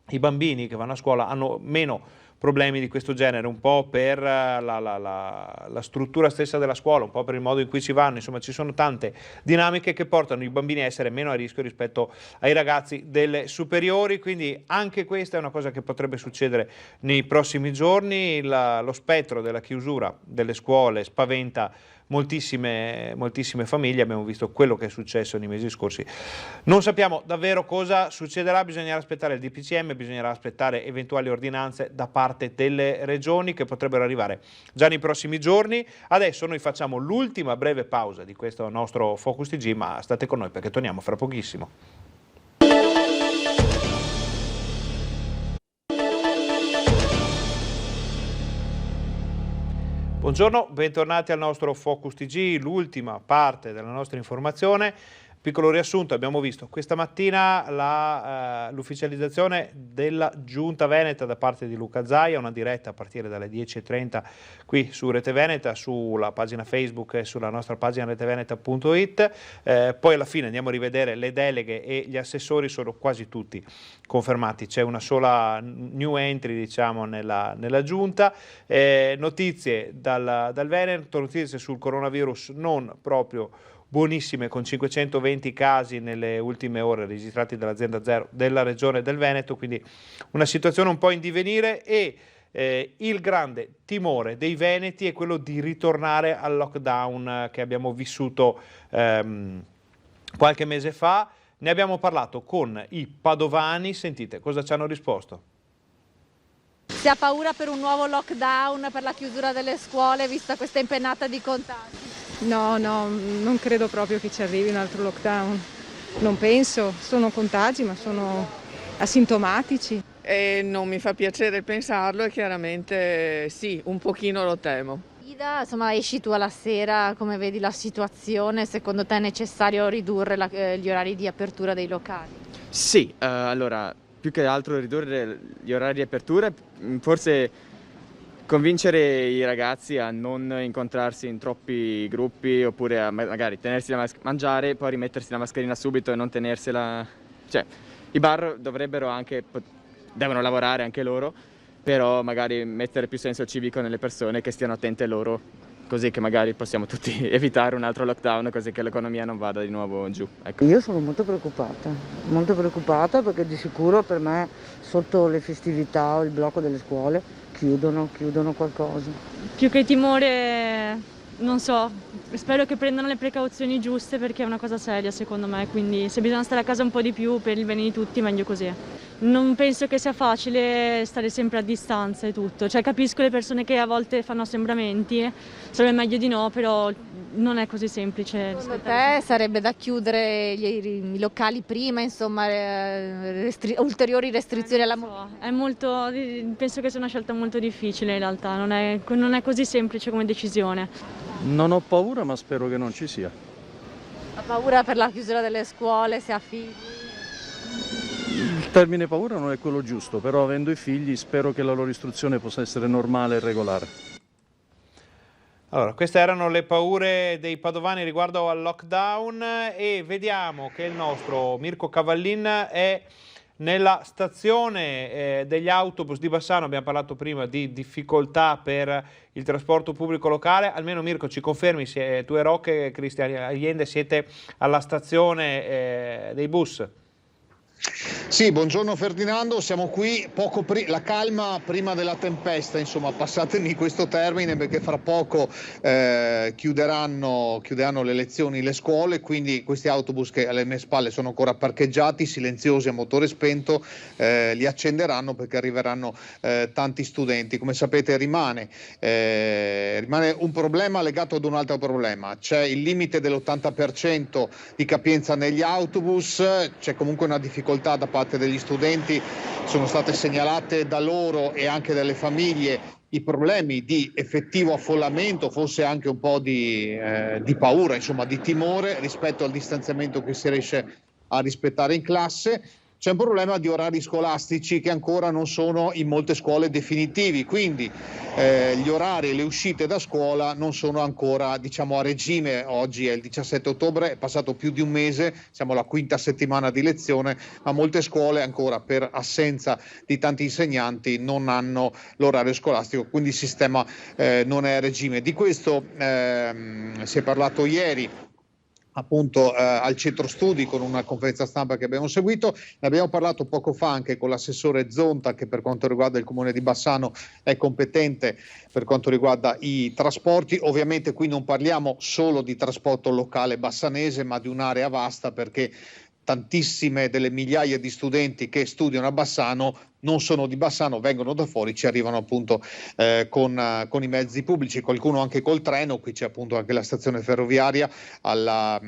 i bambini che vanno a scuola hanno meno problemi di questo genere, un po' per la struttura stessa della scuola, un po' per il modo in cui ci vanno, insomma ci sono tante dinamiche che portano i bambini a essere meno a rischio rispetto ai ragazzi delle superiori, quindi anche questa è una cosa che potrebbe succedere nei prossimi giorni. Lo spettro della chiusura delle scuole spaventa moltissime famiglie, abbiamo visto quello che è successo nei mesi scorsi. Non sappiamo davvero cosa succederà, bisognerà aspettare il DPCM, bisognerà aspettare eventuali ordinanze da parte delle regioni che potrebbero arrivare già nei prossimi giorni. Adesso noi facciamo l'ultima breve pausa di questo nostro Focus TG, ma state con noi perché torniamo fra pochissimo. Buongiorno, bentornati al nostro Focus TG, l'ultima parte della nostra informazione. Piccolo riassunto, abbiamo visto questa mattina l'ufficializzazione della Giunta Veneta da parte di Luca Zaia, una diretta a partire dalle 10:30 qui su Rete Veneta, sulla pagina Facebook e sulla nostra pagina reteveneta.it. Poi alla fine andiamo a rivedere le deleghe e gli assessori, sono quasi tutti confermati, c'è una sola new entry diciamo nella Giunta. Notizie dal Veneto, notizie sul coronavirus non proprio buonissime, con 520 casi nelle ultime ore registrati dall'azienda Zero della regione del Veneto, quindi una situazione un po' in divenire e il grande timore dei veneti è quello di ritornare al lockdown che abbiamo vissuto qualche mese fa. Ne abbiamo parlato con i padovani, sentite cosa ci hanno risposto. Si ha paura per un nuovo lockdown, per la chiusura delle scuole, vista questa impennata di contagi? No, non credo proprio che ci arrivi un altro lockdown. Non penso, sono contagi ma sono asintomatici. Non mi fa piacere pensarlo e chiaramente sì, un pochino lo temo. Ida, insomma, esci tu alla sera, come vedi la situazione? Secondo te è necessario ridurre gli orari di apertura dei locali? Sì, allora più che altro ridurre gli orari di apertura, forse convincere i ragazzi a non incontrarsi in troppi gruppi oppure a magari tenersi da mangiare, poi rimettersi la mascherina subito e non tenersela. Cioè, i bar devono lavorare anche loro, però magari mettere più senso civico nelle persone che stiano attente loro, così che magari possiamo tutti evitare un altro lockdown, così che l'economia non vada di nuovo giù. Ecco. Io sono molto preoccupata perché di sicuro per me sotto le festività o il blocco delle scuole chiudono qualcosa. Più che timore, non so, spero che prendano le precauzioni giuste perché è una cosa seria secondo me, quindi se bisogna stare a casa un po' di più per il bene di tutti meglio così. Non penso che sia facile stare sempre a distanza e tutto, cioè capisco le persone che a volte fanno assembramenti, sarebbe meglio di no, però non è così semplice. Secondo te sarebbe da chiudere i locali prima, insomma, ulteriori restrizioni alla mobilità? Penso che sia una scelta molto difficile in realtà, non è così semplice come decisione. Non ho paura, ma spero che non ci sia. Ha paura per la chiusura delle scuole, se ha figli? Il termine paura non è quello giusto, però avendo i figli spero che la loro istruzione possa essere normale e regolare. Allora, queste erano le paure dei padovani riguardo al lockdown e vediamo che il nostro Mirko Cavallin è nella stazione degli autobus di Bassano. Abbiamo parlato prima di difficoltà per il trasporto pubblico locale. Almeno Mirko ci confermi se tu e Rocche, Cristian Allende siete alla stazione dei bus. Sì, buongiorno Ferdinando, siamo qui la calma prima della tempesta, insomma, passatemi questo termine perché fra poco chiuderanno le lezioni, le scuole, quindi questi autobus che alle mie spalle sono ancora parcheggiati, silenziosi a motore spento, li accenderanno perché arriveranno tanti studenti. Come sapete rimane un problema legato ad un altro problema, c'è il limite dell'80% di capienza negli autobus, c'è comunque una difficoltà difficoltà da parte degli studenti, sono state segnalate da loro e anche dalle famiglie i problemi di effettivo affollamento, forse anche un po' di paura, insomma di timore rispetto al distanziamento che si riesce a rispettare in classe. C'è un problema di orari scolastici che ancora non sono in molte scuole definitivi, quindi gli orari e le uscite da scuola non sono ancora, diciamo, a regime. Oggi è il 17 ottobre, è passato più di un mese, siamo alla quinta settimana di lezione, ma molte scuole ancora per assenza di tanti insegnanti non hanno l'orario scolastico, quindi il sistema non è a regime. Di questo si è parlato ieri appunto al centro studi con una conferenza stampa che abbiamo seguito. Ne abbiamo parlato poco fa anche con l'assessore Zonta, che per quanto riguarda il comune di Bassano è competente per quanto riguarda i trasporti. Ovviamente qui non parliamo solo di trasporto locale bassanese, ma di un'area vasta, perché tantissime delle migliaia di studenti che studiano a Bassano non sono di Bassano, vengono da fuori, ci arrivano appunto con i mezzi pubblici, qualcuno anche col treno. Qui c'è appunto anche la stazione ferroviaria alla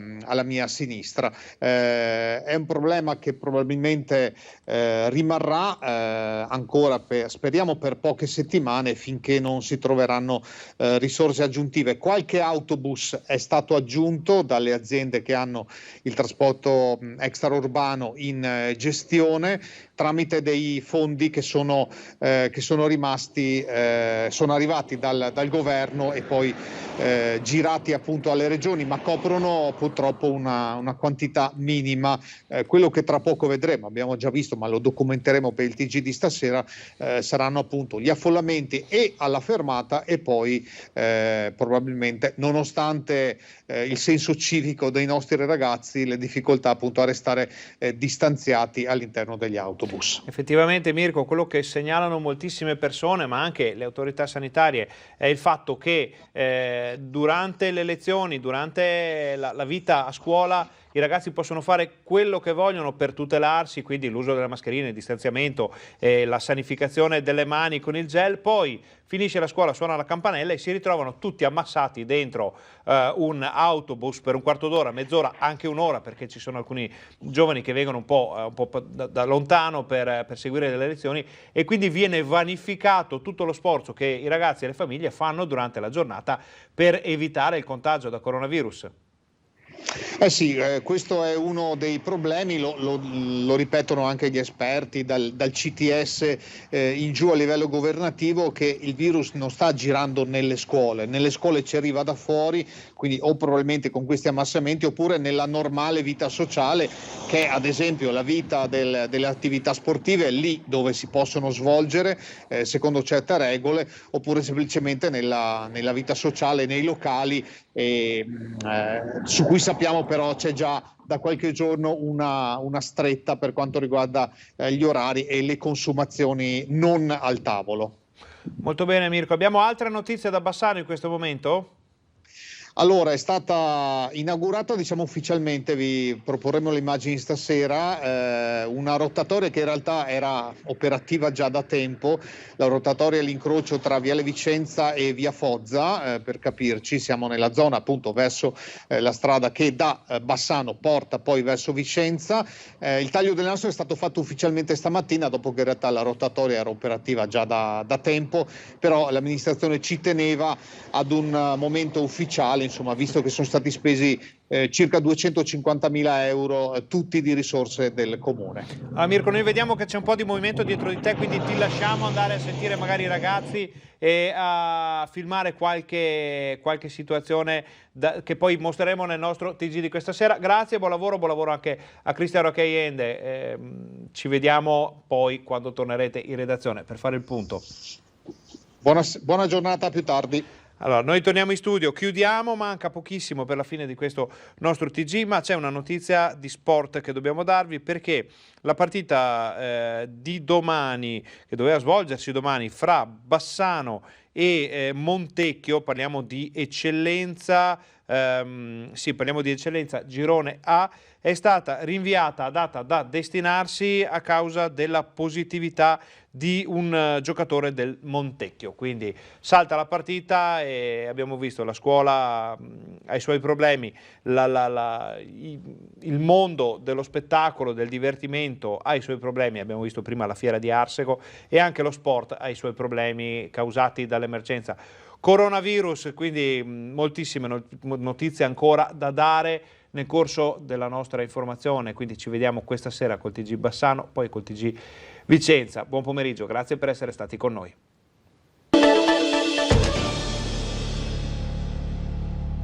mia sinistra. È un problema che probabilmente rimarrà ancora speriamo per poche settimane, finché non si troveranno risorse aggiuntive. Qualche autobus è stato aggiunto dalle aziende che hanno il trasporto extraurbano in gestione tramite dei fondi che sono rimasti, sono arrivati dal governo e poi girati appunto alle regioni, ma coprono purtroppo una quantità minima. Quello che tra poco vedremo, abbiamo già visto, ma lo documenteremo per il TG di stasera, saranno appunto gli affollamenti e alla fermata, e poi probabilmente, nonostante il senso civico dei nostri ragazzi, le difficoltà appunto a restare distanziati all'interno degli autobus. Effettivamente, Mirko, quello che segnalano moltissime persone, ma anche le autorità sanitarie, è il fatto che durante le lezioni, durante la vita a scuola, i ragazzi possono fare quello che vogliono per tutelarsi, quindi l'uso delle mascherine, il distanziamento, la sanificazione delle mani con il gel. Poi finisce la scuola, suona la campanella e si ritrovano tutti ammassati dentro un autobus per un quarto d'ora, mezz'ora, anche un'ora, perché ci sono alcuni giovani che vengono un po' da lontano per seguire le lezioni, e quindi viene vanificato tutto lo sforzo che i ragazzi e le famiglie fanno durante la giornata per evitare il contagio da coronavirus. Sì, questo è uno dei problemi, lo ripetono anche gli esperti dal CTS in giù a livello governativo, che il virus non sta girando nelle scuole ci arriva da fuori, quindi o probabilmente con questi ammassamenti, oppure nella normale vita sociale, che è ad esempio la vita delle attività sportive, lì dove si possono svolgere secondo certe regole, oppure semplicemente nella vita sociale, nei locali, su cui sappiamo però c'è già da qualche giorno una stretta per quanto riguarda gli orari e le consumazioni non al tavolo. Molto bene, Mirko. Abbiamo altre notizie da Bassano in questo momento? Allora, è stata inaugurata, diciamo, ufficialmente, vi proporremo le immagini stasera, una rotatoria che in realtà era operativa già da tempo. La rotatoria è l'incrocio tra Viale Vicenza e Via Foggia, per capirci, siamo nella zona appunto verso la strada che da Bassano porta poi verso Vicenza. Il taglio del nastro è stato fatto ufficialmente stamattina, dopo che in realtà la rotatoria era operativa già da tempo, però l'amministrazione ci teneva ad un momento ufficiale, insomma, visto che sono stati spesi circa 250.000 euro, tutti di risorse del comune. Allora, Mirko, noi vediamo che c'è un po' di movimento dietro di te, quindi ti lasciamo andare a sentire magari i ragazzi e a filmare qualche situazione che poi mostreremo nel nostro TG di questa sera. Grazie, buon lavoro anche a Cristian Rocheiende. Ci vediamo poi quando tornerete in redazione per fare il punto. Buona giornata, a più tardi. Allora, noi torniamo in studio, chiudiamo, manca pochissimo per la fine di questo nostro TG, ma c'è una notizia di sport che dobbiamo darvi, perché la partita di domani, che doveva svolgersi domani, fra Bassano e Montecchio, parliamo di eccellenza, parliamo di eccellenza Girone A, è stata rinviata a data da destinarsi a causa della positività di un giocatore del Montecchio, quindi salta la partita e abbiamo visto la scuola ha i suoi problemi, il mondo dello spettacolo, del divertimento l'intrattenimento ha i suoi problemi, abbiamo visto prima la fiera di Arsego, e anche lo sport ha i suoi problemi causati dall'emergenza coronavirus, quindi moltissime notizie ancora da dare nel corso della nostra informazione, quindi ci vediamo questa sera col TG Bassano, poi col TG Vicenza. Buon pomeriggio, grazie per essere stati con noi.